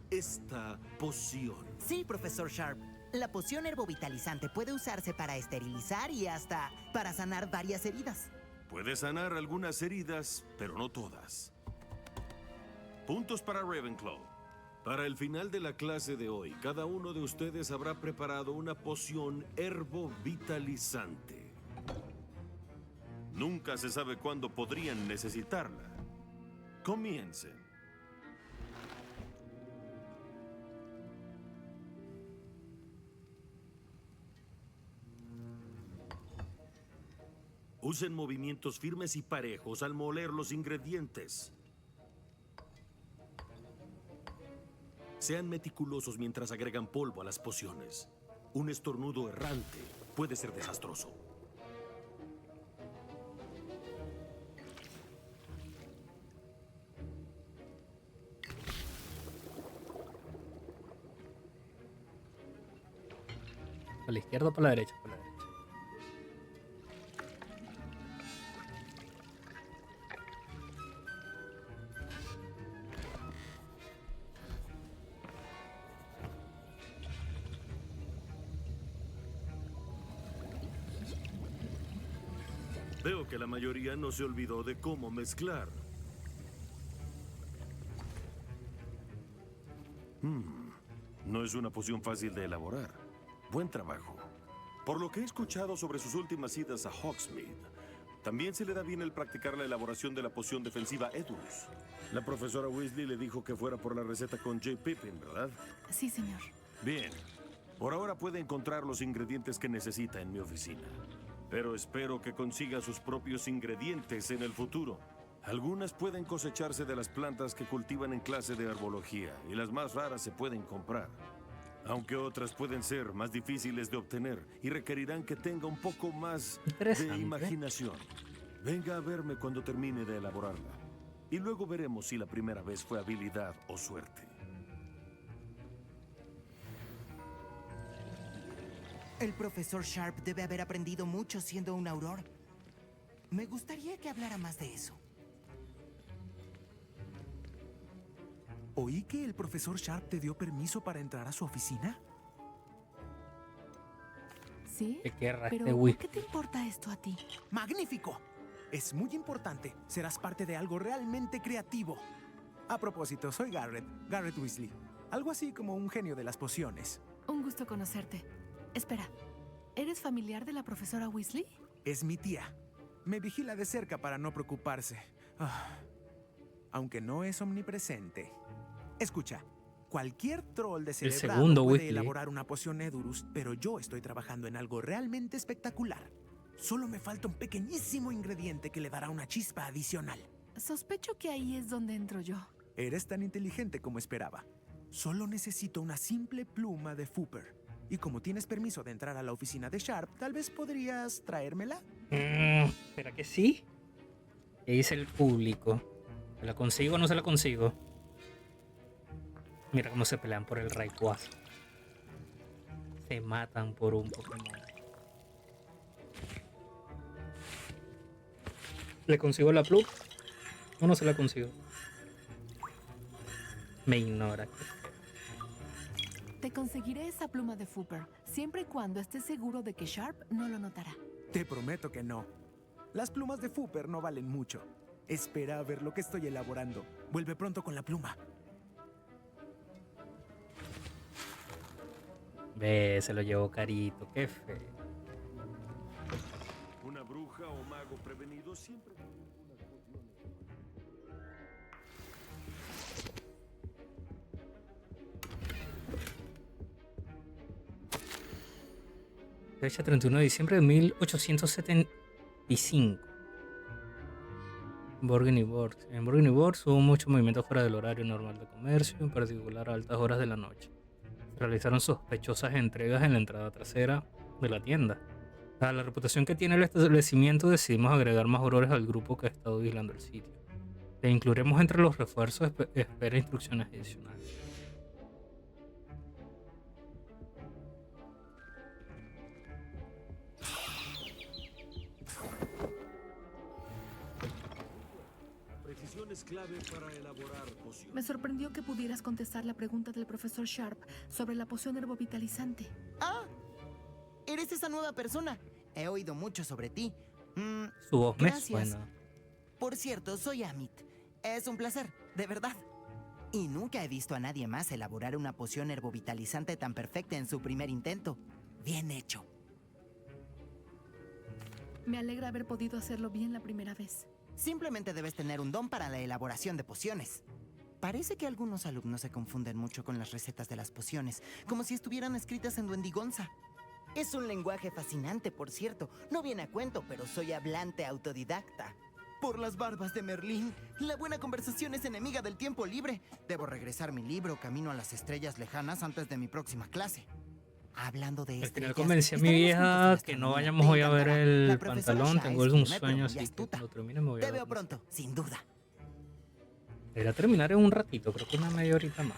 esta poción? Sí, profesor Sharp. La poción herbovitalizante puede usarse para esterilizar y hasta para sanar varias heridas. Puede sanar algunas heridas, pero no todas. Puntos para Ravenclaw. Para el final de la clase de hoy, cada uno de ustedes habrá preparado una poción herbovitalizante. Nunca se sabe cuándo podrían necesitarla. Comiencen. Usen movimientos firmes y parejos al moler los ingredientes. Sean meticulosos mientras agregan polvo a las pociones. Un estornudo errante puede ser desastroso. ¿Para la izquierda o para la derecha? Para la derecha. Veo que la mayoría no se olvidó de cómo mezclar. No es una poción fácil de elaborar. Buen trabajo. Por lo que he escuchado sobre sus últimas idas a Hogsmeade, también se le da bien el practicar la elaboración de la poción defensiva Edurus. La profesora Weasley le dijo que fuera por la receta con J. Pippin, ¿verdad? Sí, señor. Bien. Por ahora puede encontrar los ingredientes que necesita en mi oficina. Pero espero que consiga sus propios ingredientes en el futuro. Algunas pueden cosecharse de las plantas que cultivan en clase de herbología y las más raras se pueden comprar. Aunque otras pueden ser más difíciles de obtener y requerirán que tenga un poco más de imaginación. Venga a verme cuando termine de elaborarla. Y luego veremos si la primera vez fue habilidad o suerte. El profesor Sharp debe haber aprendido mucho siendo un auror. Me gustaría que hablara más de eso. ¿Oí que el profesor Sharp te dio permiso para entrar a su oficina? ¿Sí? ¿Qué querrá Pero este ¿por whisky? qué te importa esto a ti? ¡Magnífico! Es muy importante. Serás parte de algo realmente creativo. A propósito, soy Garrett Weasley. Algo así como un genio de las pociones. Un gusto conocerte. Espera, ¿eres familiar de la profesora Weasley? Es mi tía. Me vigila de cerca para no preocuparse. Aunque no es omnipresente. Escucha, cualquier troll descerebrado segundo puede Weasley. elaborar una poción Edurus, pero yo estoy trabajando en algo realmente espectacular. Solo me falta un pequeñísimo ingrediente que le dará una chispa adicional. Sospecho que ahí es donde entro yo. Eres tan inteligente como esperaba. Solo necesito una simple pluma de Fooper. Y como tienes permiso de entrar a la oficina de Sharp, tal vez podrías traérmela. ¿Será que sí? ¿Qué dice el público? ¿Se la consigo o no se la consigo? Mira cómo se pelean por el Rayquaza. Se matan por un Pokémon. ¿Le consigo la pluma o no se la consigo? Me ignora. Te conseguiré esa pluma de Fooper, siempre y cuando estés seguro de que Sharp no lo notará. Te prometo que no. Las plumas de Fooper no valen mucho. Espera a ver lo que estoy elaborando. Vuelve pronto con la pluma. Ve, se lo llevó carito, qué feo. Una bruja o mago prevenido siempre... Fecha 31 de diciembre de 1875. Borgny Board. En Borgny Board hubo mucho movimiento fuera del horario normal de comercio, en particular a altas horas de la noche. Se realizaron sospechosas entregas en la entrada trasera de la tienda. Dada la reputación que tiene el establecimiento, decidimos agregar más aurores al grupo que ha estado vigilando el sitio. Le incluiremos entre los refuerzos, espera instrucciones adicionales. Precisión es clave para elaborar pociones. Me sorprendió que pudieras contestar la pregunta del profesor Sharp sobre la poción herbovitalizante. ¡Ah! Eres esa nueva persona. He oído mucho sobre ti. Su voz me Gracias. suena. Por cierto, soy Amit. Es un placer, de verdad. Y nunca he visto a nadie más elaborar una poción herbovitalizante tan perfecta en su primer intento. Bien hecho. Me alegra haber podido hacerlo bien la primera vez. Simplemente debes tener un don para la elaboración de pociones. Parece que algunos alumnos se confunden mucho con las recetas de las pociones, como si estuvieran escritas en duendigonza. Es un lenguaje fascinante, por cierto. No viene a cuento, pero soy hablante autodidacta. Por las barbas de Merlín, la buena conversación es enemiga del tiempo libre. Debo regresar mi libro Camino a las Estrellas Lejanas antes de mi próxima clase. Hablando de Al estrellas, final convencí a mi estaremos juntos en vieja que no astronomía. vayamos Te hoy a ver encantará. el La profesora pantalón. Shah Tengo es un firme, pero sueño muy así que astuta. cuando termine me voy a Te veo dormir. pronto, sin duda. Debería terminar en un ratito, creo que una media horita más.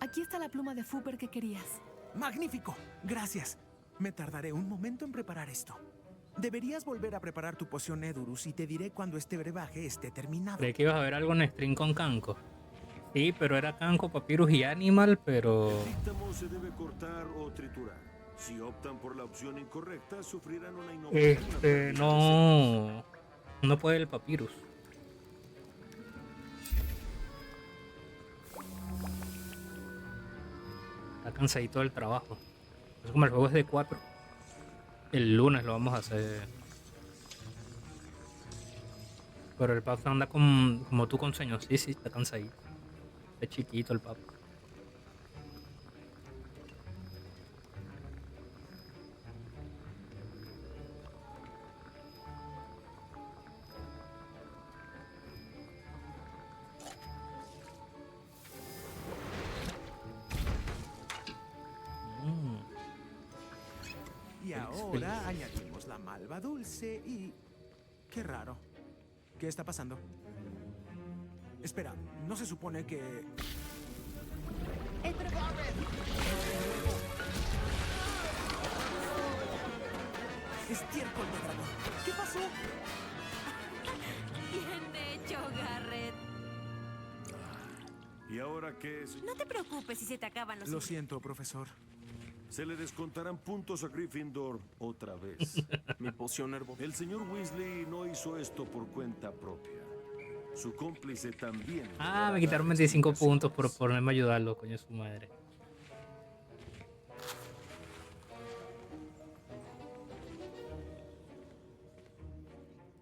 Aquí está la pluma de Fooper que querías. ¡Magnífico! Gracias. Me tardaré un momento en preparar esto. Deberías volver a preparar tu poción Edurus y te diré cuando este brebaje esté terminado. Creí que ibas a ver algo en stream con Kanko. Sí, pero era Kanko, Papyrus y Animal, pero... El díctamo se debe cortar o triturar. Si optan por la opción incorrecta, sufrirán una inoportuna no... No puede el Papyrus. Está cansadito del trabajo. Es como el juego es de 4. El lunes lo vamos a hacer. Pero el Papa anda como tú con sueños. Sí, está cansadito. Es chiquito el Papa. Y ahora añadimos la malva dulce y... Qué raro. ¿Qué está pasando? Espera, ¿no se supone que...? ¡Estiércol de dragón! ¿Qué pasó? Bien hecho, Garrett. ¿Y ahora qué es? No te preocupes si se te acaban los... Lo siento, profesor. Se le descontarán puntos a Gryffindor otra vez. Mi poción El señor Weasley no hizo esto por cuenta propia. Su cómplice también. Ah, me quitaron 25 puntos por ponerme a ayudarlo, coño su madre.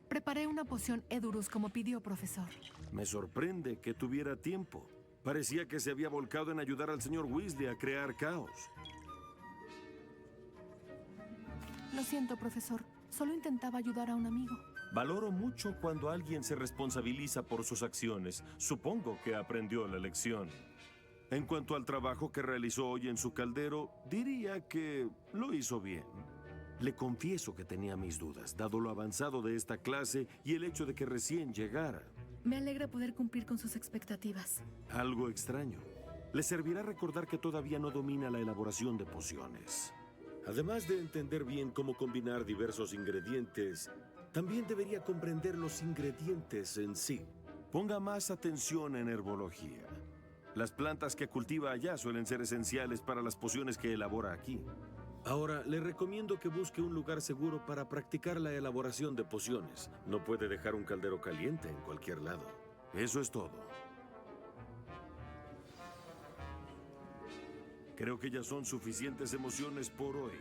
Preparé una poción Edurus como pidió, profesor. Me sorprende que tuviera tiempo. Parecía que se había volcado en ayudar al señor Weasley a crear caos. Lo siento, profesor. Solo intentaba ayudar a un amigo. Valoro mucho cuando alguien se responsabiliza por sus acciones. Supongo que aprendió la lección. En cuanto al trabajo que realizó hoy en su caldero, diría que lo hizo bien. Le confieso que tenía mis dudas, dado lo avanzado de esta clase y el hecho de que recién llegara. Me alegra poder cumplir con sus expectativas. Algo extraño. Le servirá recordar que todavía no domina la elaboración de pociones. Además de entender bien cómo combinar diversos ingredientes, también debería comprender los ingredientes en sí. Ponga más atención en herbología. Las plantas que cultiva allá suelen ser esenciales para las pociones que elabora aquí. Ahora, le recomiendo que busque un lugar seguro para practicar la elaboración de pociones. No puede dejar un caldero caliente en cualquier lado. Eso es todo. Creo que ya son suficientes emociones por hoy.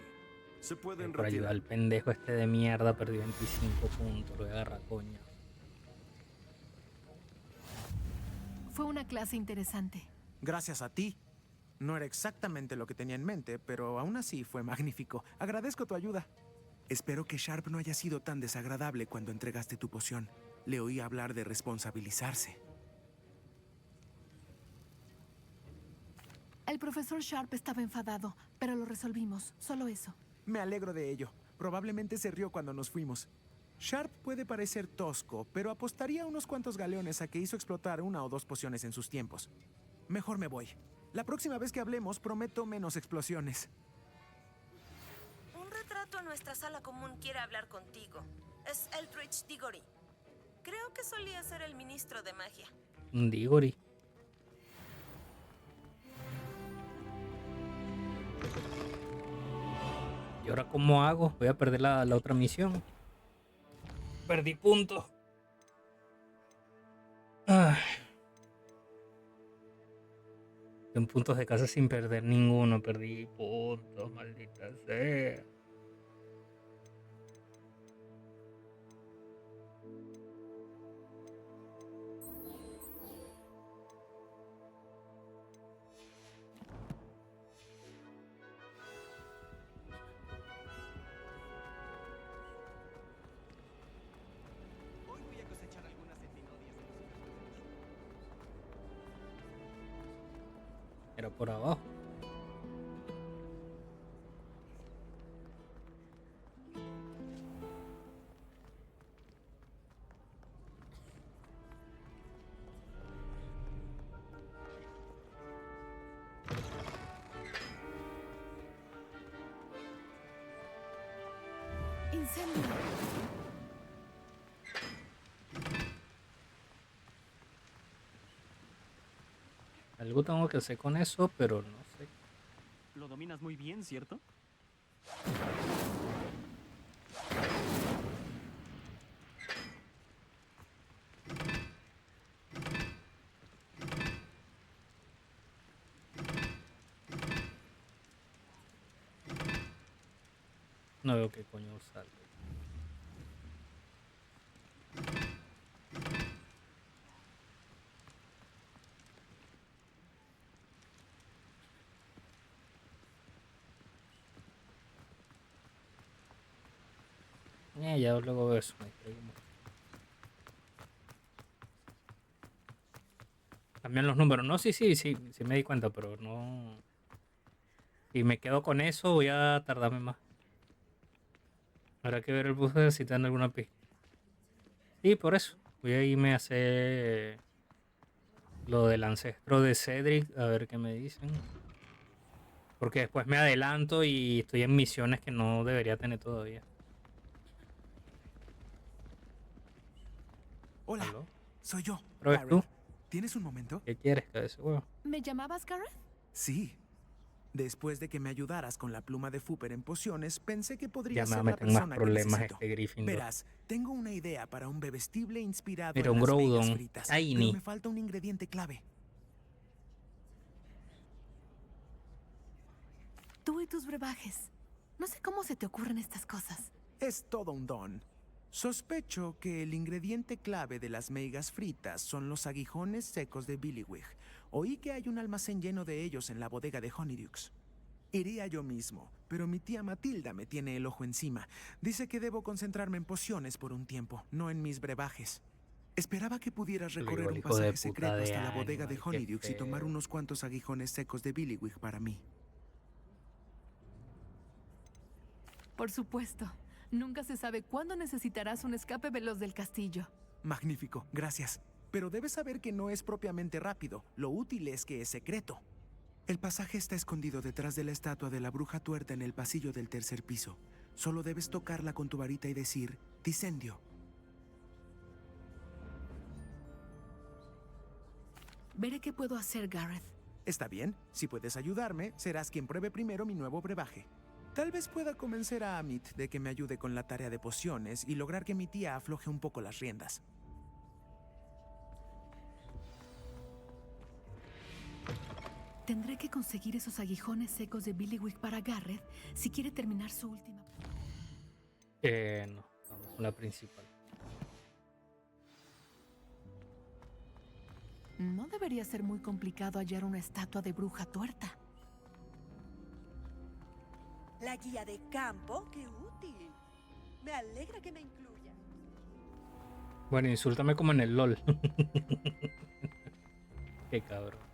Se pueden Por ayudar retirar. al pendejo este de mierda, perdí 25 puntos, lo voy a agarrar coña. Fue una clase interesante. Gracias a ti. No era exactamente lo que tenía en mente, pero aún así fue magnífico. Agradezco tu ayuda. Espero que Sharp no haya sido tan desagradable cuando entregaste tu poción. Le oí hablar de responsabilizarse. El profesor Sharp estaba enfadado, pero lo resolvimos. Solo eso. Me alegro de ello. Probablemente se rió cuando nos fuimos. Sharp puede parecer tosco, pero apostaría unos cuantos galeones a que hizo explotar 1 o 2 pociones en sus tiempos. Mejor me voy. La próxima vez que hablemos, prometo menos explosiones. Un retrato en nuestra sala común quiere hablar contigo. Es Eldritch Diggory. Creo que solía ser el ministro de magia. Diggory. ¿Y ahora cómo hago? Voy a perder la otra misión. Perdí puntos. Ay. En puntos de casa sin perder ninguno. Perdí puntos, maldita sea. Hoy voy a cosechar algunas efinodias. Era por abajo. Incendio. Algo tengo que hacer con eso, pero no sé. Lo dominas muy bien, ¿cierto? No veo qué coño usar. Ya luego veo eso. Cambian los números. No, sí me di cuenta, pero no. Si me quedo con eso, voy a tardarme más. Habrá que ver el bus si te dan alguna pista. Sí, por eso. Voy a irme a hacer lo del ancestro de Cedric, a ver qué me dicen. Porque después me adelanto y estoy en misiones que no debería tener todavía. Hola, ¿Aló? soy yo. ¿Pero es tú? ¿Tienes un momento? ¿Qué quieres, cabeza huevo? ¿Me llamabas, Gareth? Sí. Después de que me ayudaras con la pluma de Fooper en pociones, pensé que podría Ya me ser va a la meter más persona que problemas necesito. este Gryffindor. Verás, tengo una idea para un bebestible inspirado Mira, en un las Groudon, migas fritas, Tiny. pero me falta un ingrediente clave. Tú y tus brebajes. No sé cómo se te ocurren estas cosas. Es todo un don. Sospecho que el ingrediente clave de las meigas fritas son los aguijones secos de Billywig. Oí que hay un almacén lleno de ellos en la bodega de Honeydukes. Iría yo mismo, pero mi tía Matilda me tiene el ojo encima. Dice que debo concentrarme en pociones por un tiempo, no en mis brebajes. Esperaba que pudieras recorrer un hijo de pasaje puta secreto de hasta la bodega de Animal, qué Honeydukes y tomar feo. unos cuantos aguijones secos de Billywig para mí. Por supuesto. Nunca se sabe cuándo necesitarás un escape veloz del castillo. Magnífico, gracias. Pero debes saber que no es propiamente rápido. Lo útil es que es secreto. El pasaje está escondido detrás de la estatua de la bruja tuerta en el pasillo del 3er piso. Solo debes tocarla con tu varita y decir, Dicendio. Veré qué puedo hacer, Gareth. Está bien, si puedes ayudarme, serás quien pruebe primero mi nuevo brebaje. Tal vez pueda convencer a Amit de que me ayude con la tarea de pociones y lograr que mi tía afloje un poco las riendas. Tendré que conseguir esos aguijones secos de Billywig para Gareth si quiere terminar su última... No, vamos con la principal. No debería ser muy complicado hallar una estatua de bruja tuerta. La guía de campo, qué útil. Me alegra que me incluya. Bueno, insúltame como en el LOL. Qué cabrón.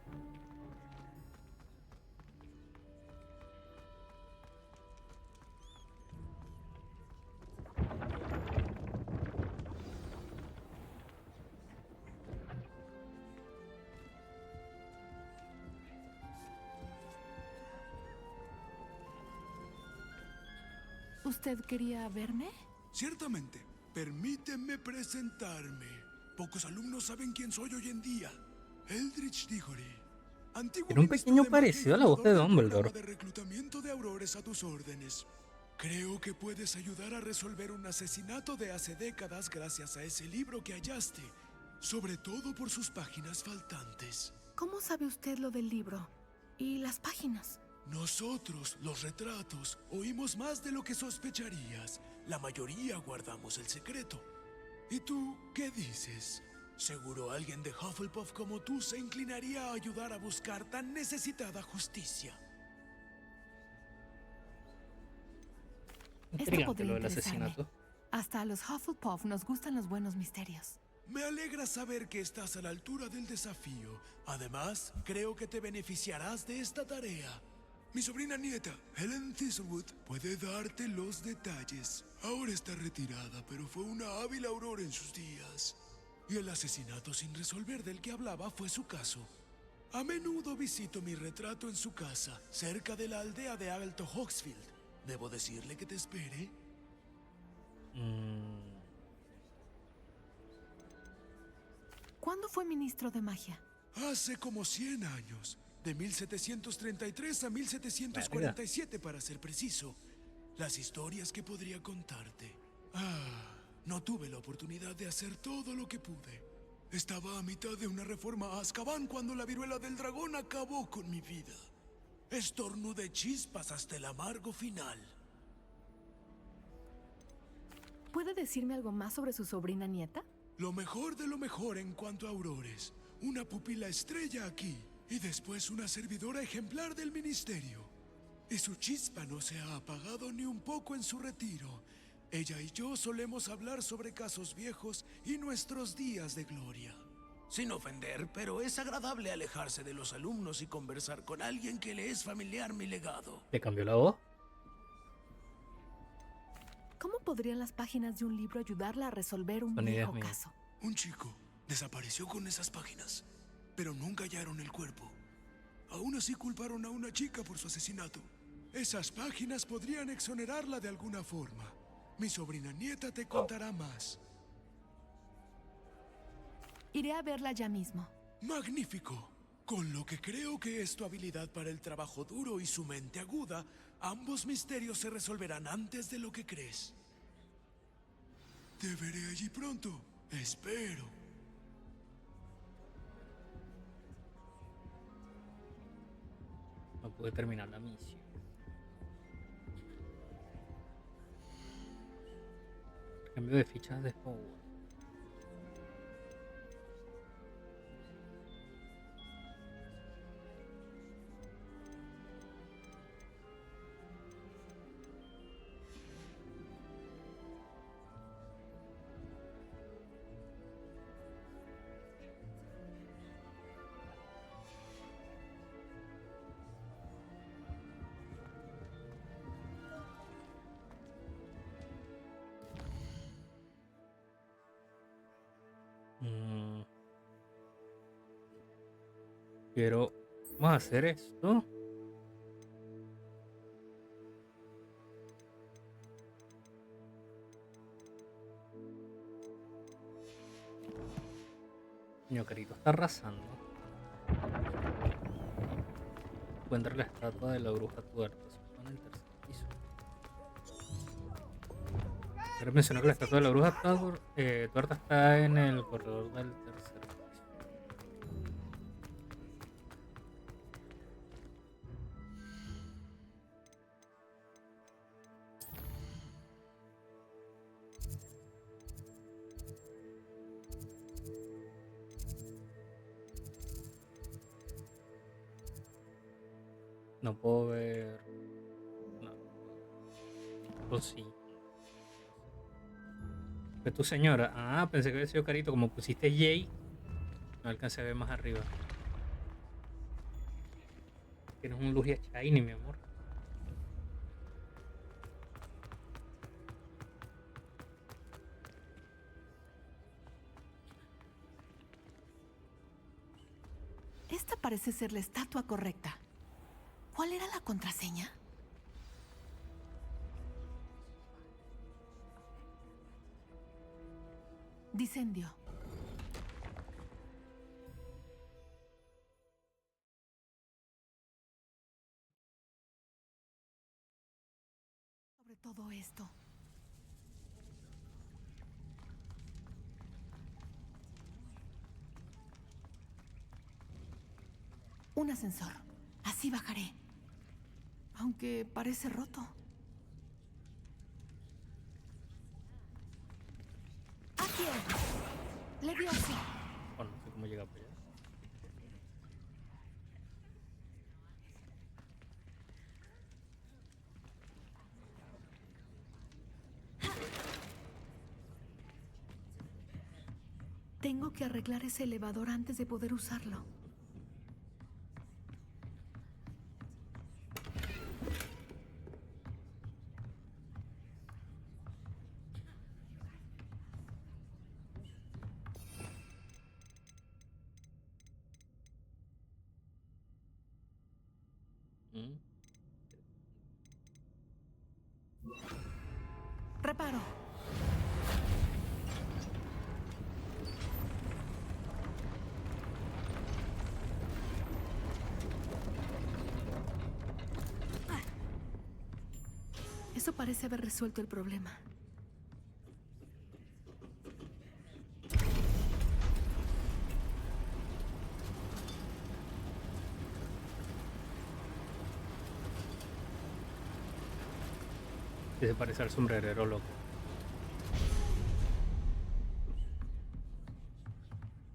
¿Usted quería verme? Ciertamente. Permíteme presentarme. Pocos alumnos saben quién soy hoy en día. Eldritch Diggory. Antiguo Era un ministro pequeño de magia y parecido a la voz de fundador del Dumbledore. programa de reclutamiento de aurores a tus órdenes. Creo que puedes ayudar a resolver un asesinato de hace décadas gracias a ese libro que hallaste. Sobre todo por sus páginas faltantes. ¿Cómo sabe usted lo del libro? ¿Y las páginas? Nosotros, los retratos, oímos más de lo que sospecharías. La mayoría guardamos el secreto. ¿Y tú qué dices? Seguro alguien de Hufflepuff como tú se inclinaría a ayudar a buscar tan necesitada justicia. Esto Intrigante podría lo del interesarme. asesinato. Hasta a los Hufflepuff nos gustan los buenos misterios. Me alegra saber que estás a la altura del desafío. Además, creo que te beneficiarás de esta tarea. Mi sobrina nieta, Helen Thistlewood, puede darte los detalles. Ahora está retirada, pero fue una hábil aurora en sus días. Y el asesinato sin resolver del que hablaba fue su caso. A menudo visito mi retrato en su casa, cerca de la aldea de Alto Hawksfield. ¿Debo decirle que te espere? ¿Cuándo fue ministro de magia? Hace como 100 años. De 1733 a 1747 para ser preciso. Las historias que podría contarte. No tuve la oportunidad de hacer todo lo que pude. Estaba a mitad de una reforma a Azkaban cuando la viruela del dragón acabó con mi vida. Estornudé chispas hasta el amargo final. ¿Puede decirme algo más sobre su sobrina nieta? Lo mejor de lo mejor en cuanto a aurores. Una pupila estrella aquí. Y después una servidora ejemplar del ministerio. Y su chispa no se ha apagado ni un poco en su retiro. Ella y yo solemos hablar sobre casos viejos y nuestros días de gloria. Sin ofender, pero es agradable alejarse de los alumnos y conversar con alguien que le es familiar mi legado. ¿Le cambió la voz? ¿Cómo podrían las páginas de un libro ayudarla a resolver un Son ideas viejo mías. caso? Un chico desapareció con esas páginas, pero nunca hallaron el cuerpo. Aún así culparon a una chica por su asesinato. Esas páginas podrían exonerarla de alguna forma. Mi sobrina nieta te contará más. Iré a verla ya mismo. Magnífico. Con lo que creo que es tu habilidad para el trabajo duro y su mente aguda, ambos misterios se resolverán antes de lo que crees. Te veré allí pronto. Espero. No pude terminar la misión. Cambio de fichas de Hogwarts. Pero vamos a hacer esto. Niño querido está arrasando. encuentra la estatua de la bruja tuerta. Se pone en el tercer piso. Quiero mencionar que la estatua de la bruja tuerta está en el corredor del tercer piso. No puedo ver. No. O sí. ¿Fue tu señora? Ah, pensé que había sido Carito. Como pusiste Jay, no alcancé a ver más arriba. Tienes un Lugia Shiny, mi amor. Esta parece ser la estatua correcta. ¿Cuál era la contraseña? Dicendio. Sobre todo esto. Un ascensor. Así bajaré. Aunque parece roto. ¡Aquí! Leviosa. Oh, no sé cómo llega para allá. Tengo que arreglar ese elevador antes de poder usarlo. Reparo. Eso parece haber resuelto el problema. Se parece al sombrerero loco.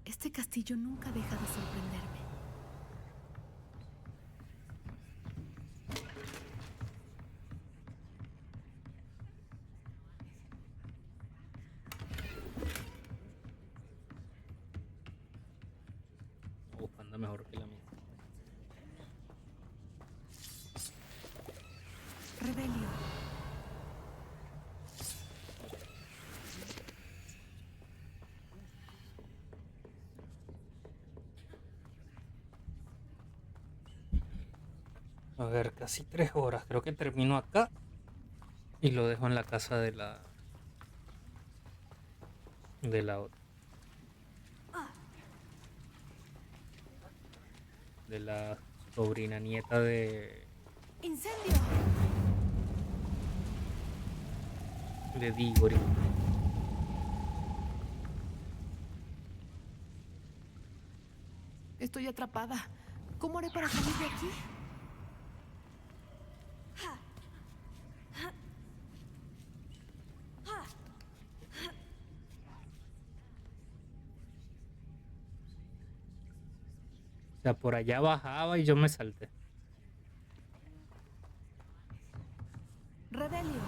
Este castillo nunca deja de sorprenderme. Anda mejor que la mía. Rebelio. A ver, casi 3 horas. Creo que termino acá y lo dejo en la casa de la otra. De la sobrina nieta de ¡Incendio! de Diggory. Estoy atrapada. ¿Cómo haré para salir de aquí? O sea, por allá bajaba y yo me salté. Rebelio.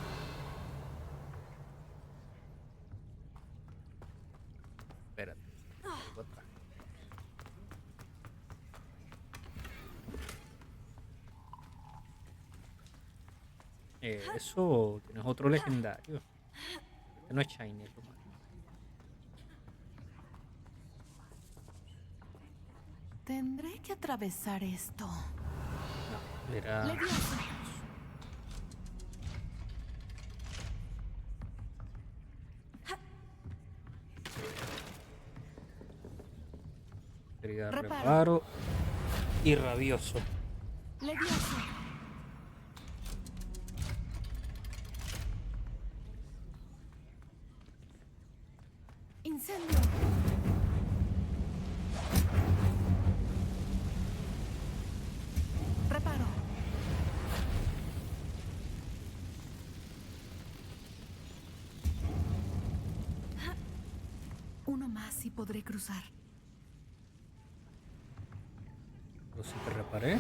Espérate. Otra. Eso, tienes otro legendario. Este no es Shiny, es lo malo. Tendré que atravesar esto. No, era... Leviosa. Reparo y rabioso. Levioso. Incendio. Reparo. Uno más y podré cruzar. Pero si te reparé.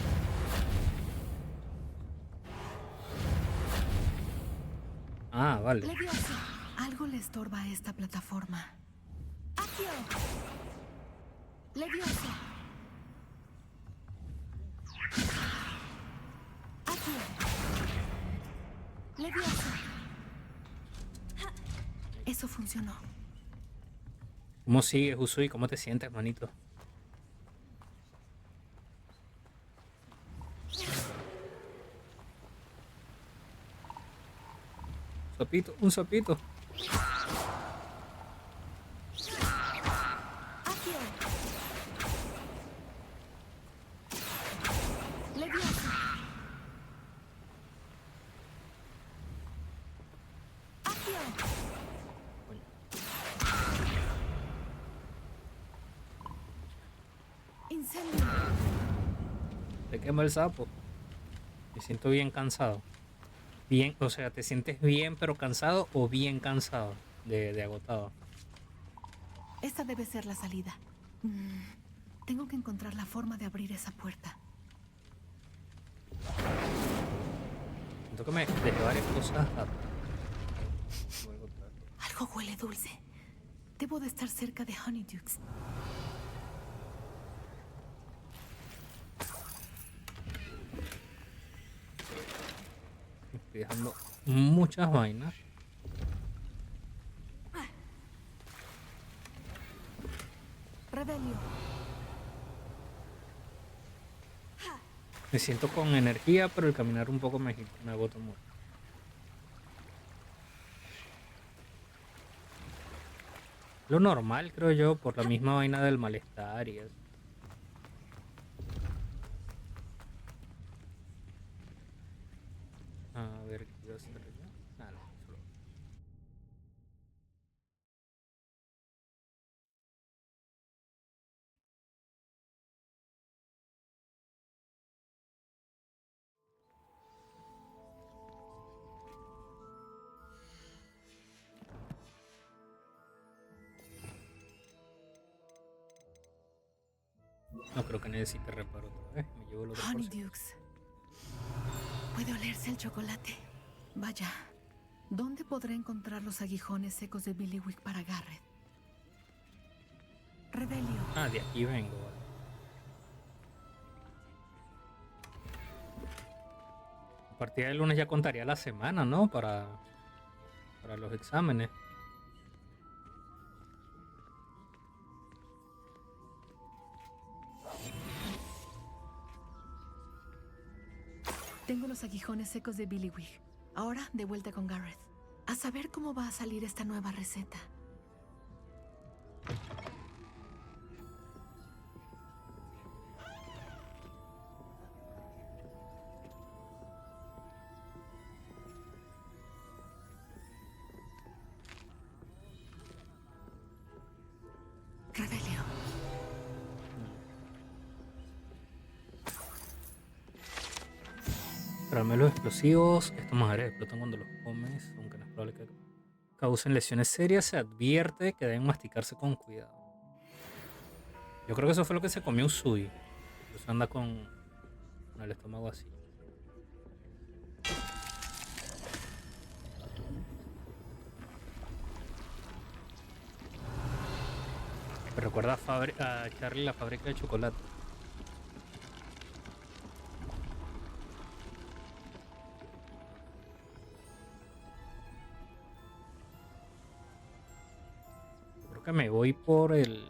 Ah, vale. Levioso. Algo le estorba a esta plataforma. ¡Accio! Levioso. ¡Accio! Levioso. Eso funcionó. ¿Cómo sigues, Usui? ¿Cómo te sientes, manito? Sapito, un sapito. ¡Accio! Levioso. ¡Accio! Incendio. Te quema el sapo. Me siento bien cansado. Bien, o sea, ¿te sientes bien pero cansado o bien cansado de agotado? Esta debe ser la salida. Tengo que encontrar la forma de abrir esa puerta. Siento que me dejé varias cosas. Algo huele dulce. Debo de estar cerca de Honeydukes. Estoy dejando muchas vainas. Rebelio. Me siento con energía, pero el caminar un poco me agota mucho. Lo normal, creo yo, por la misma vaina del malestar y eso. A ver, ¿qué quiero hacer yo? Ah, no, solo. No creo que necesite reparo otra vez. Me llevo el otro por si. Honeydukes. Puede olerse el chocolate. Vaya, ¿dónde podré encontrar los aguijones secos de Billywick para Garrett? Rebelio. Ah, de aquí vengo, vale. A partir del lunes ya contaría la semana, ¿no? Para los exámenes. Tengo los aguijones secos de Billywick. Ahora de vuelta con Garrett. A saber cómo va a salir esta nueva receta. Rebelio. Caramelos explosivos. Estos manjares explotan cuando los comes, aunque no es probable que causen lesiones serias. Se advierte que deben masticarse con cuidado. Yo creo que eso fue lo que se comió Usui. Entonces anda con el estómago así. Me recuerda a Charlie la fábrica de chocolate. Creo que me voy por el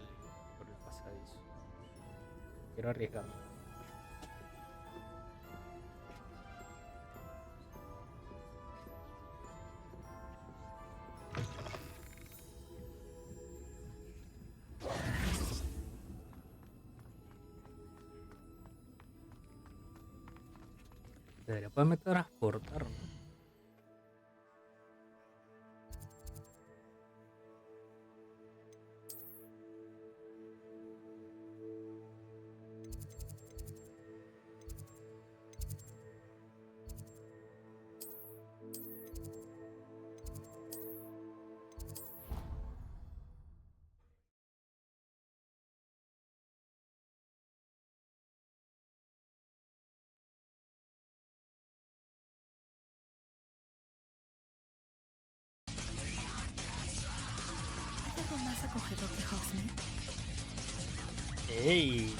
pasadizo. Quiero arriesgar. Debería poderme transportar, ¿no? ¿Hay algo más acogedor que Hogsmeade? ¡Ey!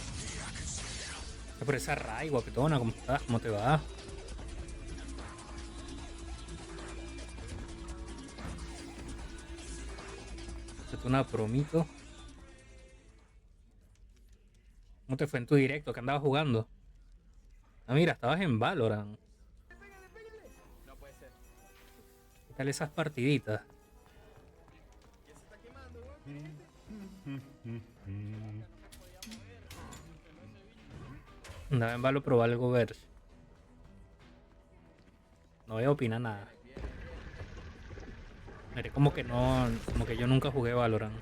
Por esa Ray, guapetona, ¿cómo estás? ¿Cómo te va? Hacete una promito. ¿Cómo te fue en tu directo? ¿Qué andabas jugando? Ah, mira, estabas en Valorant. No puede ser. ¿Qué tal esas partiditas? Andaba en Valo, pero algo ver. No voy a opinar nada. Miré como que no, como que yo nunca jugué Valorant.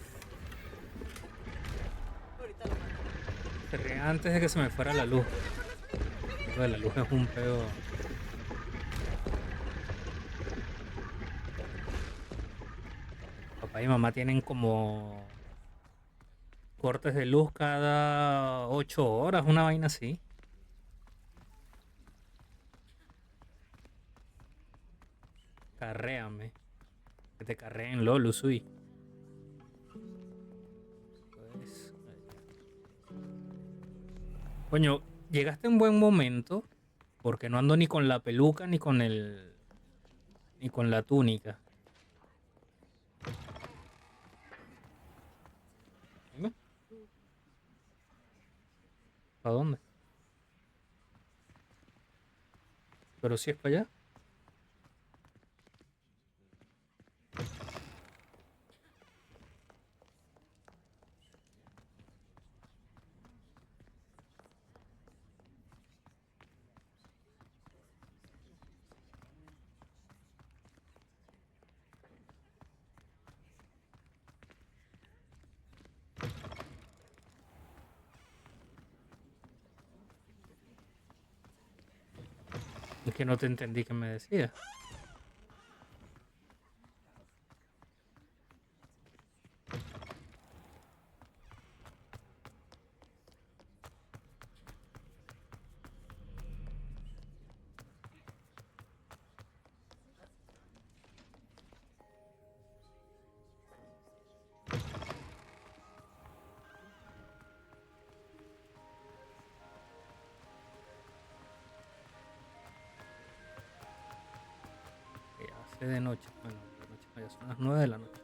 Cerré antes de que se me fuera la luz. Esto de la luz es un pedo. Papá y mamá tienen como cortes de luz cada 8 horas, una vaina así. Carréame. Que te carreen LOL, Usui. Pues, coño, llegaste en buen momento. Porque no ando ni con la peluca ni con el. Ni con la túnica. Dime. ¿Para dónde? Pero si es para allá. Es que no te entendí qué me decías. Que ya hace de noche. Bueno, de noche no, ya son las 9 de la noche.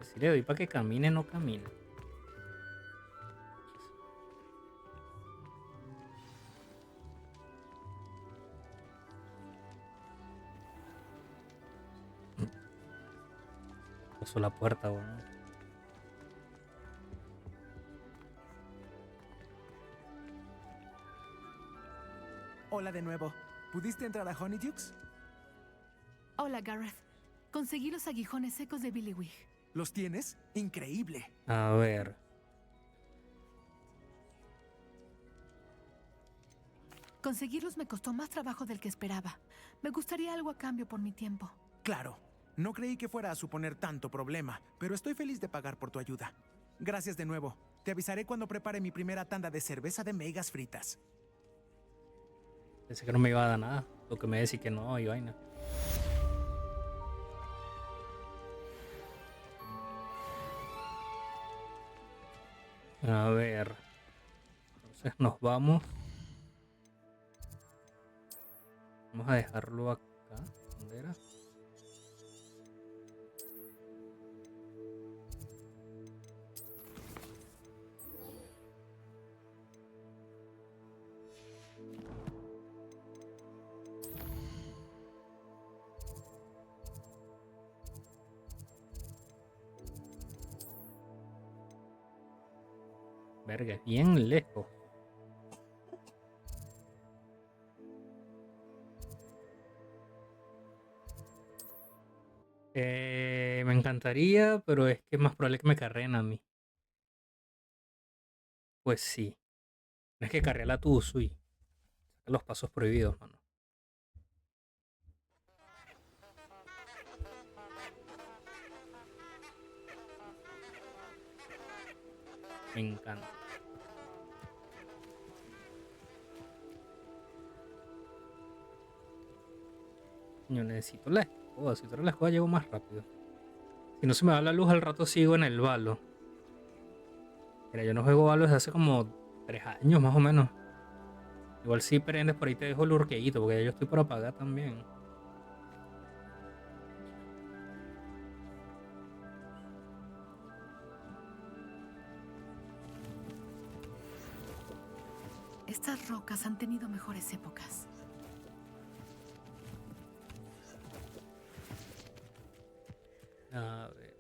Si le doy para que camine, no camine. Pasó la puerta, weón. Hola de nuevo. ¿Pudiste entrar a Honeydukes? Hola, Gareth. Conseguí los aguijones secos de Billywig. ¿Los tienes? Increíble. A ver. Conseguirlos me costó más trabajo del que esperaba. Me gustaría algo a cambio por mi tiempo. Claro. No creí que fuera a suponer tanto problema, pero estoy feliz de pagar por tu ayuda. Gracias de nuevo. Te avisaré cuando prepare mi primera tanda de cerveza de megas fritas. Pensé que no me iba a dar nada. Lo que me decía que no y vaina. A ver. Entonces nos vamos. Vamos a dejarlo acá. ¿Dónde era? Verga, es bien lejos. Me encantaría, pero es que es más probable que me carreen a mí. Pues sí. Tienes que carrearla tú, Sui. Los pasos prohibidos, mano. Me encanta. Yo necesito la escoba. Si traigo la escoba llego más rápido. Si no se me va la luz al rato sigo en el Valo. Mira, yo no juego Valo desde hace como 3 años más o menos. Igual si prendes por ahí te dejo el urqueíto porque ya yo estoy por apagar también. Estas rocas han tenido mejores épocas. A ver.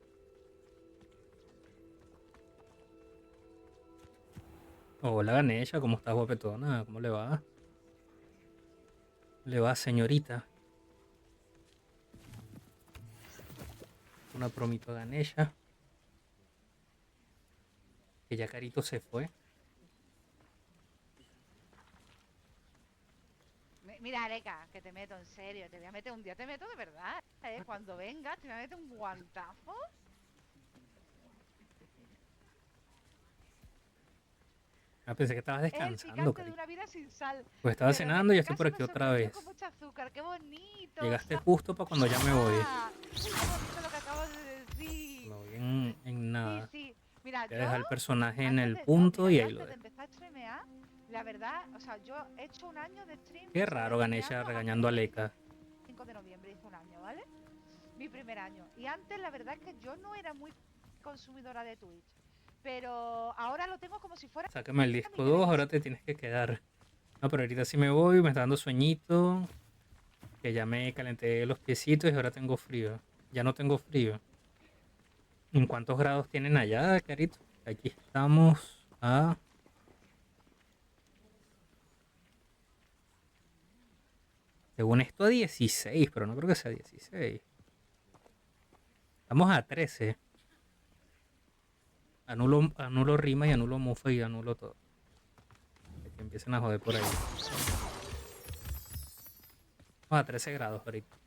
Hola Ganesha, ¿cómo estás, guapetona? ¿Cómo le va? ¿Le va, señorita? Una promito a Ganesha. Que ya Carito se fue. Mira, Areca, que te meto en serio, te voy a meter un día, te meto de verdad, cuando vengas te voy a meter un guantazo. Ah, pensé que estabas Es el descansando, picante de Carito. una vida sin sal. Pues estaba Pero en cenando y este estoy por caso aquí me otra sorprendió vez. con mucho azúcar, qué bonito. Llegaste justo para cuando ya me voy. Qué bonito lo que acabas de decir. No voy en nada. Sí, mira, Voy a dejar el yo, personaje en antes el de, no, punto mira, y yo ahí lo antes de dejo. empezar a streamear, la verdad, o sea, yo he hecho un año de stream. Qué raro Ganesha regañando a Leka. 5 de noviembre hice un año, ¿vale? Mi primer año. Y antes la verdad es que yo no era muy consumidora de Twitch. Pero ahora lo tengo como si fuera... Sácame el disco 2, ahora te tienes que quedar. No, pero ahorita sí me voy, me está dando sueñito. Que ya me calenté los piecitos y ahora tengo frío. Ya no tengo frío. ¿En cuántos grados tienen allá, Carito? Aquí estamos a... Según esto a 16, pero no creo que sea 16. Estamos a 13. Anulo rima y anulo mufa y anulo todo. Que empiecen a joder por ahí. Estamos a 13 grados ahorita.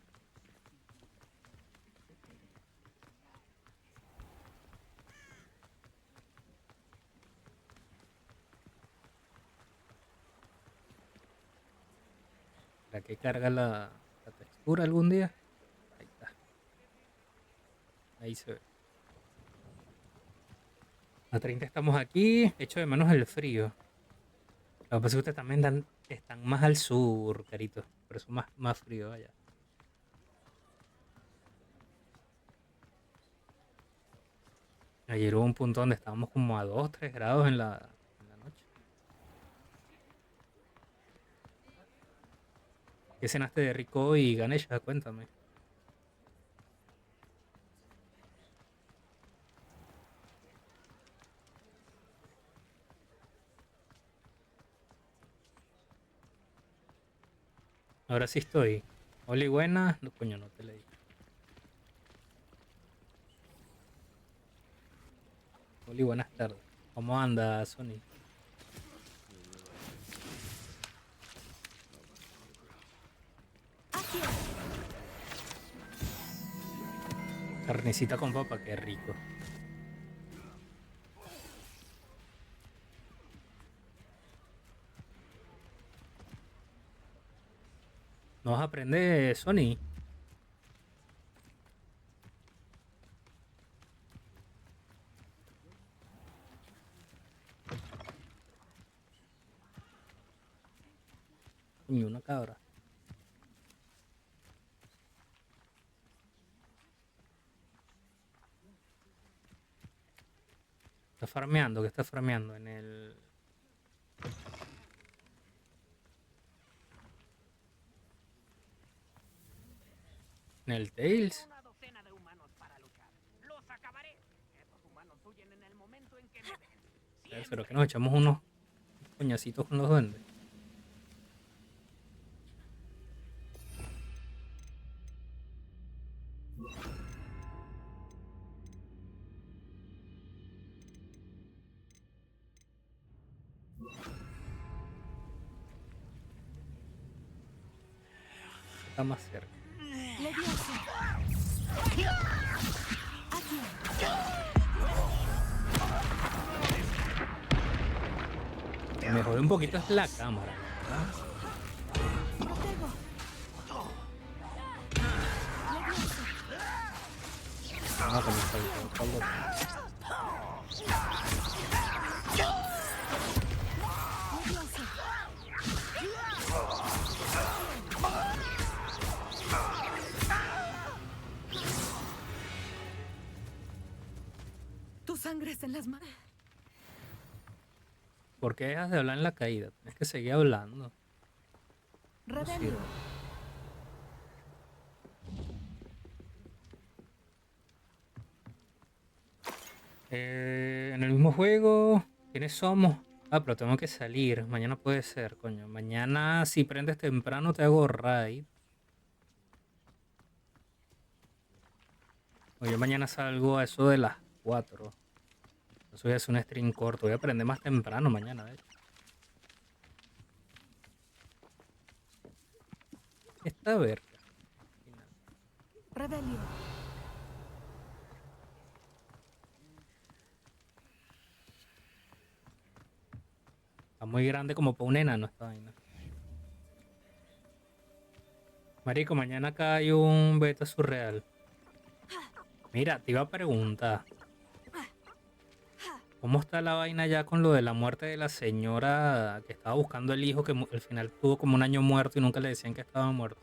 ¿La que carga la textura algún día? Ahí está. Ahí se ve. A 30 estamos aquí. Echo de menos el frío. Lo que pasa es que ustedes también están más al sur, Carito. Por eso más frío allá. Ayer hubo un punto donde estábamos como a 2, 3 grados en la noche. ¿Qué cenaste de rico y Ganesha? Cuéntame. Ahora sí estoy. Oli, buena. No, coño, no te leí. Oli, buenas tardes. ¿Cómo anda, Sony? Carnecita con papa, qué rico. ¿No vas a aprender, Sony? Ni una cabra. ¿Está farmeando? ¿Qué está farmeando? En el... ¿En el Tails? Una docena de humanos para luchar. Los acabaré. Esos humanos huyen en el momento en que me ven. ¿Será que nos echamos unos coñacitos con los duendes? Está más cerca. Me jode un poquito es la cámara, ¿verdad? No, como está el Tu sangre está en las manos. ¿Por qué dejas de hablar en la caída? Tienes que seguir hablando. No sirve. En el mismo juego, ¿quiénes somos? Ah, pero tengo que salir. Mañana puede ser, coño. Mañana, si prendes temprano, te hago raid. O yo mañana salgo a eso de las 4. Eso voy a hacer un stream corto. Voy a aprender más temprano mañana, de hecho. Esta verga. Rebelión. Está muy grande como para un enano esta vaina. Marico, mañana acá hay un beta surreal. Mira, te iba a preguntar. ¿Cómo está la vaina ya con lo de la muerte de la señora que estaba buscando el hijo que al final tuvo como un año muerto y nunca le decían que estaba muerto?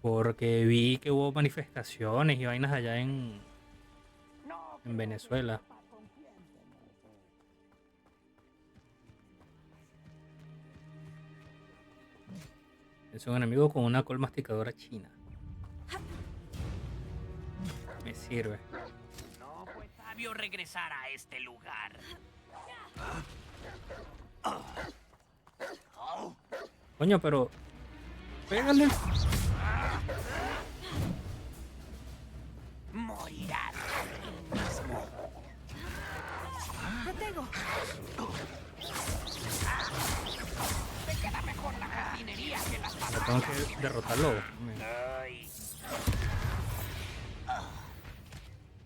Porque vi que hubo manifestaciones y vainas allá en Venezuela. Es un enemigo con una col masticadora china. Me sirve. No fue sabio regresar a este lugar. Coño, pero... Pégale. Morirás. Protego. Me queda mejor la jardinería que las Ahora tengo que derrotarlo.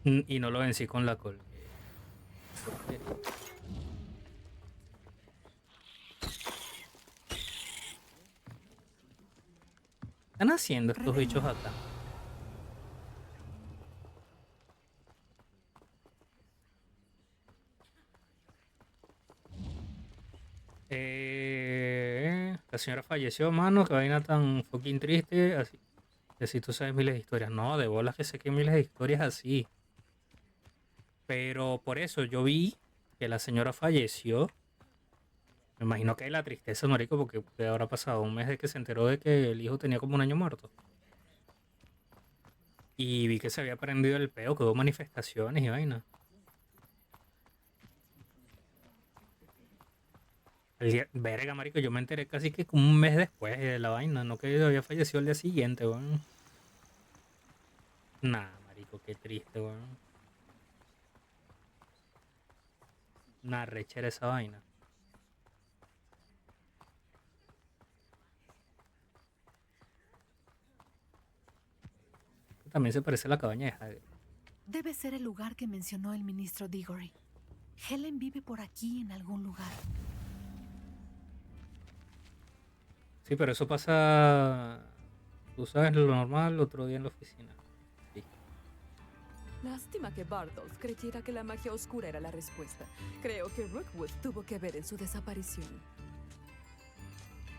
Y no lo vencí con la col. ¿Qué están haciendo estos bichos acá? La señora falleció, mano. Qué vaina tan fucking triste. Así tú sabes miles de historias. No, de bolas que sé que miles de historias así. Pero por eso yo vi que la señora falleció. Me imagino que hay la tristeza, marico, porque ahora ha pasado un mes de que se enteró de que el hijo tenía como un año muerto. Y vi que se había prendido el peo, que hubo manifestaciones y vaina. Verga, marico, yo me enteré casi que como un mes después de la vaina, no que había fallecido el día siguiente, weón. Nah, marico, qué triste, weón. Una rechera esa vaina. También se parece a la cabaña de Hagrid. Debe ser el lugar que mencionó el ministro Diggory. Helen vive por aquí en algún lugar. Sí, pero eso pasa, tú sabes, lo normal, otro día en la oficina. Sí. Lástima que Bartles creyera que la magia oscura era la respuesta. Creo que Rookwood tuvo que ver en su desaparición.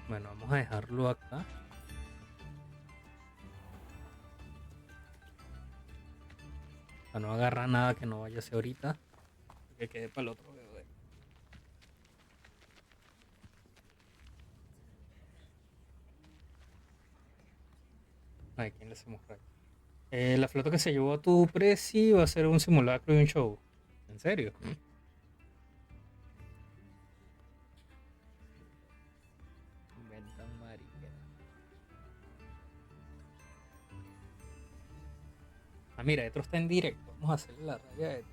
Bueno, vamos a dejarlo acá. Para no agarrar nada que no vaya a ser ahorita. Que quede para el otro video. Ay, ¿quién le hacemos raid? La flota que se llevó a tu presi va a ser un simulacro y un show. ¿En serio? Ah, mira, Etro está en directo. Vamos a hacerle la raya a Etro.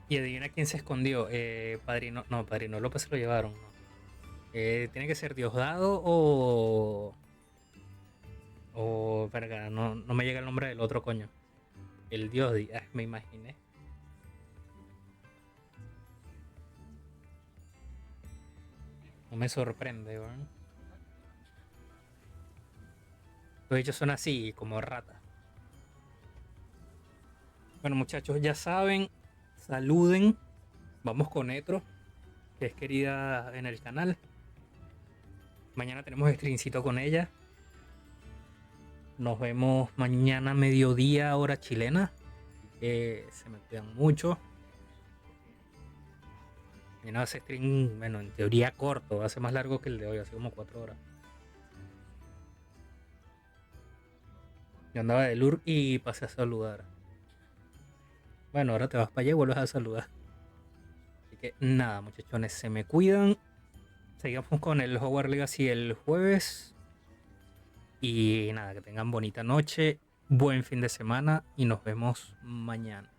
Y adivina quién se escondió. Padrino. No, Padrino López se lo llevaron. No. Tiene que ser Diosdado o. O. Verga, no me llega el nombre del otro coño. El Dios, me imaginé. No me sorprende, weón. Los hechos son así, como ratas. Bueno, muchachos, ya saben. Saluden. Vamos con Etro, que es querida en el canal. Mañana tenemos streamcito con ella. Nos vemos mañana mediodía, hora chilena. Se me cuidan mucho. Mañana hace stream, bueno, en teoría corto. Va a ser más largo que el de hoy, hace como 4 horas. Yo andaba de lur y pasé a saludar. Bueno, ahora te vas para allá y vuelves a saludar. Así que nada, muchachones, se me cuidan. Seguimos con el Hogwarts Legacy el jueves. Y nada, que tengan bonita noche, buen fin de semana y nos vemos mañana.